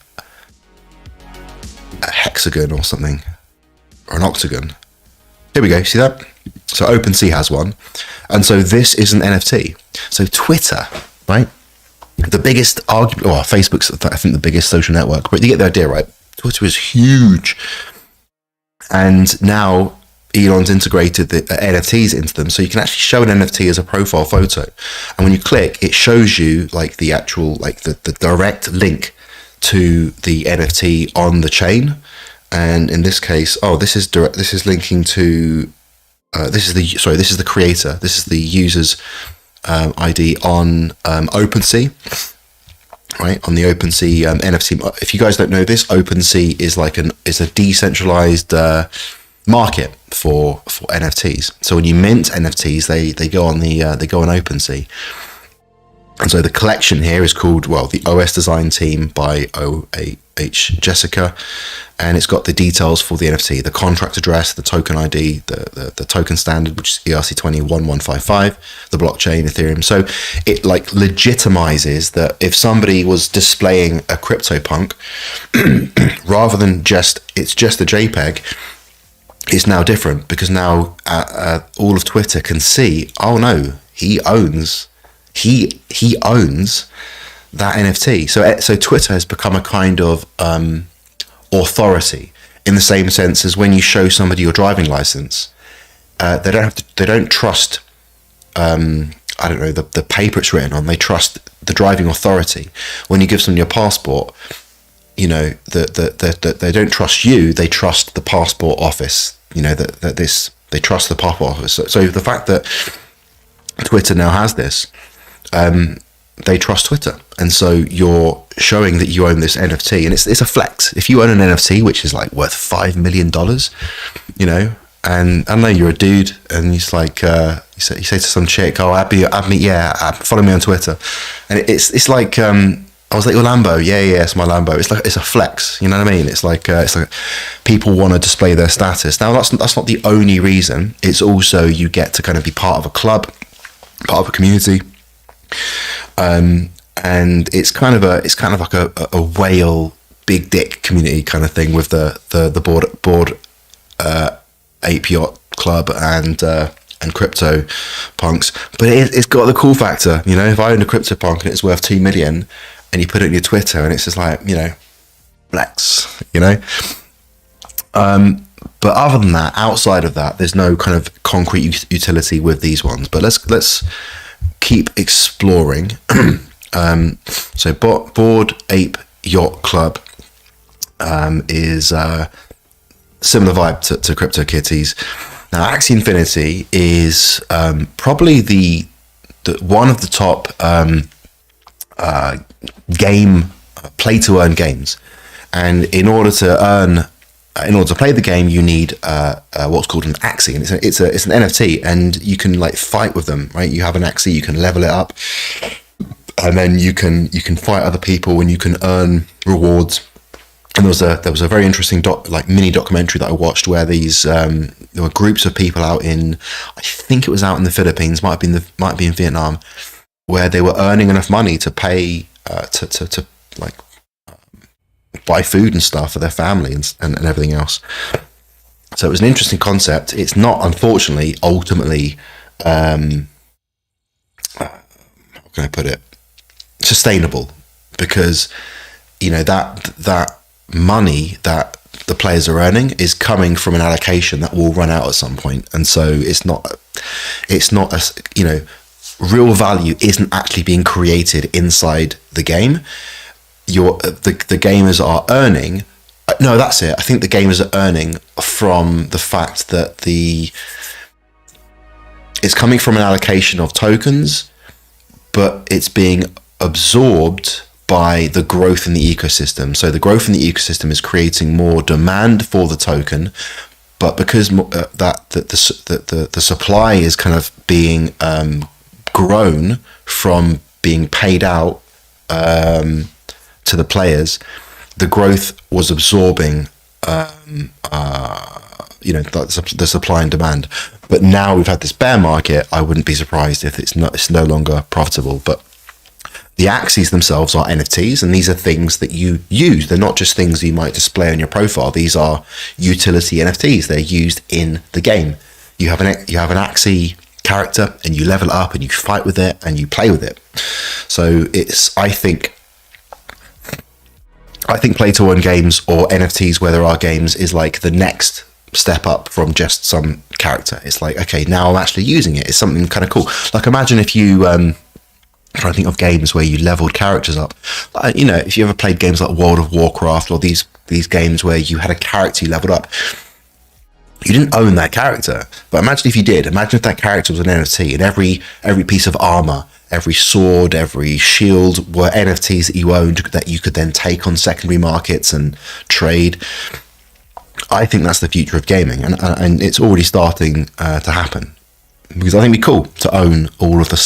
hexagon or something, or an octagon. Here we go. See that? So OpenSea has one, and so this is an NFT. So Twitter, right? The biggest argument, well, Facebook's I think the biggest social network, but you get the idea, right? Twitter is huge, and now Elon's integrated the NFTs into them, so you can actually show an NFT as a profile photo, and when you click, it shows you like the actual, like the direct link to the NFT on the chain. And in this case, this is direct. This is linking to. This is the creator. This is the user's ID on OpenSea, right? On the OpenSea NFT. If you guys don't know this, OpenSea is a decentralized market for NFTs. So when you mint NFTs, they go on OpenSea. And so the collection here is called, the OS Design Team by OH Jessica, and it's got the details for the NFT, the contract address, the token ID, the token standard, which is ERC201155, the blockchain, Ethereum. So it like legitimizes that if somebody was displaying a CryptoPunk, rather than it's just a JPEG, it's now different, because now all of Twitter can see, oh no, he owns that NFT. So Twitter has become a kind of authority, in the same sense as when you show somebody your driving license, they don't trust the paper it's written on. They trust the driving authority. When you give someone your passport, they don't trust you, they trust the passport office. They trust the passport office. So the fact that Twitter now has this, they trust Twitter, and so you're showing that you own this NFT, and it's a flex. If you own an NFT which is like worth $5 million, and I know you're a dude, and he's like, you say to some chick, add me, follow me on Twitter, and it's like, I was like, your Lambo, yeah, it's my Lambo. It's a flex, you know what I mean? It's like people want to display their status. Now that's not the only reason. It's also you get to kind of be part of a club, part of a community. And it's kind of like a whale big dick community kind of thing with the board ape yacht club and crypto punks, but it's got the cool factor. If I own a crypto punk and it's worth 2 million, and you put it on your Twitter, and it's just like flex, But other than that, outside of that, there's no kind of concrete utility with these ones. But let's keep exploring. So Bored Ape Yacht Club is similar vibe to CryptoKitties. Now Axie Infinity is probably the one of the top game play to earn games, and in order to play the game, you need what's called an Axie, and it's an NFT, and you can like fight with them, right? You have an Axie, you can level it up, and then you can fight other people, and you can earn rewards. And there was a very interesting mini documentary that I watched where there were groups of people out in, I think it was out in the Philippines, might be in Vietnam, where they were earning enough money to pay to buy food and stuff for their family and everything else. So it was an interesting concept. It's not, unfortunately, ultimately, how can I put it, sustainable, because that money that the players are earning is coming from an allocation that will run out at some point. And so it's not a, you know, real value isn't actually being created inside the game. The gamers are earning. No, that's it. I think the gamers are earning from the fact that it's coming from an allocation of tokens, but it's being absorbed by the growth in the ecosystem. So the growth in the ecosystem is creating more demand for the token, but because the supply is kind of being grown from being paid out to the players, the growth was absorbing the supply and demand. But now we've had this bear market, I wouldn't be surprised if it's no longer profitable. But the axes themselves are NFTs, and these are things that you use. They're not just things you might display on your profile. These are utility NFTs. They're used in the game. You have an axie character, and you level it up, and you fight with it, and you play with it. So I think play to earn games or NFTs where there are games is like the next step up from just some character. It's like, okay, now I'm actually using it. It's something kind of cool. Like imagine if you trying to think of games where you leveled characters up. You know, if you ever played games like World of Warcraft or these games where you had a character you leveled up, you didn't own that character. But imagine if you did. Imagine if that character was an NFT, and every piece of armor, every sword, every shield were NFTs that you owned that you could then take on secondary markets and trade. I think that's the future of gaming, and it's already starting to happen. Because I think it'd be cool to own all of the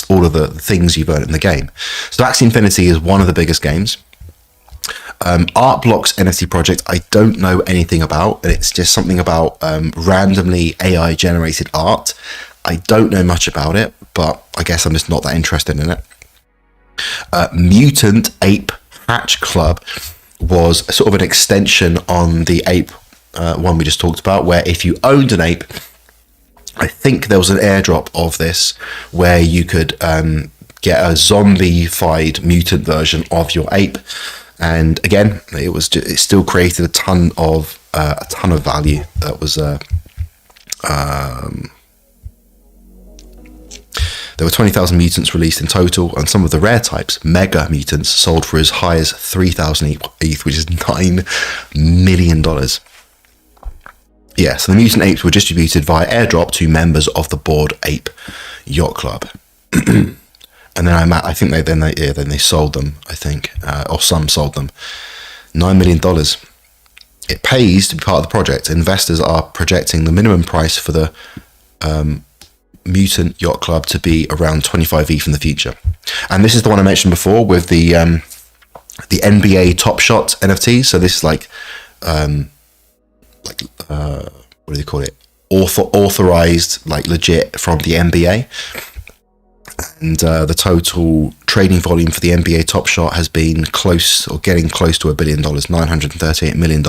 things you've earned in the game. So Axie Infinity is one of the biggest games. Art Block's NFT project, I don't know anything about, and it's just something about randomly AI generated art. I don't know much about it, but I guess I'm just not that interested in it. Mutant Ape Hatch Club was sort of an extension on the ape one we just talked about, where if you owned an ape, I think there was an airdrop of this where you could get a zombified mutant version of your ape, and again, it still created a ton of value. That was there were 20,000 mutants released in total, and some of the rare types, mega mutants, sold for as high as 3,000 ETH, which is $9 million. Yeah, so the mutant apes were distributed via airdrop to members of the Bored Ape Yacht Club, and then I think they sold them. I think, or some sold them. $9 million. It pays to be part of the project. Investors are projecting the minimum price for the Mutant Yacht Club to be around 25 ETH in the future, and this is the one I mentioned before with the NBA Top Shot NFT. So this is like what do they call it? Authorized, like legit from the NBA. And the total trading volume for the NBA Top Shot has been close or getting close to $1 billion, $938 million.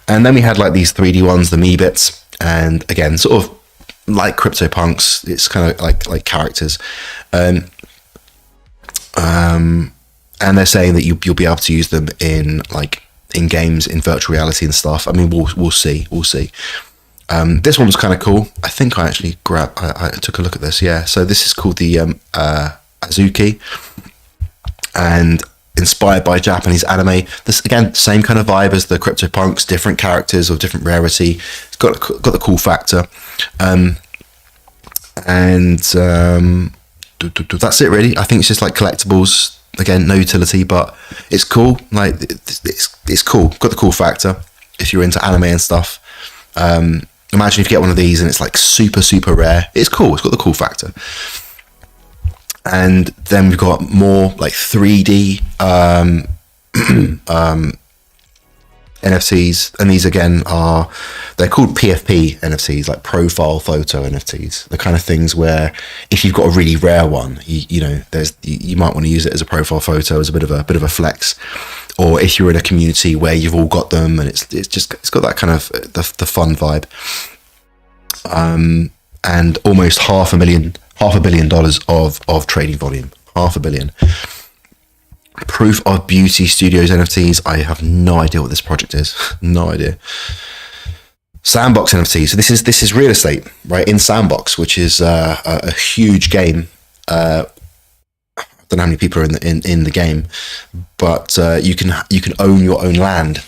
And then we had like these 3D ones, the Meebits, and again, sort of like CryptoPunks. It's kind of like characters. And they're saying that you'll be able to use them in games, in virtual reality and stuff. I mean, we'll see. This one was kind of cool. I think I actually I took a look at this. Yeah, so this is called the Azuki, and inspired by Japanese anime. This again, same kind of vibe as the CryptoPunks, different characters or different rarity. It's got the cool factor, and that's it really. I think it's just like collectibles. Again, no utility, but it's cool. Like it's cool. Got the cool factor if you're into anime and stuff. Imagine if you get one of these and it's like super, super rare. It's cool. It's got the cool factor. And then we've got more like 3D NFTs, and these again they're called PFP NFTs, like profile photo NFTs. The kind of things where if you've got a really rare one, you might want to use it as a profile photo, as a bit of a flex. Or if you're in a community where you've all got them, and it's got that kind of the fun vibe. And almost $500 million of trading volume, $500 million. Proof of Beauty Studios NFTs. I have no idea what this project is. No idea. Sandbox NFT. So this is real estate, right? In Sandbox, which is a huge game. I don't know how many people are in the game, but you can own your own land.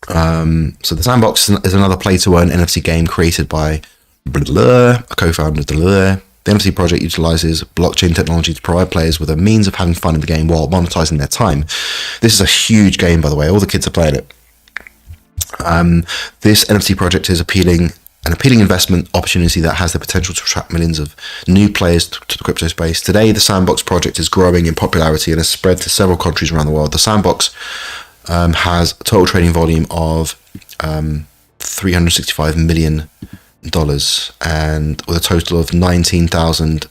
So the Sandbox is another play-to-earn NFT game created by a co-founder of The NFT project utilizes blockchain technology to provide players with a means of having fun in the game while monetizing their time. This is a huge game, by the way. All the kids are playing it. This NFT project is an appealing investment opportunity that has the potential to attract millions of new players to the crypto space. Today, the Sandbox project is growing in popularity and has spread to several countries around the world. The Sandbox has a total trading volume of $365 million and with a total of 19,000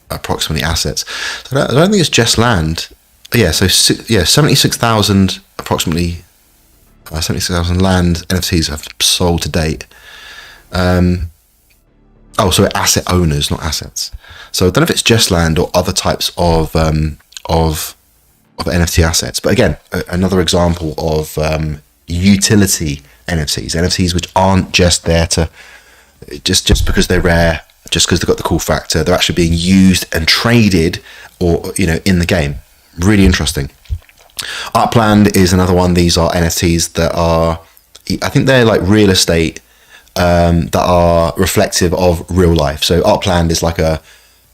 approximately assets. So I don't think it's just land. Yeah, so 76,000 approximately 76,000 land NFTs have sold to date. So asset owners, not assets. So I don't know if it's just land or other types of NFT assets. But again, another example of utility NFTs which aren't just there to just because they're rare, just because they've got the cool factor. They're actually being used and traded, or in the game. Really interesting. Upland is another one. These are NFTs that are, I think they're like real estate that are reflective of real life. So Upland is like a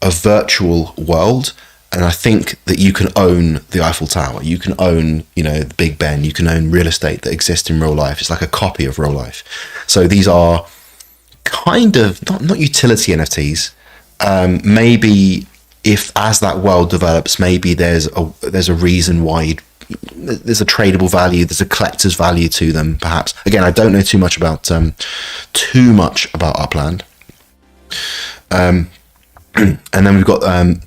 virtual world, and I think that you can own the Eiffel Tower, you can own the Big Ben, you can own real estate that exists in real life. It's like a copy of real life. So these are kind of not utility NFTs. Maybe if as that world develops, maybe there's a reason why there's a tradable value, there's a collector's value to them, perhaps. Again, I don't know too much about Upland. And then we've got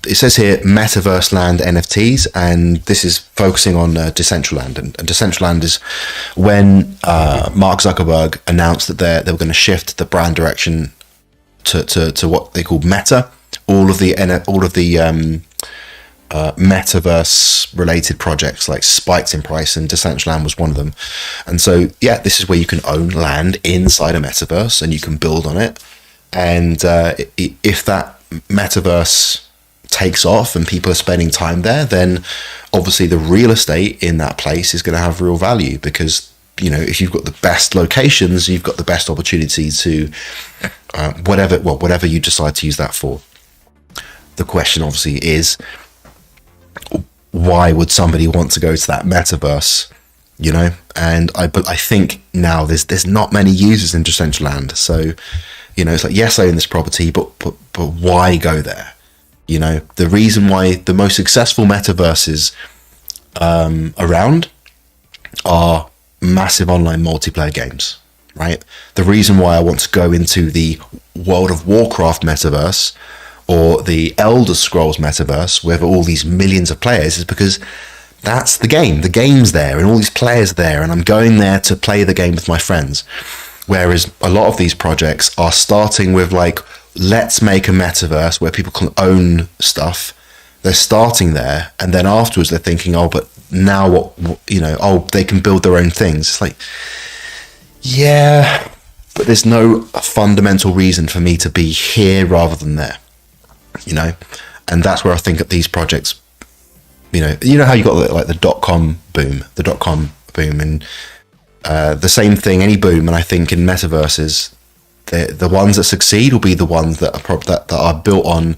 it says here Metaverse Land NFTs, and this is focusing on Decentraland. And Decentraland is when Mark Zuckerberg announced that they were going to shift the brand direction to what they call Meta. All of the metaverse related projects like spiked in price, and Decentraland was one of them. And so this is where you can own land inside a metaverse and you can build on it. And if that metaverse takes off and people are spending time there, then obviously the real estate in that place is going to have real value, because if you've got the best locations, you've got the best opportunity to whatever you decide to use that for. The question obviously is, why would somebody want to go to that metaverse? And I think now there's not many users in Decentraland, so it's like, yes, I own this property, but why go there? The reason why the most successful metaverses around are massive online multiplayer games, right? The reason why I want to go into the World of Warcraft metaverse or the Elder Scrolls metaverse with all these millions of players is because that's the game. The game's there and all these players are there, and I'm going there to play the game with my friends. Whereas a lot of these projects are starting with like, let's make a metaverse where people can own stuff. They're starting there, and then afterwards they're thinking, but now what? They can build their own things. It's like, yeah, but there's no fundamental reason for me to be here rather than there. And that's where I think that these projects, how you got like the .com boom, and the same thing, any boom, and I think in metaverses, the ones that succeed will be the ones that are built on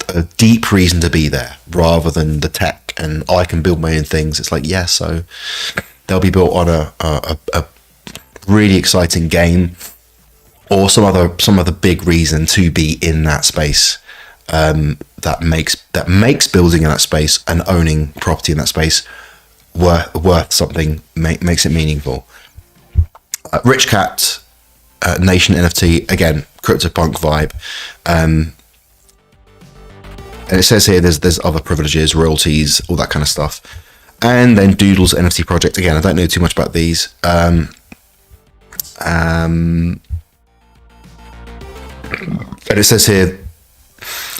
a deep reason to be there, rather than the tech and I can build my own things. It's like, so they'll be built on a really exciting game or some other big reason to be in that space. That makes building in that space and owning property in that space worth something, makes it meaningful. Rich Cat Nation NFT, again, CryptoPunk vibe, and it says here there's other privileges, royalties, all that kind of stuff. And then Doodles NFT project, again, I don't know too much about these. And it says here,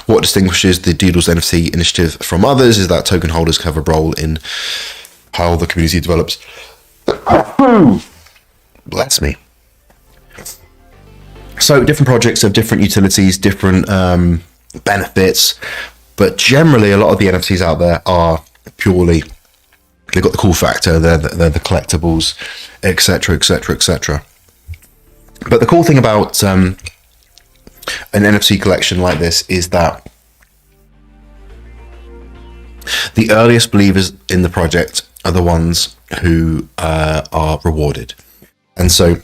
What distinguishes the Doodles NFT initiative from others is that token holders have a role in how the community develops. Bless me. So different projects have different utilities, different benefits, but generally a lot of the NFTs out there are purely, they've got the cool factor, they're the collectibles, etc, etc, etc. But the cool thing about an NFT collection like this is that the earliest believers in the project are the ones who are rewarded. And so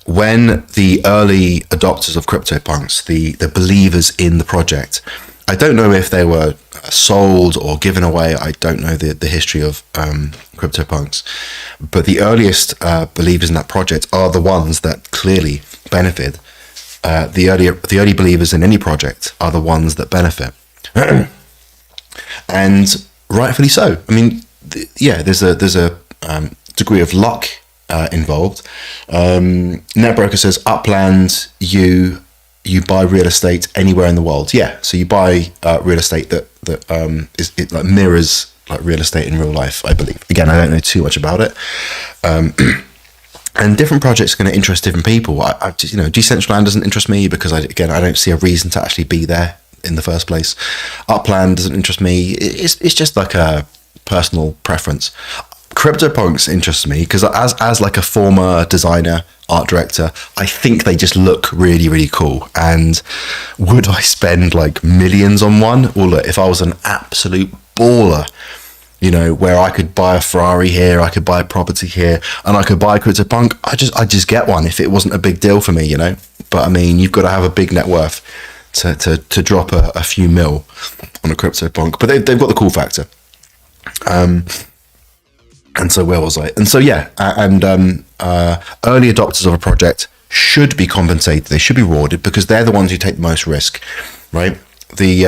when the early adopters of CryptoPunks, the believers in the project, I don't know if they were sold or given away. I don't know the history of CryptoPunks, but the earliest believers in that project are the ones that clearly benefit. The early believers in any project are the ones that benefit, and rightfully so. I mean, there's a degree of luck involved. Netbroker says Upland, you buy real estate anywhere in the world. Yeah, so you buy real estate that it like mirrors like real estate in real life, I believe. Again, I don't know too much about it. And different projects are going to interest different people. I just, Decentraland doesn't interest me because I don't see a reason to actually be there in the first place. Upland doesn't interest me. It's just like a personal preference. CryptoPunks interests me because as like a former designer, art director, I think they just look really, really cool. And would I spend like millions on one? Well, look, if I was an absolute baller, where I could buy a Ferrari here, I could buy a property here, and I could buy a CryptoPunk, I'd just get one if it wasn't a big deal for me, But I mean, you've got to have a big net worth to drop a few mil on a CryptoPunk. But they've got the cool factor. And so where was I? And so early adopters of a project should be compensated. They should be rewarded because they're the ones who take the most risk, right? The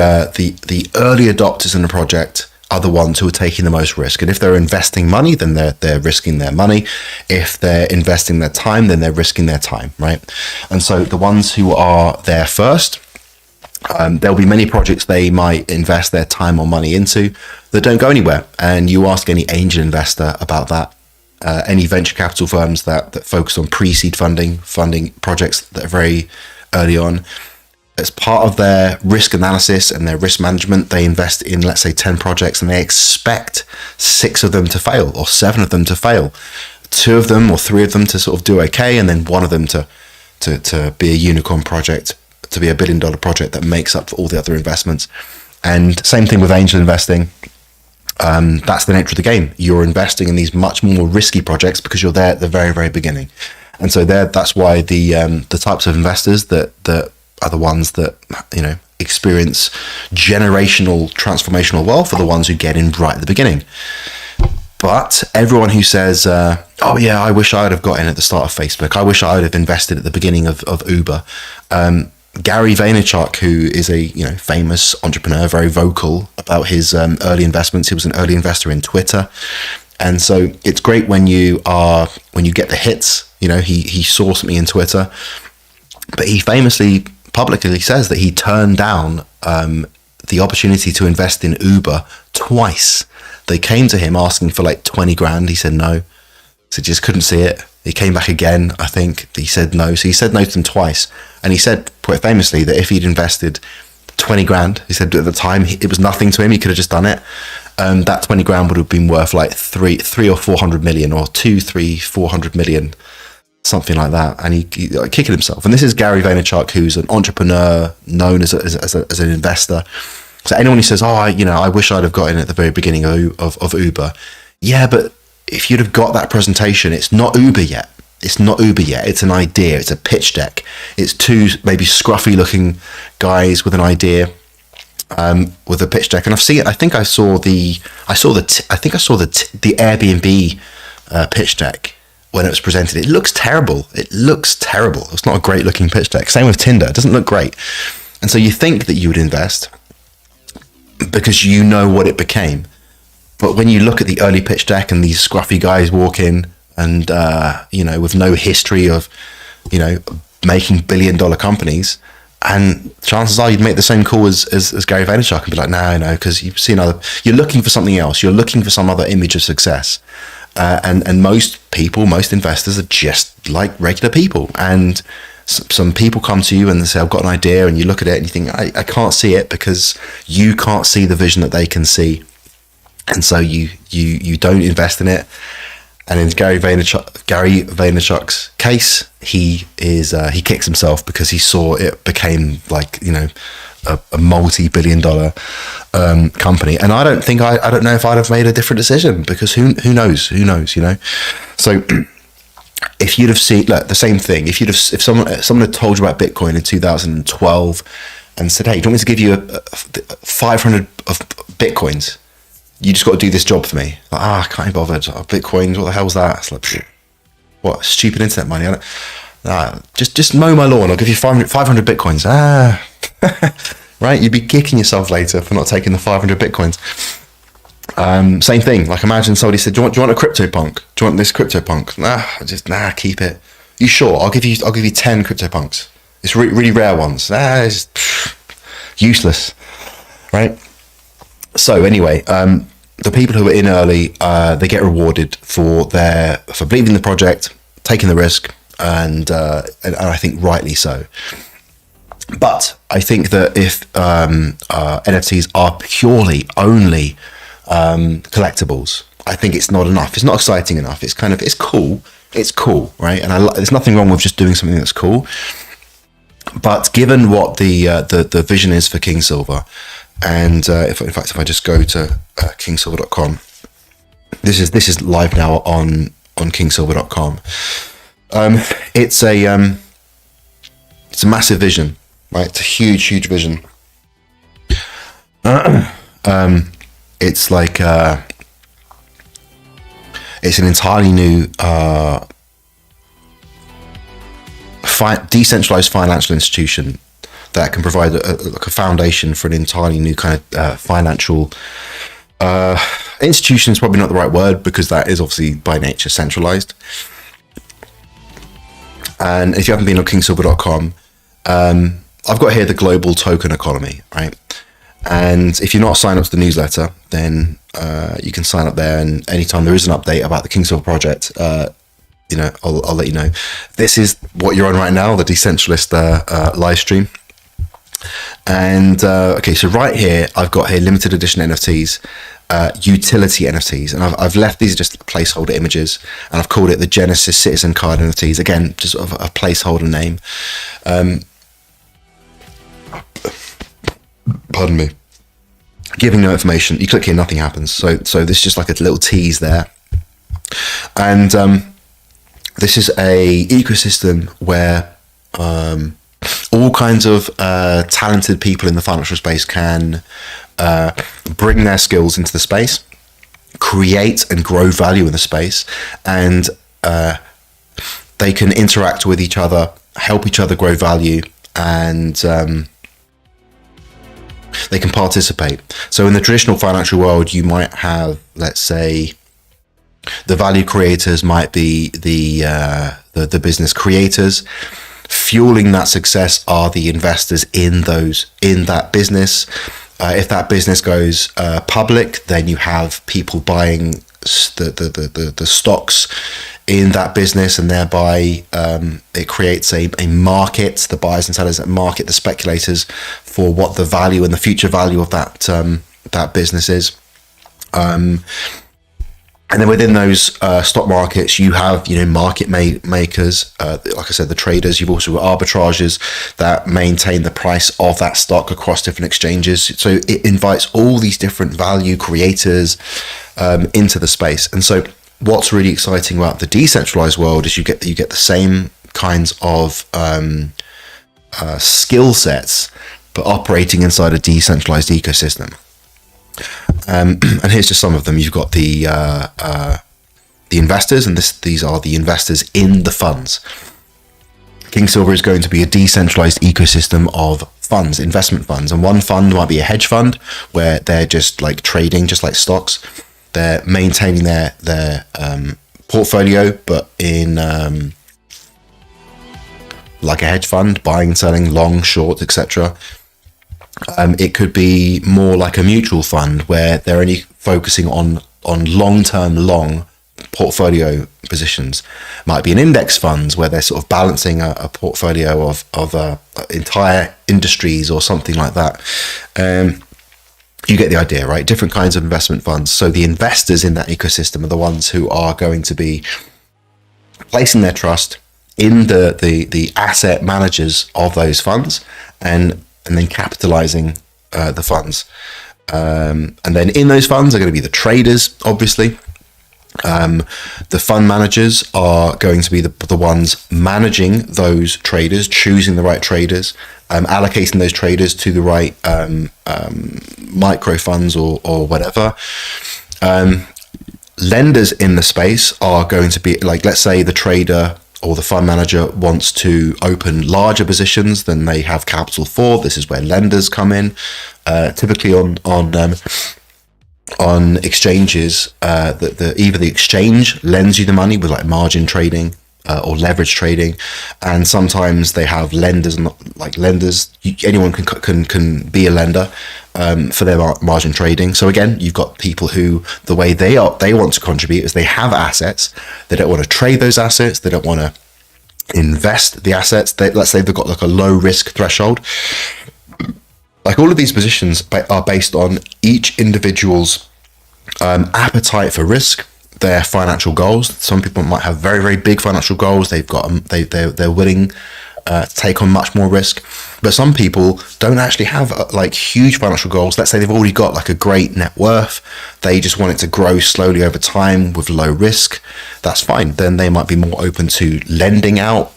early adopters in a project are the ones who are taking the most risk. And if they're investing money, then they're risking their money. If they're investing their time, then they're risking their time, right? And so the ones who are there first, there'll be many projects they might invest their time or money into that don't go anywhere. And you ask any angel investor about that, any venture capital firms that focus on pre-seed funding projects that are very early on. As part of their risk analysis and their risk management, they invest in, let's say, 10 projects and they expect 6 of them to fail or 7 of them to fail, 2 of them or 3 of them to sort of do okay, and then 1 of them to be a unicorn project, to be a $1 billion project that makes up for all the other investments. And same thing with angel investing. That's the nature of the game. You're investing in these much more risky projects because you're there at the very, very beginning. And so that's why the types of investors that are the ones that, experience generational transformational wealth are the ones who get in right at the beginning. But everyone who says, oh yeah, I wish I'd have got in at the start of Facebook, I wish I'd have invested at the beginning of Uber. Gary Vaynerchuk, who is a famous entrepreneur, very vocal about his early investments. He was an early investor in Twitter. And so it's great when you get the hits. He saw something in Twitter, but he famously publicly says that he turned down the opportunity to invest in Uber twice. They came to him asking for like 20 grand. He said no. So just couldn't see it. He came back again, I think. He said no. So he said no to them twice. And he said quite famously that if he'd invested 20 grand, he said at the time it was nothing to him. He could have just done it. That 20 grand would have been worth like 3 or 400 million or 400 million, something like that. And he kicking himself. And this is Gary Vaynerchuk, who's an entrepreneur known as an investor. So anyone who says, oh, I wish I'd have got in at the very beginning of Uber. Yeah, but if you'd have got that presentation, it's not Uber yet. It's not Uber yet. It's an idea. It's a pitch deck. It's 2 maybe scruffy looking guys with an idea, with a pitch deck. And I've seen it. I think I saw the Airbnb pitch deck when it was presented. It looks terrible. It's not a great looking pitch deck. Same with Tinder. It doesn't look great. And so you think that you would invest because you know what it became. But when you look at the early pitch deck and these scruffy guys walk in and, with no history of, making $1 billion companies, And chances are you'd make the same call as Gary Vaynerchuk and be like, no, because you're looking for something else. You're looking for some other image of success. And most investors are just like regular people. And some people come to you and they say, I've got an idea, and you look at it and you think, I can't see it, because you can't see the vision that they can see. And so you don't invest in it. And in Gary Vaynerchuk's case, he kicks himself because he saw it became like, a multi-billion-dollar company. And I don't know if I'd have made a different decision, because who knows, So if you'd have seen, look, the same thing, if someone had told you about Bitcoin in 2012 and said, hey, do you want me to give you 500 of Bitcoins? You just got to do this job for me. Like, I can't be bothered. Bitcoins, what the hell's that? It's like, what, stupid internet money? Just mow my lawn. I'll give you 500 Bitcoins. Right? You'd be kicking yourself later for not taking the 500 Bitcoins. Same thing. Like, imagine somebody said, do you want a CryptoPunk? Do you want this CryptoPunk? Keep it. You sure? I'll give you 10 CryptoPunks. It's really rare ones. It's useless. Right? So anyway, the people who are in early, they get rewarded for believing in the project, taking the risk, and I think rightly so. But I think that if NFTs are purely only collectibles, I think it's not enough. It's not exciting enough. It's cool. It's cool, right? And there's nothing wrong with just doing something that's cool. But given what the vision is for Kingsilver, and if I just go to kingsilver.com, this is live now on kingsilver.com. It's a massive vision, right? It's a huge vision. It's like it's an entirely new decentralized financial institution that can provide a foundation for an entirely new kind of financial institution. Is probably not the right word, because that is obviously by nature centralized. And if you haven't been on kingsilver.com, I've got here the global token economy, right? And if you're not signed up to the newsletter, then you can sign up there, and anytime there is an update about the Kingsilver project, I'll let you know. This is what you're on right now, the Decentralist live stream. And okay, so right here I've got here limited edition NFTs, utility NFTs, and I've left these just placeholder images, and I've called it the Genesis Citizen Card NFTs. Again, just sort of a placeholder name. Pardon me. Giving no information. You click here, nothing happens. So this is just like a little tease there. And this is a ecosystem where all kinds of talented people in the financial space can bring their skills into the space, create and grow value in the space, and they can interact with each other, help each other grow value, and they can participate. So in the traditional financial world, you might have, let's say, the value creators might be the business creators. Fueling that success are the investors in that business. If that business goes public, then you have people buying the stocks in that business, and thereby it creates a market. The buyers and sellers that market the speculators for what the value and the future value of that business is. And then within those stock markets, you have market makers, like I said, the traders. You've also got arbitrages that maintain the price of that stock across different exchanges. So it invites all these different value creators into the space. And so what's really exciting about the decentralized world is you get the same kinds of skill sets, but operating inside a decentralized ecosystem. And here's just some of them. You've got the investors, and these are the investors in the funds. Kingsilver is going to be a decentralized ecosystem of funds, investment funds, and one fund might be a hedge fund where they're just like trading, just like stocks. They're maintaining their portfolio, but in like a hedge fund, buying and selling, long, short, etc. It could be more like a mutual fund where they're only focusing on long-term long portfolio positions. Might be an index funds where they're sort of balancing a portfolio of entire industries or something like that. You get the idea, right? Different kinds of investment funds. So the investors in that ecosystem are the ones who are going to be placing their trust in the asset managers of those funds and then capitalizing the funds. And then in those funds are going to be the traders, obviously. The fund managers are going to be the ones managing those traders, choosing the right traders, allocating those traders to the right micro funds or whatever. Lenders in the space are going to be like, let's say the trader or the fund manager wants to open larger positions than they have capital for. This is where lenders come in, typically on exchanges. Either the exchange lends you the money with like margin trading or leverage trading, and sometimes they have lenders, like lenders. Anyone can be a lender for their margin trading. So again, you've got people who the way they want to contribute is they have assets. They don't want to trade those assets. They don't want to invest the assets. Let's say they've got like a low risk threshold. Like all of these positions are based on each individual's appetite for risk, their financial goals. Some people might have very, very big financial goals. They're willing to take on much more risk. But some people don't actually have like huge financial goals. Let's say they've already got like a great net worth. They just want it to grow slowly over time with low risk. That's fine. Then they might be more open to lending out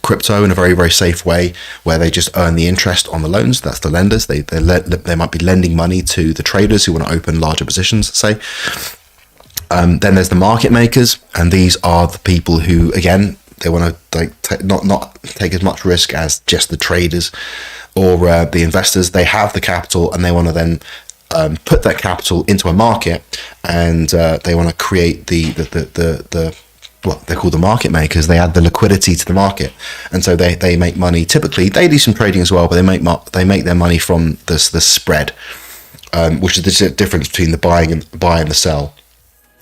crypto in a very, very safe way where they just earn the interest on the loans. That's the lenders. They might be lending money to the traders who want to open larger positions, say. Then there's the market makers, and these are the people who, again, they want to not take as much risk as just the traders or the investors. They have the capital and they want to then put that capital into a market, and they want to create the what they're called the market makers. They add the liquidity to the market, and so they make money. Typically, they do some trading as well, but they make their money from the spread, which is the difference between the buy and the sell.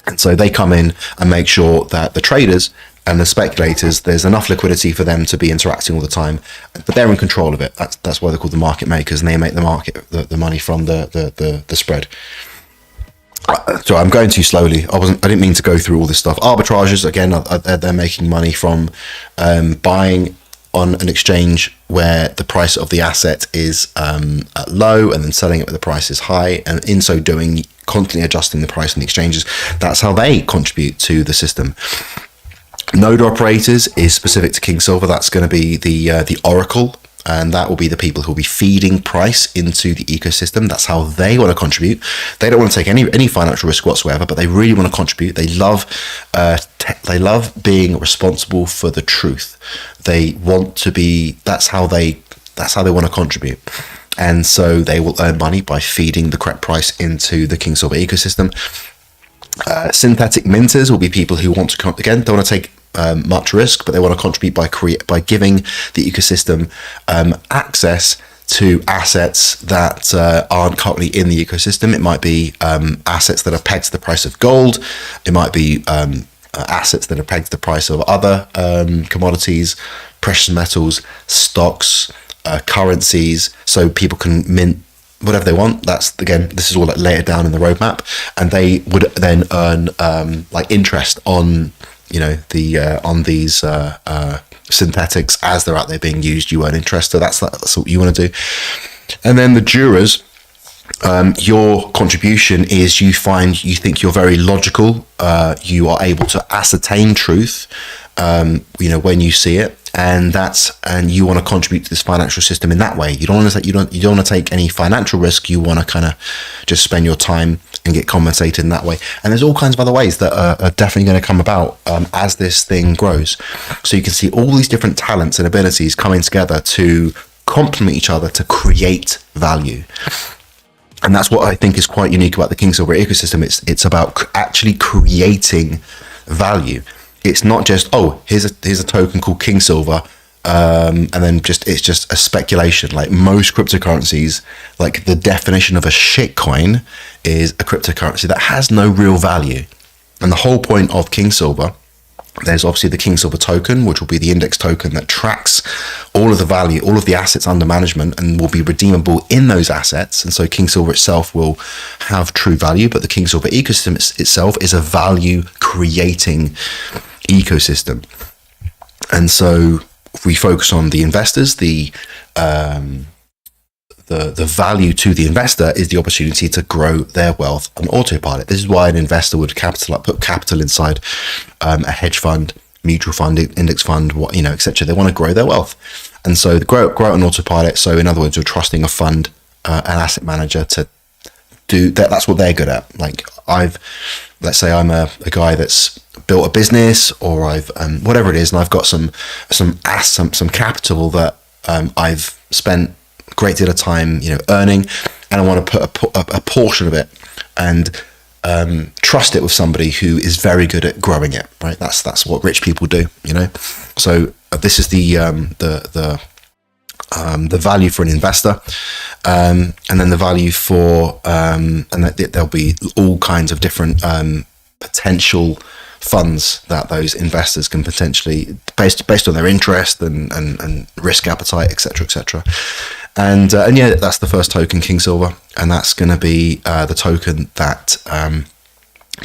And so they come in and make sure that the traders and the speculators, there's enough liquidity for them to be interacting all the time, but they're in control of it. That's why they're called the market makers, and they make the money from the spread. So I'm going too slowly. I didn't mean to go through all this stuff. Arbitrages, again, they're making money from buying on an exchange where the price of the asset is low and then selling it where the price is high, and in so doing constantly adjusting the price on the exchanges. That's how they contribute to the system. Node operators is specific to Kingsilver. That's going to be the Oracle, and that will be the people who will be feeding price into the ecosystem. That's how they want to contribute. They don't want to take any financial risk whatsoever, but they really want to contribute. They love being responsible for the truth. They want to be. That's how they want to contribute. And so they will earn money by feeding the correct price into the Kingsilver ecosystem. Synthetic minters will be people who want to don't want to take much risk, but they want to contribute by giving the ecosystem access to assets that aren't currently in the ecosystem. It might be assets that are pegged to the price of gold. It might be assets that are pegged to the price of other commodities, precious metals, stocks, currencies, so people can mint whatever they want. That's, again, this is all like later down in the roadmap, and they would then earn like interest on on these synthetics as they're out there being used. You earn interest, so that's what you want to do. And then the jurors, your contribution is you think you're very logical. You are able to ascertain truth, when you see it, and you want to contribute to this financial system in that way. You don't want to take any financial risk. You want to kind of just spend your time and get compensated in that way. And there's all kinds of other ways that are definitely going to come about as this thing grows. So you can see all these different talents and abilities coming together to complement each other to create value. And that's what I think is quite unique about the Kingsilver ecosystem. It's about actually creating value. It's not just, here's a token called Kingsilver. and then it's just a speculation. Like most cryptocurrencies, like the definition of a shitcoin is a cryptocurrency that has no real value. And the whole point of Kingsilver, there's obviously the Kingsilver token, which will be the index token that tracks all of the value, all of the assets under management, and will be redeemable in those assets. And so Kingsilver itself will have true value, but the Kingsilver ecosystem itself is a value creating ecosystem. And so if we focus on the investors, the value to the investor is the opportunity to grow their wealth on autopilot. This is why an investor would put capital inside a hedge fund, mutual fund, index fund, etc. They want to grow their wealth, and so grow it on autopilot. So in other words, you're trusting a fund, an asset manager to do that. That's what they're good at. Like let's say I'm a guy that's built a business, or I've whatever it is, and I've got some capital that I've spent a great deal of time earning, and I want to put a portion of it and trust it with somebody who is very good at growing it. Right, that's what rich people do. So this is the value for an investor, and then the value for and there'll be all kinds of different potential funds that those investors can potentially, based on their interest and risk appetite, etc. And yeah, that's the first token, Kingsilver, and that's going to be the token that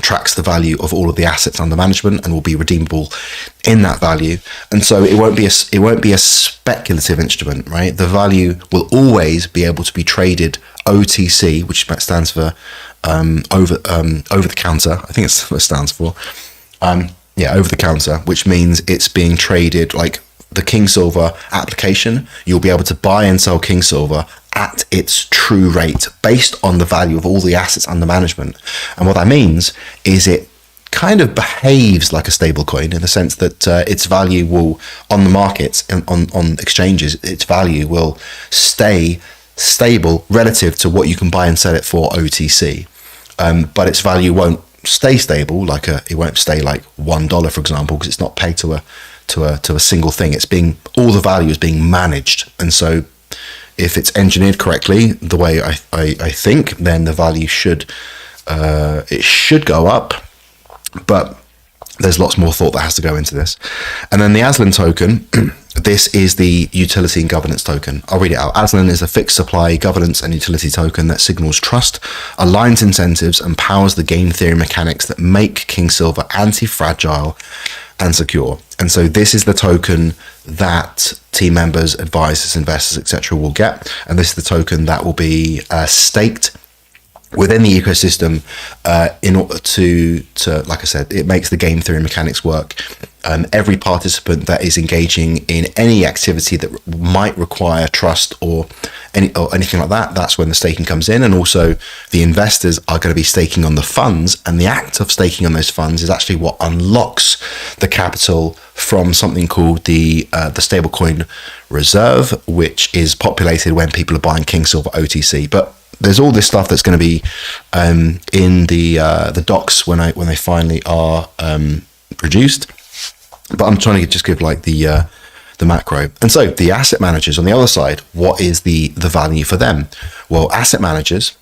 tracks the value of all of the assets under management and will be redeemable in that value. And so it won't be a speculative instrument, right? The value will always be able to be traded OTC, which stands for over the counter. I think it's what it stands for. Over the counter, which means it's being traded like the Kingsilver application. You'll be able to buy and sell Kingsilver at its true rate based on the value of all the assets under management. And what that means is it kind of behaves like a stable coin in the sense that its value will, on the markets and on exchanges, its value will stay stable relative to what you can buy and sell it for OTC. But its value won't stay stable, it won't stay like $1, for example, because it's not pegged to a single thing. All the value is being managed. And so if it's engineered correctly, the way I think, then the value should go up, but there's lots more thought that has to go into this. And then the Aslan token, this is the utility and governance token. I'll read it out. Aslan is a fixed supply governance and utility token that signals trust, aligns incentives, and powers the game theory mechanics that make Kingsilver anti-fragile and secure. And so this is the token that team members, advisors, investors, etc. will get. And this is the token that will be staked within the ecosystem in order to, like I said, it makes the game theory mechanics work. Every participant that is engaging in any activity that might require trust or anything like that, that's when the staking comes in. And also the investors are going to be staking on the funds, and the act of staking on those funds is actually what unlocks the capital from something called the stablecoin reserve, which is populated when people are buying Kingsilver OTC. But there's all this stuff that's going to be in the docs when they finally are produced. But I'm trying to just give like the macro. And so the asset managers on the other side, what is the value for them? Well, asset managers,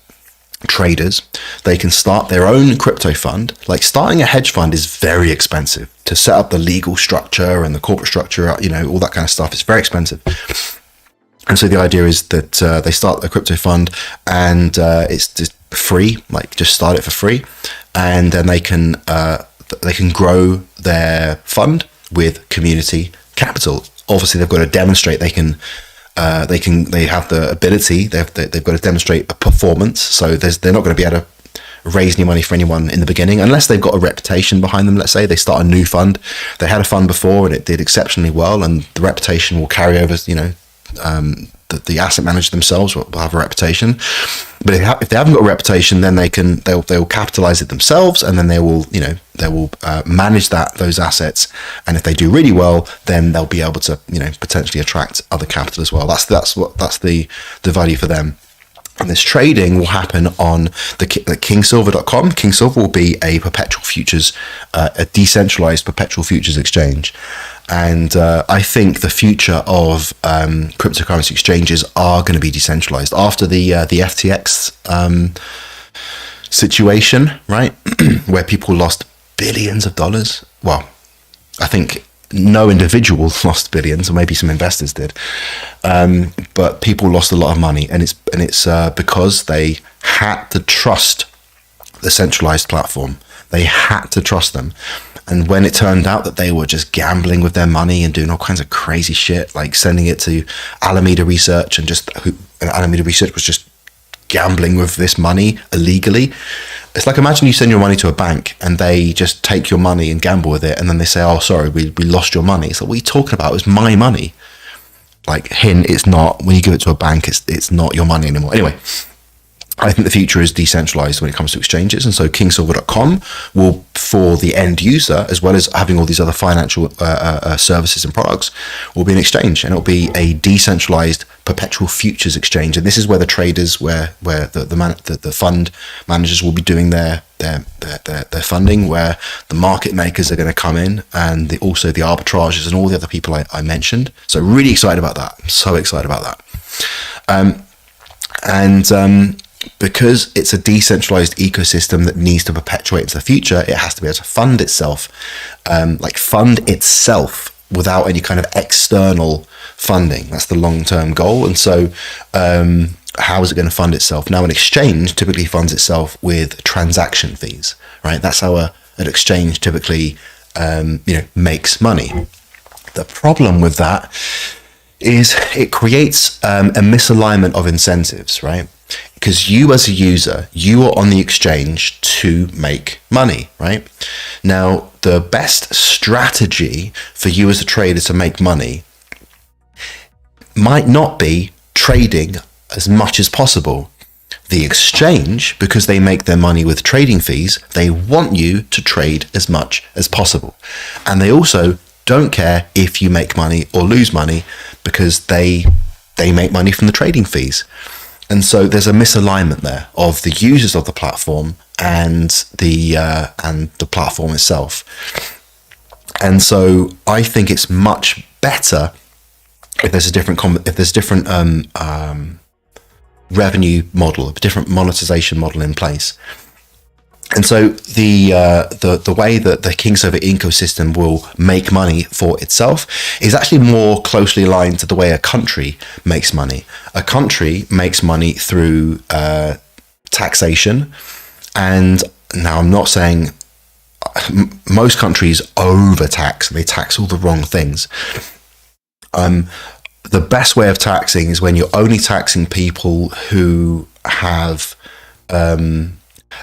traders, they can start their own crypto fund. Like starting a hedge fund is very expensive to set up the legal structure and the corporate structure, all that kind of stuff. It's very expensive. And so the idea is that they start a crypto fund and it's just free, like just start it for free. And then they can grow their fund with community capital. Obviously, they've got to demonstrate they have the ability. They've got to demonstrate a performance. So they're not going to be able to raise any money for anyone in the beginning unless they've got a reputation behind them. Let's say they start a new fund. They had a fund before and it did exceptionally well, and the reputation will carry over. The asset managers themselves will have a reputation, but if they haven't got a reputation, then they'll capitalize it themselves, and then they will manage those assets. And if they do really well, then they'll be able to potentially attract other capital as well. That's the value for them. And this trading will happen on the Kingsilver.com. Kingsilver will be a perpetual futures, a decentralized perpetual futures exchange. And I think the future of cryptocurrency exchanges are going to be decentralized after the FTX situation, right? Where people lost billions of dollars. Well, I think no individual lost billions, or maybe some investors did, but people lost a lot of money, and it's because they had to trust the centralized platform. They had to trust them, and when it turned out that they were just gambling with their money and doing all kinds of crazy shit, like sending it to Alameda Research, and Alameda Research was just gambling with this money illegally. It's like, imagine you send your money to a bank and they just take your money and gamble with it, and then they say, oh, sorry, we lost your money. It's like, what are you talking about? It was my money. Like, hint, it's not. When you give it to a bank, it's not your money anymore. Anyway, I think the future is decentralized when it comes to exchanges, and so Kingsilver.com will, for the end user, as well as having all these other financial services and products, will be an exchange, and it'll be a decentralized perpetual futures exchange. And this is where the traders, where the fund managers will be doing their funding, where the market makers are going to come in, and also the arbitragers and all the other people I mentioned. So really excited about that. I'm so excited about that. Because it's a decentralized ecosystem that needs to perpetuate into the future, it has to be able to fund itself, without any kind of external funding. That's the long-term goal. And so how is it going to fund itself? Now, an exchange typically funds itself with transaction fees, right? That's how an exchange typically makes money. The problem with that is it creates a misalignment of incentives, right? Because you as a user, you are on the exchange to make money, right? Now, the best strategy for you as a trader to make money might not be trading as much as possible. The exchange, because they make their money with trading fees, they want you to trade as much as possible. And they also don't care if you make money or lose money, because they make money from the trading fees. And so there's a misalignment there of the users of the platform and the platform itself. And so I think it's much better if there's a different revenue model, a different monetization model in place. And so the way that the Kingsilver ecosystem will make money for itself is actually more closely aligned to the way a country makes money. A country makes money through taxation. And now I'm not saying most countries overtax, they tax all the wrong things. The best way of taxing is when you're only taxing people who have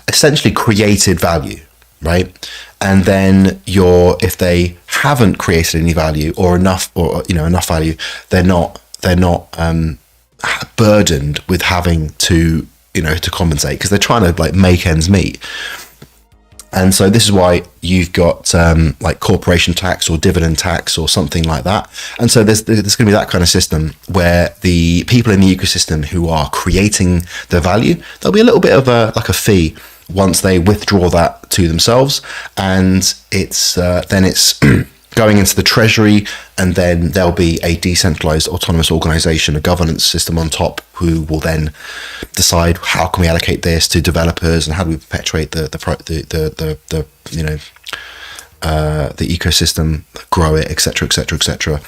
essentially created value, right? And then if they haven't created any value or enough value, they're not burdened with having to compensate, because they're trying to make ends meet. And so this is why you've got like corporation tax or dividend tax or something like that. And so there's going to be that kind of system where the people in the ecosystem who are creating the value, there'll be a little bit of a fee once they withdraw that to themselves, and it's going into the treasury, and then there'll be a decentralized autonomous organization, a governance system on top, who will then decide how can we allocate this to developers and how do we perpetuate the ecosystem, grow it, etc., etc., etc.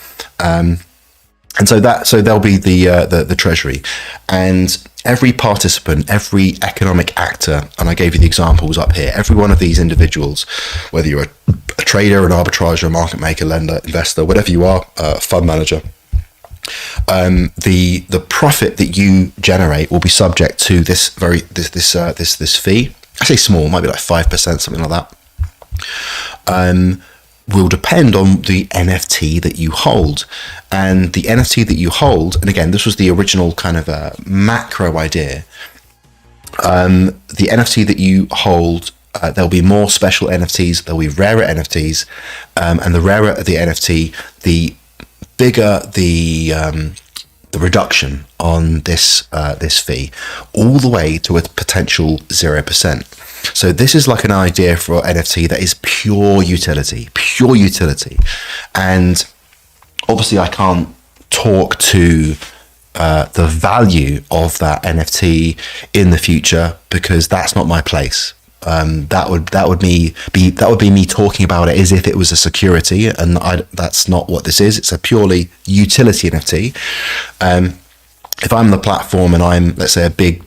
And so there'll be the treasury, and every participant, every economic actor, and I gave you the examples up here, every one of these individuals, whether you're a trader, an arbitrager, a market maker, lender, investor, whatever you are, fund manager, the profit that you generate will be subject to this fee. I say small, might be like 5%, something like that. Will depend on the NFT that you hold. And the NFT that you hold, and again, this was the original kind of macro idea. The NFT that you hold, there'll be more special NFTs, there'll be rarer NFTs, and the rarer the NFT, the bigger the the reduction on this this fee, all the way to a potential 0%. So this is like an idea for NFT that is pure utility, and obviously I can't talk to the value of that NFT in the future, because that's not my place. That would be me talking about it as if it was a security, and that's not what this is. It's a purely utility NFT. If I'm the platform and I'm, let's say, a big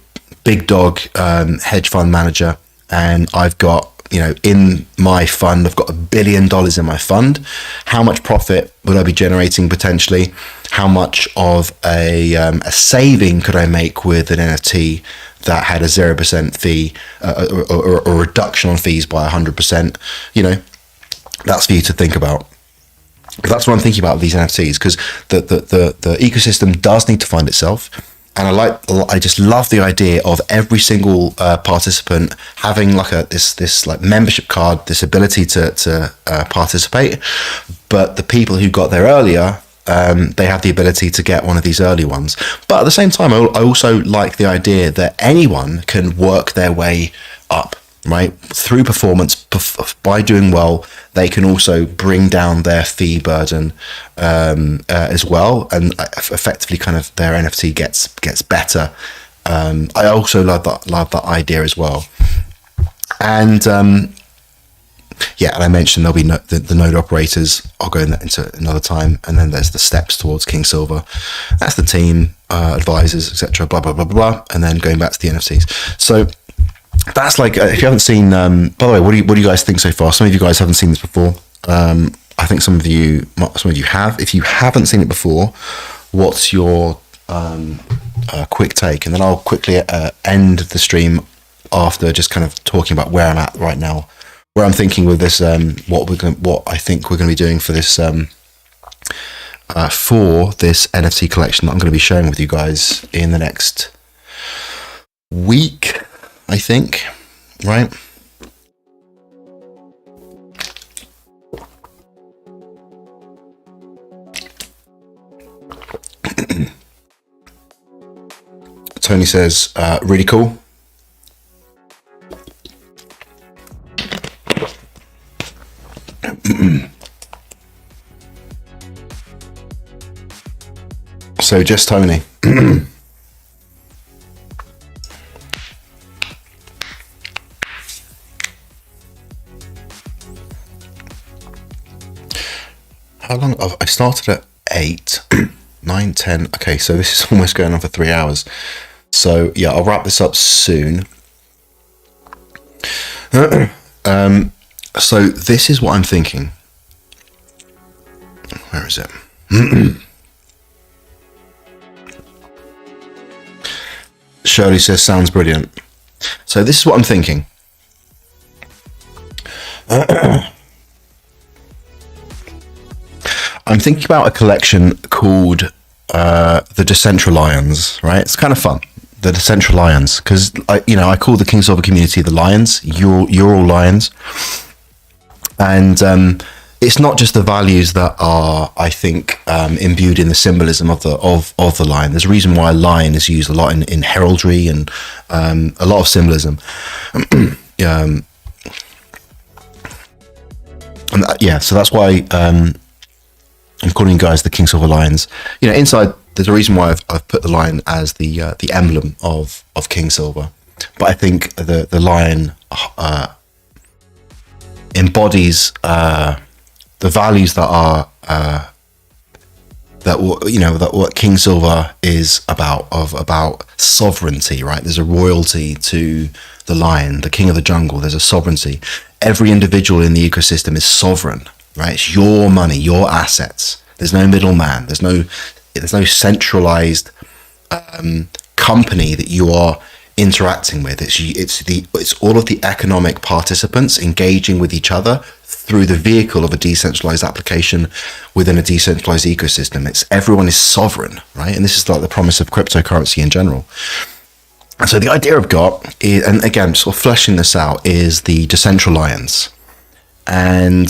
dog hedge fund manager, and I've got, in my fund, I've got $1 billion in my fund, how much profit would I be generating potentially? How much of a saving could I make with an NFT that had a 0% fee or a reduction on fees by 100%? That's for you to think about. But that's what I'm thinking about with these NFTs, because the ecosystem does need to find itself. And I just love the idea of every single participant having like this like membership card, this ability to participate. But the people who got there earlier, they have the ability to get one of these early ones. But at the same time, I also like the idea that anyone can work their way up, right? Through performance, by doing well, they can also bring down their fee burden as well, and effectively kind of their NFT gets better. I also love that idea as well. And and I mentioned there'll be the node operators. I'll go into another time. And then there's the steps towards Kingsilver. That's the team, advisors, etc. Blah blah blah blah. And then going back to the NFTs. So that's like, if you haven't seen, by the way, what do you guys think so far? Some of you guys haven't seen this before. I think some of you have. If you haven't seen it before, what's your quick take? And then I'll quickly end the stream after just kind of talking about where I'm at right now, where I'm thinking with this, what I think we're going to be doing for this NFT collection that I'm going to be sharing with you guys in the next week, I think, right? Tony says, really cool. So just Tony. How long? I started at 8, 9, 10. Okay, so this is almost going on for 3 hours. So yeah, I'll wrap this up soon. So this is what I'm thinking. Where is it? Shirley says, sounds brilliant. So this is what I'm thinking. I'm thinking about a collection called the Decentralions, right? It's kind of fun. The Decentralions, because I call the Kingsilver community the Lions. You're all Lions, and it's not just the values that are, I think, imbued in the symbolism of the lion. There's a reason why a lion is used a lot in heraldry and a lot of symbolism. So that's why I'm calling you guys the Kingsilver Lions. Inside there's a reason why I've put the lion as the emblem of Kingsilver. But I think the lion embodies the values that are that what Kingsilver is about sovereignty, right? There's a royalty to the lion, the king of the jungle. There's a sovereignty. Every individual in the ecosystem is sovereign, right? It's your money, your assets. There's no middleman. There's no centralized company that you are interacting with. It's all of the economic participants engaging with each other through the vehicle of a decentralized application within a decentralized ecosystem. Everyone is sovereign, right? And this is like the promise of cryptocurrency in general. And so the idea I've got is, and again, sort of fleshing this out, is the Decentralions. And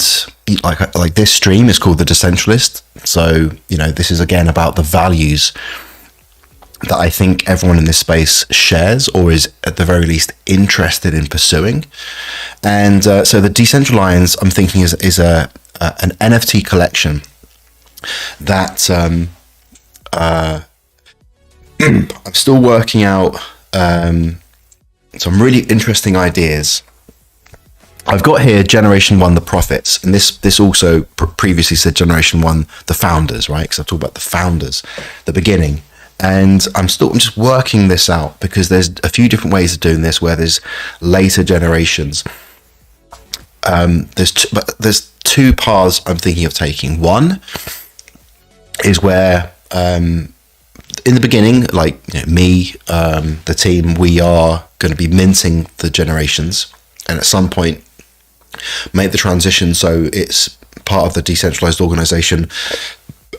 like this stream is called the Decentralist. So, this is again about the values that I think everyone in this space shares, or is at the very least interested in pursuing. And so the Decentral Lions, I'm thinking, is an NFT collection that I'm still working out some really interesting ideas. I've got here Generation 1, the Prophets, and this also previously said Generation 1, the Founders, right? Because I've talked about the Founders, the beginning. And I'm just working this out, because there's a few different ways of doing this where there's later generations. There's two paths I'm thinking of taking. One is where in the beginning, like, you know, me, the team, we are going to be minting the generations, and at some point make the transition so it's part of the decentralized organization,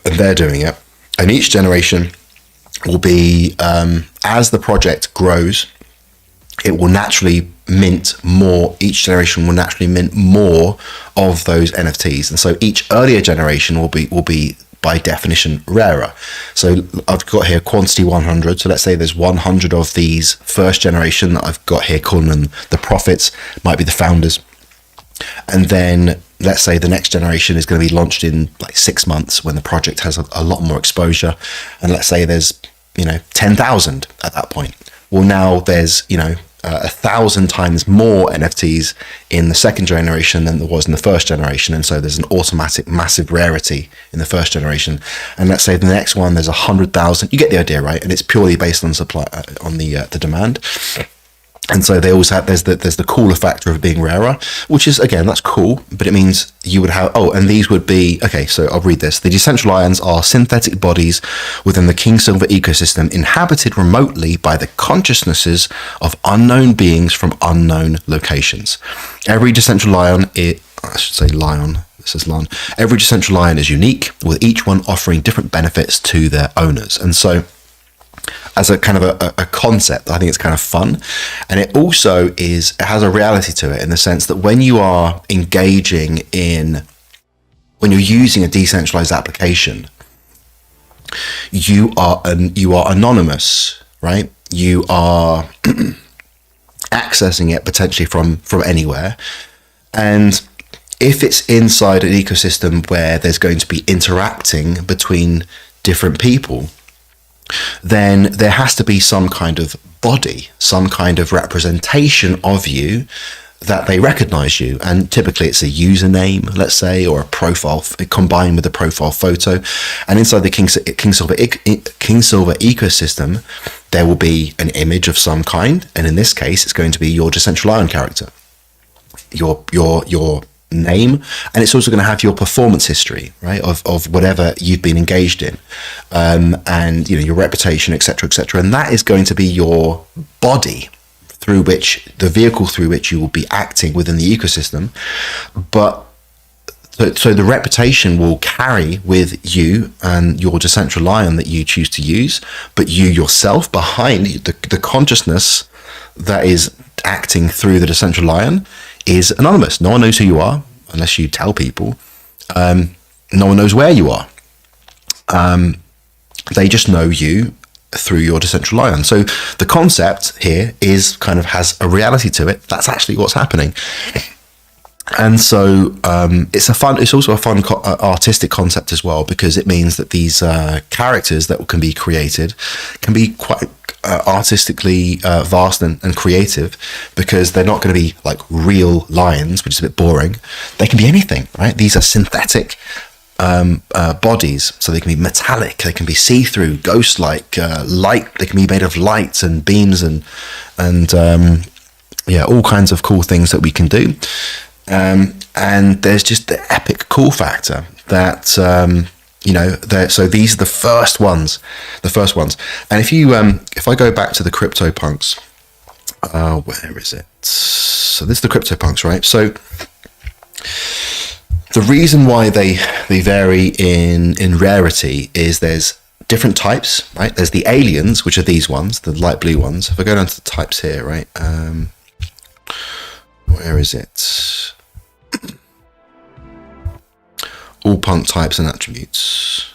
and they're doing it. And each generation will be, as the project grows, it will naturally mint more. Each generation will naturally mint more of those NFTs, and so each earlier generation will be by definition rarer. So I've got here quantity 100. So let's say there's 100 of these first generation that I've got here, calling them the Prophets, might be the Founders. And then let's say the next generation is going to be launched in like 6 months, when the project has a lot more exposure. And let's say there's, 10,000 at that point. Well, now there's, 1,000 times more NFTs in the second generation than there was in the first generation. And so there's an automatic massive rarity in the first generation. And let's say the next one, there's 100,000. You get the idea, right? And it's purely based on supply, on the demand. And so they always have, there's the cooler factor of being rarer, which is, again, that's cool, but it means you would have, and these would be, okay, so I'll read this. The Decentral Lions are synthetic bodies within the Kingsilver ecosystem, inhabited remotely by the consciousnesses of unknown beings from unknown locations. Every Decentral Lion, Every Decentral Lion is unique, with each one offering different benefits to their owners. And so, as a kind of a concept, I think it's kind of fun. And it also it has a reality to it, in the sense that when you are engaging when you're using a decentralized application, you are anonymous, right? You are accessing it potentially from anywhere. And if it's inside an ecosystem where there's going to be interacting between different people, then there has to be some kind of body, some kind of representation of you that they recognize you. And typically it's a username, let's say, or a profile combined with a profile photo. And inside the Kingsilver ecosystem, there will be an image of some kind. And in this case, it's going to be your Decentral Lion character, your name, and it's also going to have your performance history, right, of whatever you've been engaged in, and your reputation, etc., and that is going to be your body, through which the vehicle through which you will be acting within the ecosystem. But so the reputation will carry with you and your Decentral Lion that you choose to use, but you yourself, behind the consciousness that is acting through the Decentral Lion, is anonymous. No one knows who you are unless you tell people. No one knows where you are. They just know you through your Decentral Lion. So the concept here has a reality to it. That's actually what's happening. And so it's also a fun artistic concept as well, because it means that these characters that can be created can be quite artistically vast and creative, because they're not going to be like real lions, which is a bit boring. They can be anything, right? These are synthetic bodies, so they can be metallic, they can be see-through, ghost-like, light. They can be made of light and beams and all kinds of cool things that we can do. And there's just the epic cool factor that so these are the first ones. And if I go back to the CryptoPunks, where is it? So this is the CryptoPunks, right? So the reason why they vary in rarity is there's different types, right? There's the aliens, which are these ones, the light blue ones. If I go down to the types here, right? Where is it? All punk types and attributes.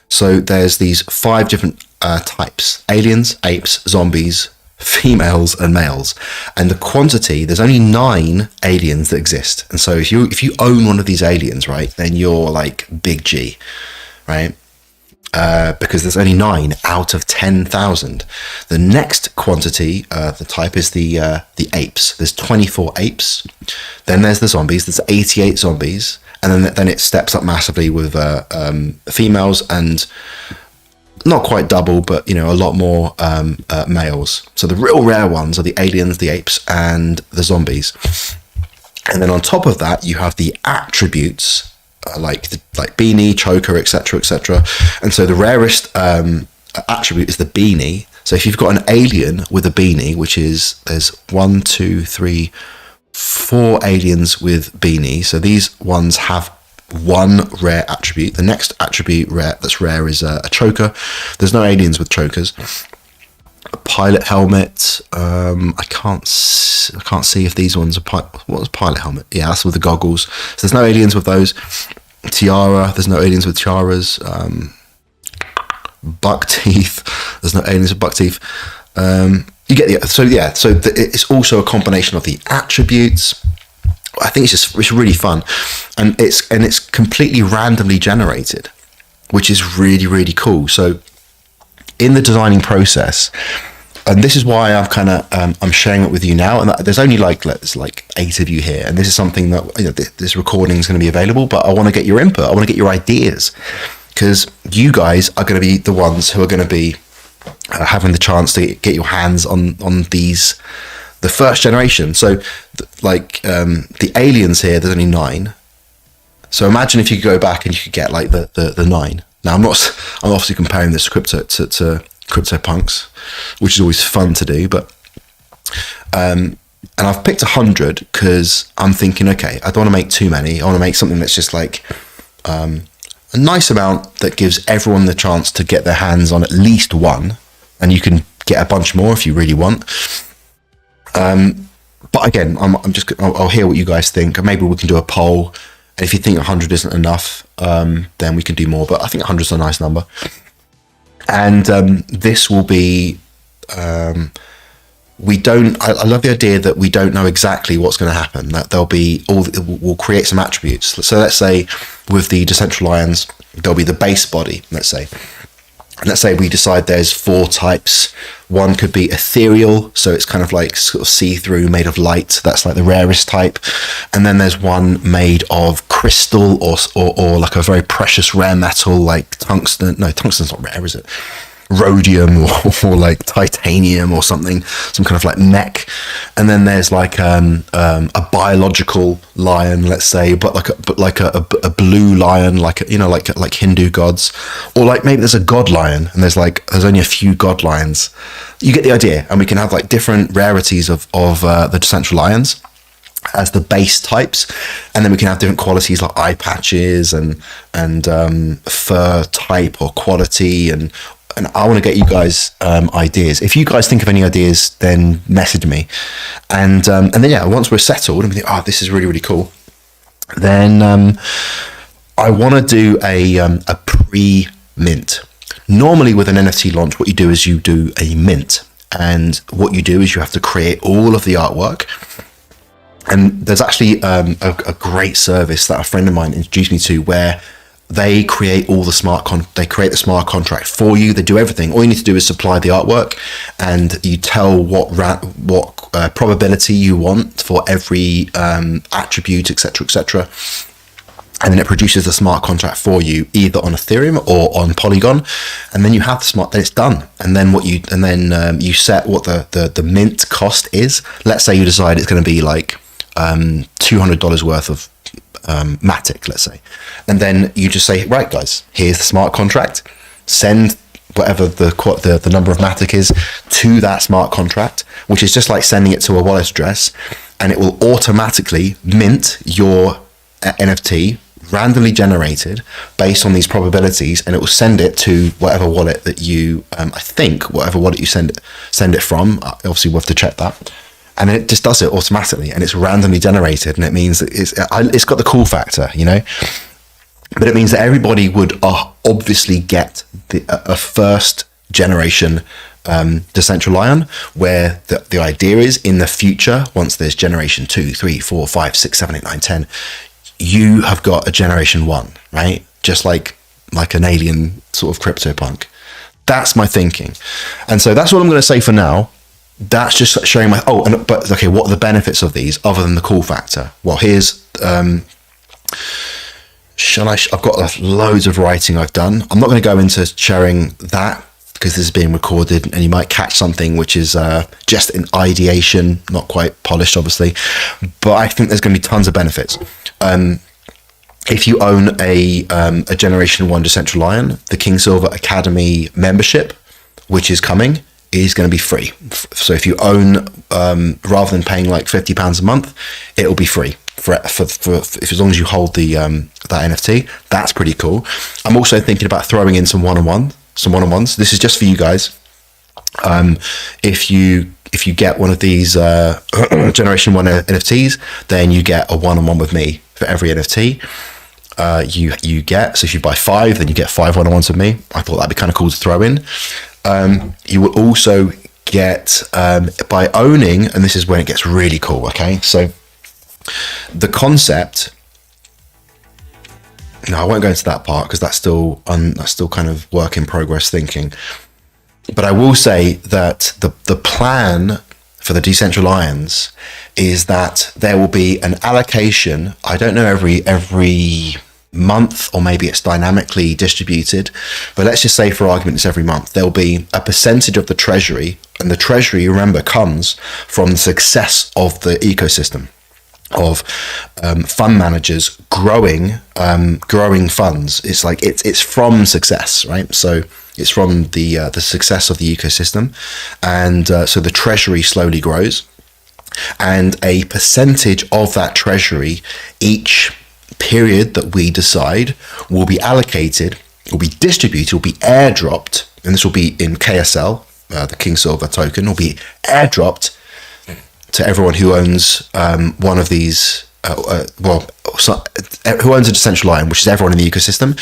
So there's these 5 different types: aliens, apes, zombies, females, and males. And the quantity, there's only 9 aliens that exist. And so if you own one of these aliens, right, then you're like big G, right? Because there's only 9 out of 10,000. The next quantity, the type, is the apes. There's 24 apes. Then there's the zombies. There's 88 zombies, and then it steps up massively with females, and not quite double, but a lot more males. So the real rare ones are the aliens, the apes, and the zombies. And then on top of that, you have the attributes. Like beanie, choker, etc., etc. And so the rarest attribute is the beanie. So if you've got an alien with a beanie, which is, there's 1, 2, 3, 4 aliens with beanie. So these ones have one rare attribute. The next attribute that's rare is a choker. There's no aliens with chokers. A pilot helmet. I can't see if these ones are what was pilot helmet? Yeah, that's with the goggles. So there's no aliens with those. Tiara. There's no aliens with tiaras. Buck teeth. There's no aliens with buck teeth. You get the so yeah. So it's also a combination of the attributes. I think it's really fun, and it's completely randomly generated, which is really, really cool. So in the designing process, and this is why I'm sharing it with you now, and there's only like 8 of you here, and this is something that this recording is going to be available, but I want to get your input, I want to get your ideas, because you guys are going to be the ones who are going to be having the chance to get your hands on these, the first generation. So the aliens here, there's only 9. So imagine if you could go back and you could get like the 9. Now I'm obviously comparing this to CryptoPunks, which is always fun to do, but and I've picked 100 because I'm thinking, okay, I don't want to make too many. I want to make something that's just like a nice amount that gives everyone the chance to get their hands on at least one, and you can get a bunch more if you really want. But again, I'll hear what you guys think, and maybe we can do a poll. And if you think 100 isn't enough, then we can do more. But I think 100 is a nice number. And this will be, I love the idea that we don't know exactly what's going to happen, that we'll create some attributes. So let's say with the Decentralist Lions, there'll be the base body, let's say. And let's say we decide there's 4 types. One could be ethereal, so it's kind of like sort of see-through, made of light. That's like the rarest type. And then there's one made of crystal or like a very precious rare metal, like tungsten. No, tungsten's not rare, is it? Rhodium or like titanium or something, some kind of like mech. And then there's like a biological lion, let's say, but like a blue lion, like Hindu gods, or like maybe there's a god lion, and there's only a few god lions. You get the idea. And we can have like different rarities of the Decentralist Lions as the base types, and then we can have different qualities like eye patches and fur type or quality, and I want to get you guys ideas. If you guys think of any ideas, then message me. And then yeah, once we're settled and we think, this is really, really cool, then I want to do a pre-mint. Normally with an NFT launch, what you do is you do a mint, and what you do is you have to create all of the artwork. And there's actually a great service that a friend of mine introduced me to, where they create all the smart contract for you. They do everything. All you need to do is supply the artwork, and you tell what probability you want for every attribute, etc., and then it produces the smart contract for you, either on Ethereum or on Polygon. And then you have the smart. Then it's done. And then you set what the mint cost is. Let's say you decide it's going to be like $200 worth of Matic, let's say, and then you just say, right guys, here's the smart contract, send whatever the number of Matic is to that smart contract, which is just like sending it to a wallet address, and it will automatically mint your NFT, randomly generated based on these probabilities, and it will send it to whatever wallet that you whatever wallet you send it from. Obviously we'll have to check that. And it just does it automatically, and it's randomly generated, and it means that it's got the cool factor, but it means that everybody would obviously get a first generation decentral ion, where the idea is in the future, once there's generation 2, 3, 4, 5, 6, 7, 8, 9, 10, you have got a generation 1, right? Just like an alien sort of CryptoPunk. That's my thinking. And so that's what I'm going to say for now. That's just showing my, but okay, what are the benefits of these other than the cool factor? Well, here's, I've got loads of writing I've done. I'm not going to go into sharing that because this is being recorded and you might catch something which is just in ideation, not quite polished, obviously. But I think there's going to be tons of benefits. If you own a Generation 1 Decentral Ion, the Kingsilver Academy membership, which is coming, is going to be free. So if you own, rather than paying like £50 a month, it will be free for if, as long as you hold the that NFT. That's pretty cool. I'm also thinking about throwing in some one-on-ones. This is just for you guys. If you get one of these Generation 1 NFTs, then you get a one-on-one with me for every NFT you get. So if you buy 5, then you get 5 one-on-ones with me. I thought that'd be kind of cool to throw in. You will also get, by owning, and this is when it gets really cool, okay? So the concept, no, I won't go into that part because that's still kind of work in progress thinking. But I will say that the plan for the decentral ions is that there will be an allocation, I don't know, every month, or maybe it's dynamically distributed, but let's just say for argument it's every month. There'll be a percentage of the treasury, and the treasury, remember, comes from the success of the ecosystem of fund managers growing funds. It's like it's from success, right? So it's from the success of the ecosystem, and so the treasury slowly grows, and a percentage of that treasury each period that we decide will be allocated, will be distributed, will be airdropped, and this will be in KSL, the Kingsilver token, will be airdropped to everyone who owns one of these, who owns a decentral ion, which is everyone in the ecosystem,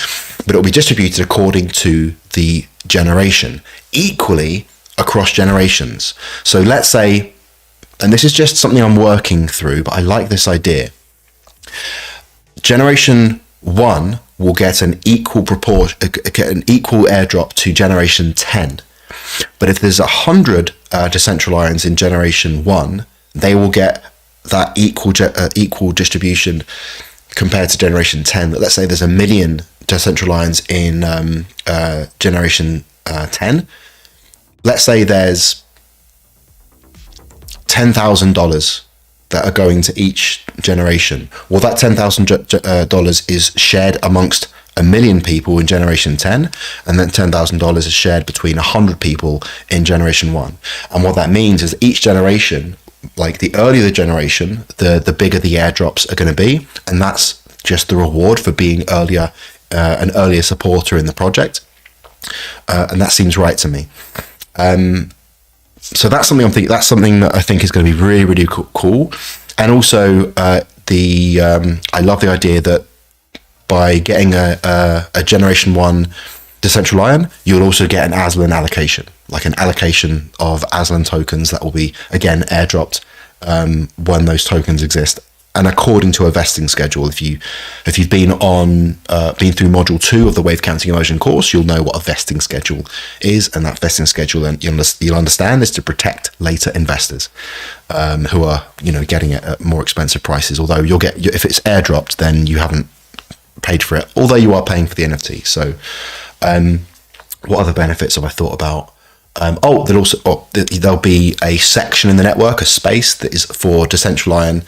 but it will be distributed according to the generation, equally across generations. So let's say, and this is just something I'm working through, but I like this idea. Generation 1 will get an equal airdrop to Generation 10. But if there's 100 decentral ions in Generation 1, they will get that equal distribution compared to Generation 10. Let's say there's 1 million decentral ions in Generation 10. Let's say there's $10,000 that are going to each generation. Well, that $10,000 is shared amongst 1 million people in Generation 10, and then $10,000 is shared between 100 people in Generation 1. And what that means is each generation, like the earlier the generation, the bigger the airdrops are going to be, and that's just the reward for being an earlier supporter in the project. And that seems right to me. So that's something that I think is going to be really, really cool. And also I love the idea that by getting a Generation 1 decentral ion, you'll also get an Aslan allocation, like an allocation of Aslan tokens that will be, again, airdropped when those tokens exist, and according to a vesting schedule. If you've been through module 2 of the Wave Counting Immersion course, you'll know what a vesting schedule is, and that vesting schedule, then you'll understand, is to protect later investors who are getting it at more expensive prices. Although if it's airdropped, then you haven't paid for it, although you are paying for the NFT. So what other benefits have I thought about? There'll be a section in the network, a space that is for decentral ion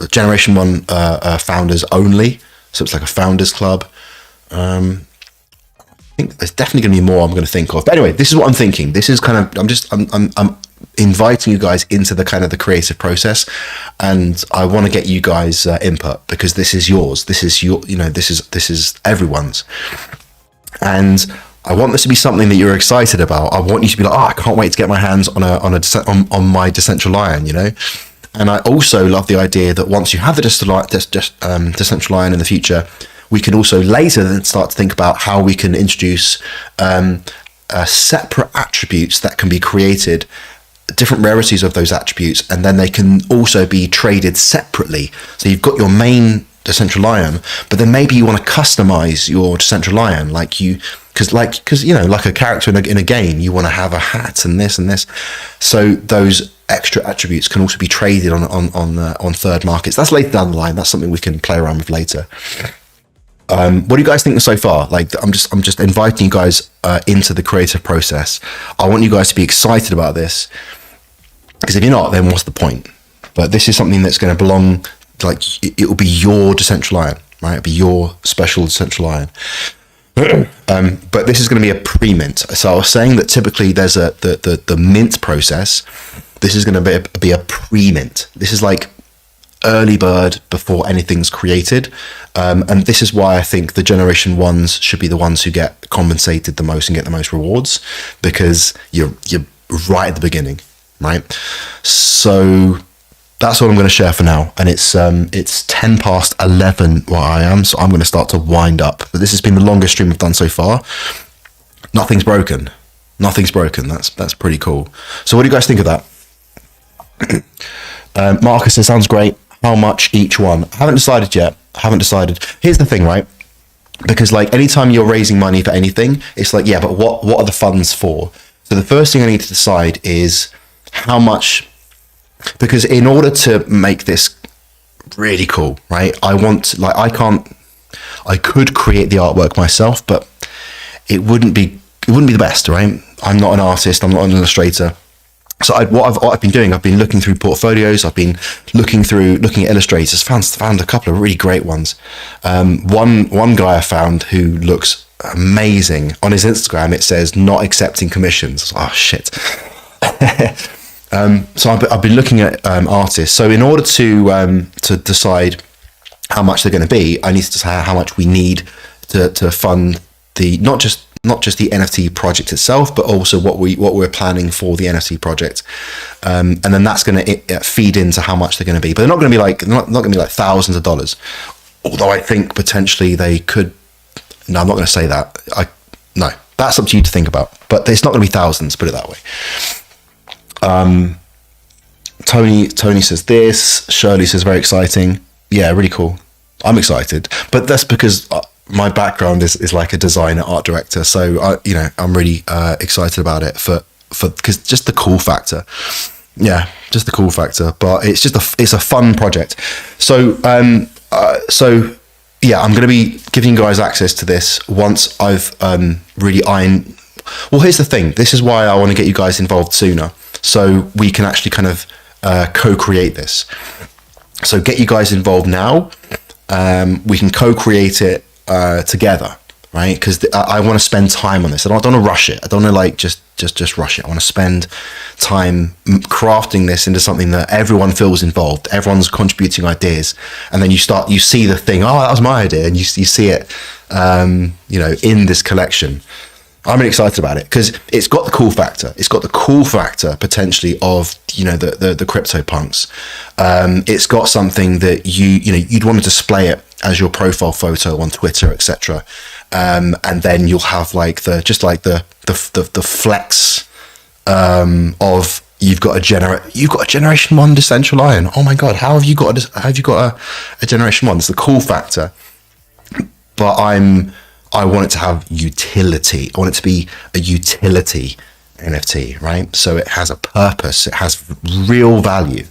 Generation 1 founders only. So it's like a founders club. I think there's definitely going to be more I'm going to think of. But anyway, this is what I'm thinking. This is kind of, I'm inviting you guys into the kind of the creative process, and I want to get you guys input, because this is yours. This is this is everyone's. And I want this to be something that you're excited about. I want you to be like, I can't wait to get my hands on my decentral ion, And I also love the idea that once you have the decentral ion in the future, we can also later then start to think about how we can introduce separate attributes that can be created, different rarities of those attributes, and then they can also be traded separately. So you've got your main decentral ion, but then maybe you want to customize your decentral ion, because you know, like a character in a game, you want to have a hat and this and this. So those extra attributes can also be traded on third markets. That's later down the line. That's something we can play around with later. What do you guys think so far? Like, I'm just inviting you guys into the creative process. I want you guys to be excited about this, because if you're not, then what's the point? But this is something that's going to belong, like, it will be your decentral ion, right? It'll be your special decentral ion. But this is going to be a pre-mint. So I was saying that typically there's the mint process. This is going to be a pre-mint. This is like early bird before anything's created, and this is why I think the generation ones should be the ones who get compensated the most and get the most rewards, because you're right at the beginning, right? So that's what I'm going to share for now, and it's 10 past 11 where I am, so I'm going to start to wind up. But this has been the longest stream I've done so far. Nothing's broken. That's pretty cool. So what do you guys think of that? Marcus, it sounds great. How much each one? I haven't decided yet. Here's the thing, right? Because like anytime you're raising money for anything, it's like, yeah, but what are the funds for? So the first thing I need to decide is how much, because in order to make this really cool, right? I could create the artwork myself, but it wouldn't be the best, right? I'm not an artist. I'm not an illustrator. So what I've been doing, I've been looking through portfolios, I've been looking at illustrators, found a couple of really great ones. One guy I found who looks amazing. On his Instagram, it says not accepting commissions. Oh shit. So I've been looking at artists. So in order to decide how much they're going to be, I need to decide how much we need to fund the not just the NFT project itself, but also what we're planning for the NFT project, and then that's going to feed into how much they're going to be. But they're not going to be like thousands of dollars. Although I think potentially they could. No, I'm not going to say that. No, that's up to you to think about. But it's not going to be thousands. Put it that way. Tony says this. Shirley says very exciting. Yeah, really cool. I'm excited, but that's because my background is like a designer, art director, so I'm really excited about it for because just the cool factor. Yeah, just the cool factor. But it's a fun project. So yeah, I'm going to be giving you guys access to this once I've really ironed. Well, here's the thing. This is why I want to get you guys involved sooner, so we can actually kind of co-create this. So get you guys involved now. We can co-create it together, right? Because I want to spend time on this. I don't want to rush it. I don't want to like just rush it. I want to spend time crafting this into something that everyone feels involved. Everyone's contributing ideas, and then you see the thing. Oh, that was my idea, and you see it, in this collection. I'm really excited about it because it's got the cool factor. It's got the cool factor potentially of the crypto punks. It's got something that you'd want to display it as your profile photo on Twitter, etc. And then you'll have like the flex of you've got a generation 1 decentral ion. Oh my god, how have you got a generation 1? It's the cool factor. But I want it to have utility. I want it to be a utility NFT, right? So it has a purpose. It has real value.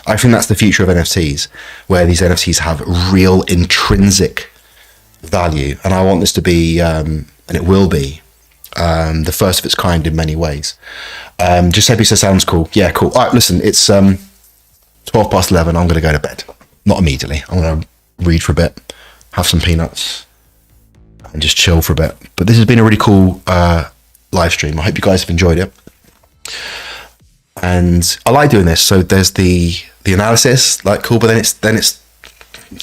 I think that's the future of NFTs, where these NFTs have real intrinsic value. And I want this to be, and it will be, the first of its kind in many ways. Giuseppe says, sounds cool. Yeah, cool. All right, listen, it's 12 past 11. I'm going to go to bed. Not immediately. I'm going to read for a bit, have some peanuts, and just chill for a bit. But this has been a really cool live stream. I hope you guys have enjoyed it. And I like doing this. So there's the analysis, like cool, but then it's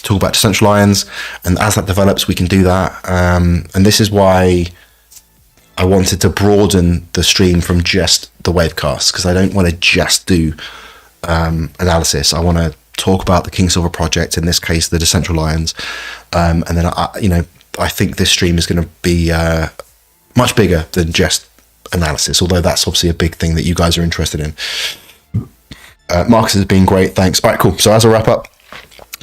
talk about decentral ions, and as that develops, we can do that. And this is why I wanted to broaden the stream from just the wavecast, because I don't want to just do analysis. I want to talk about the Kingsilver project, in this case, the Decentralist. And then, I think this stream is going to be much bigger than just analysis, although that's obviously a big thing that you guys are interested in. Marcus has been great. Thanks. All right, cool. So as a wrap up,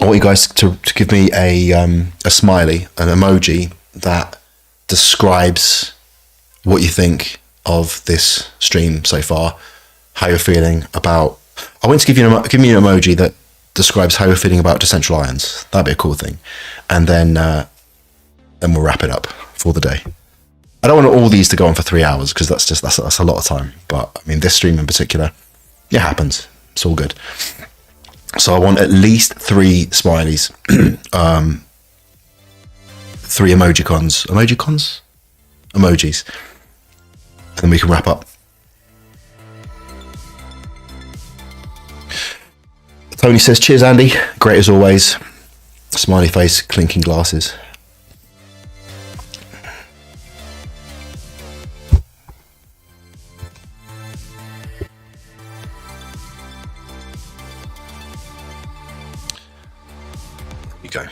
I want you guys to give me a smiley, an emoji that describes what you think of this stream so far, how you're feeling about. I want to give me an emoji that describes how you're feeling about Decentralist. That'd be a cool thing, and then we'll wrap it up for the day. I don't want all these to go on for 3 hours because that's a lot of time. But I mean, this stream in particular, it happens. It's all good. So I want at least 3 smileys, 3 emojis, and then we can wrap up. Tony says, cheers, Andy. Great as always. Smiley face, clinking glasses. Go.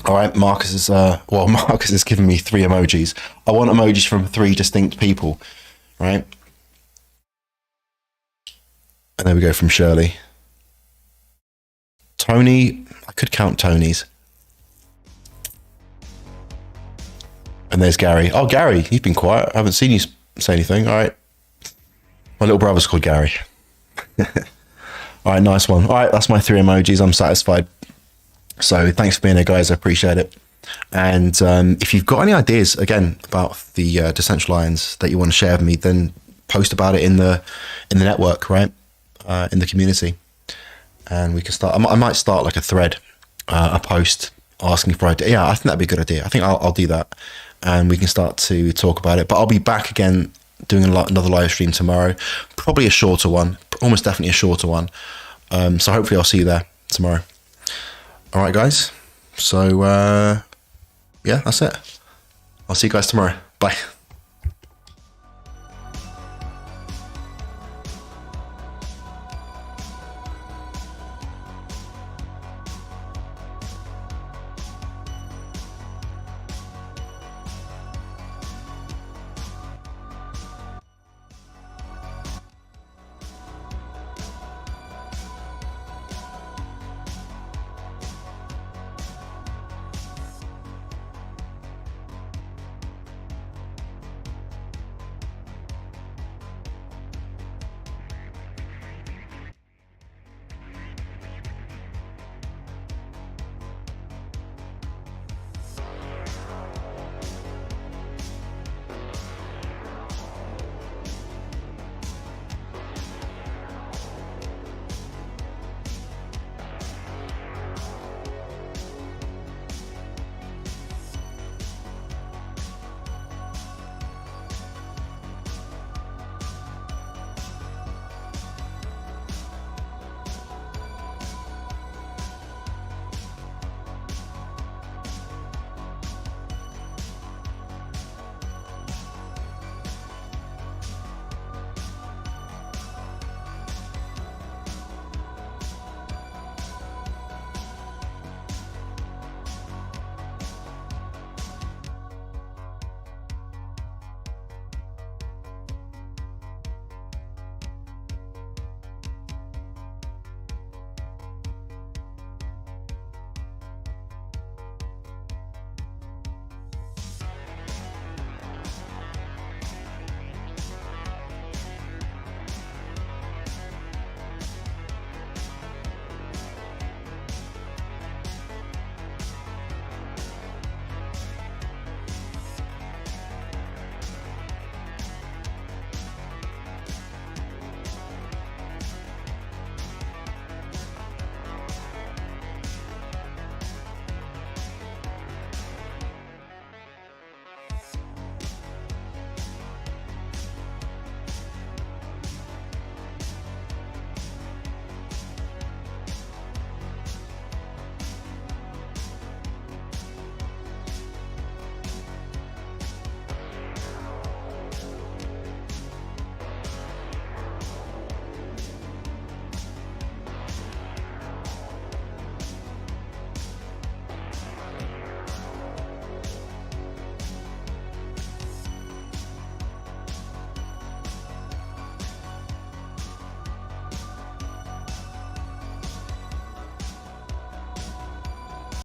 All right, Marcus is giving me 3 emojis. I want emojis from 3 distinct people, right? And there we go from Shirley. Tony, I could count Tony's. And there's Gary. Oh, Gary, you've been quiet. I haven't seen you say anything. All right. My little brother's called Gary. All right, nice one. All right, that's my 3 emojis. I'm satisfied. So thanks for being here, guys. I appreciate it. And if you've got any ideas, again, about the Decentralist that you want to share with me, then post about it in the network, right? In the community. And we can start. I might start like a thread, a post asking for ideas. Yeah, I think that'd be a good idea. I think I'll do that. And we can start to talk about it. But I'll be back again doing another live stream tomorrow. Probably a shorter one. Almost definitely a shorter one. So hopefully I'll see you there tomorrow. All right, guys. So, yeah, that's it. I'll see you guys tomorrow. Bye.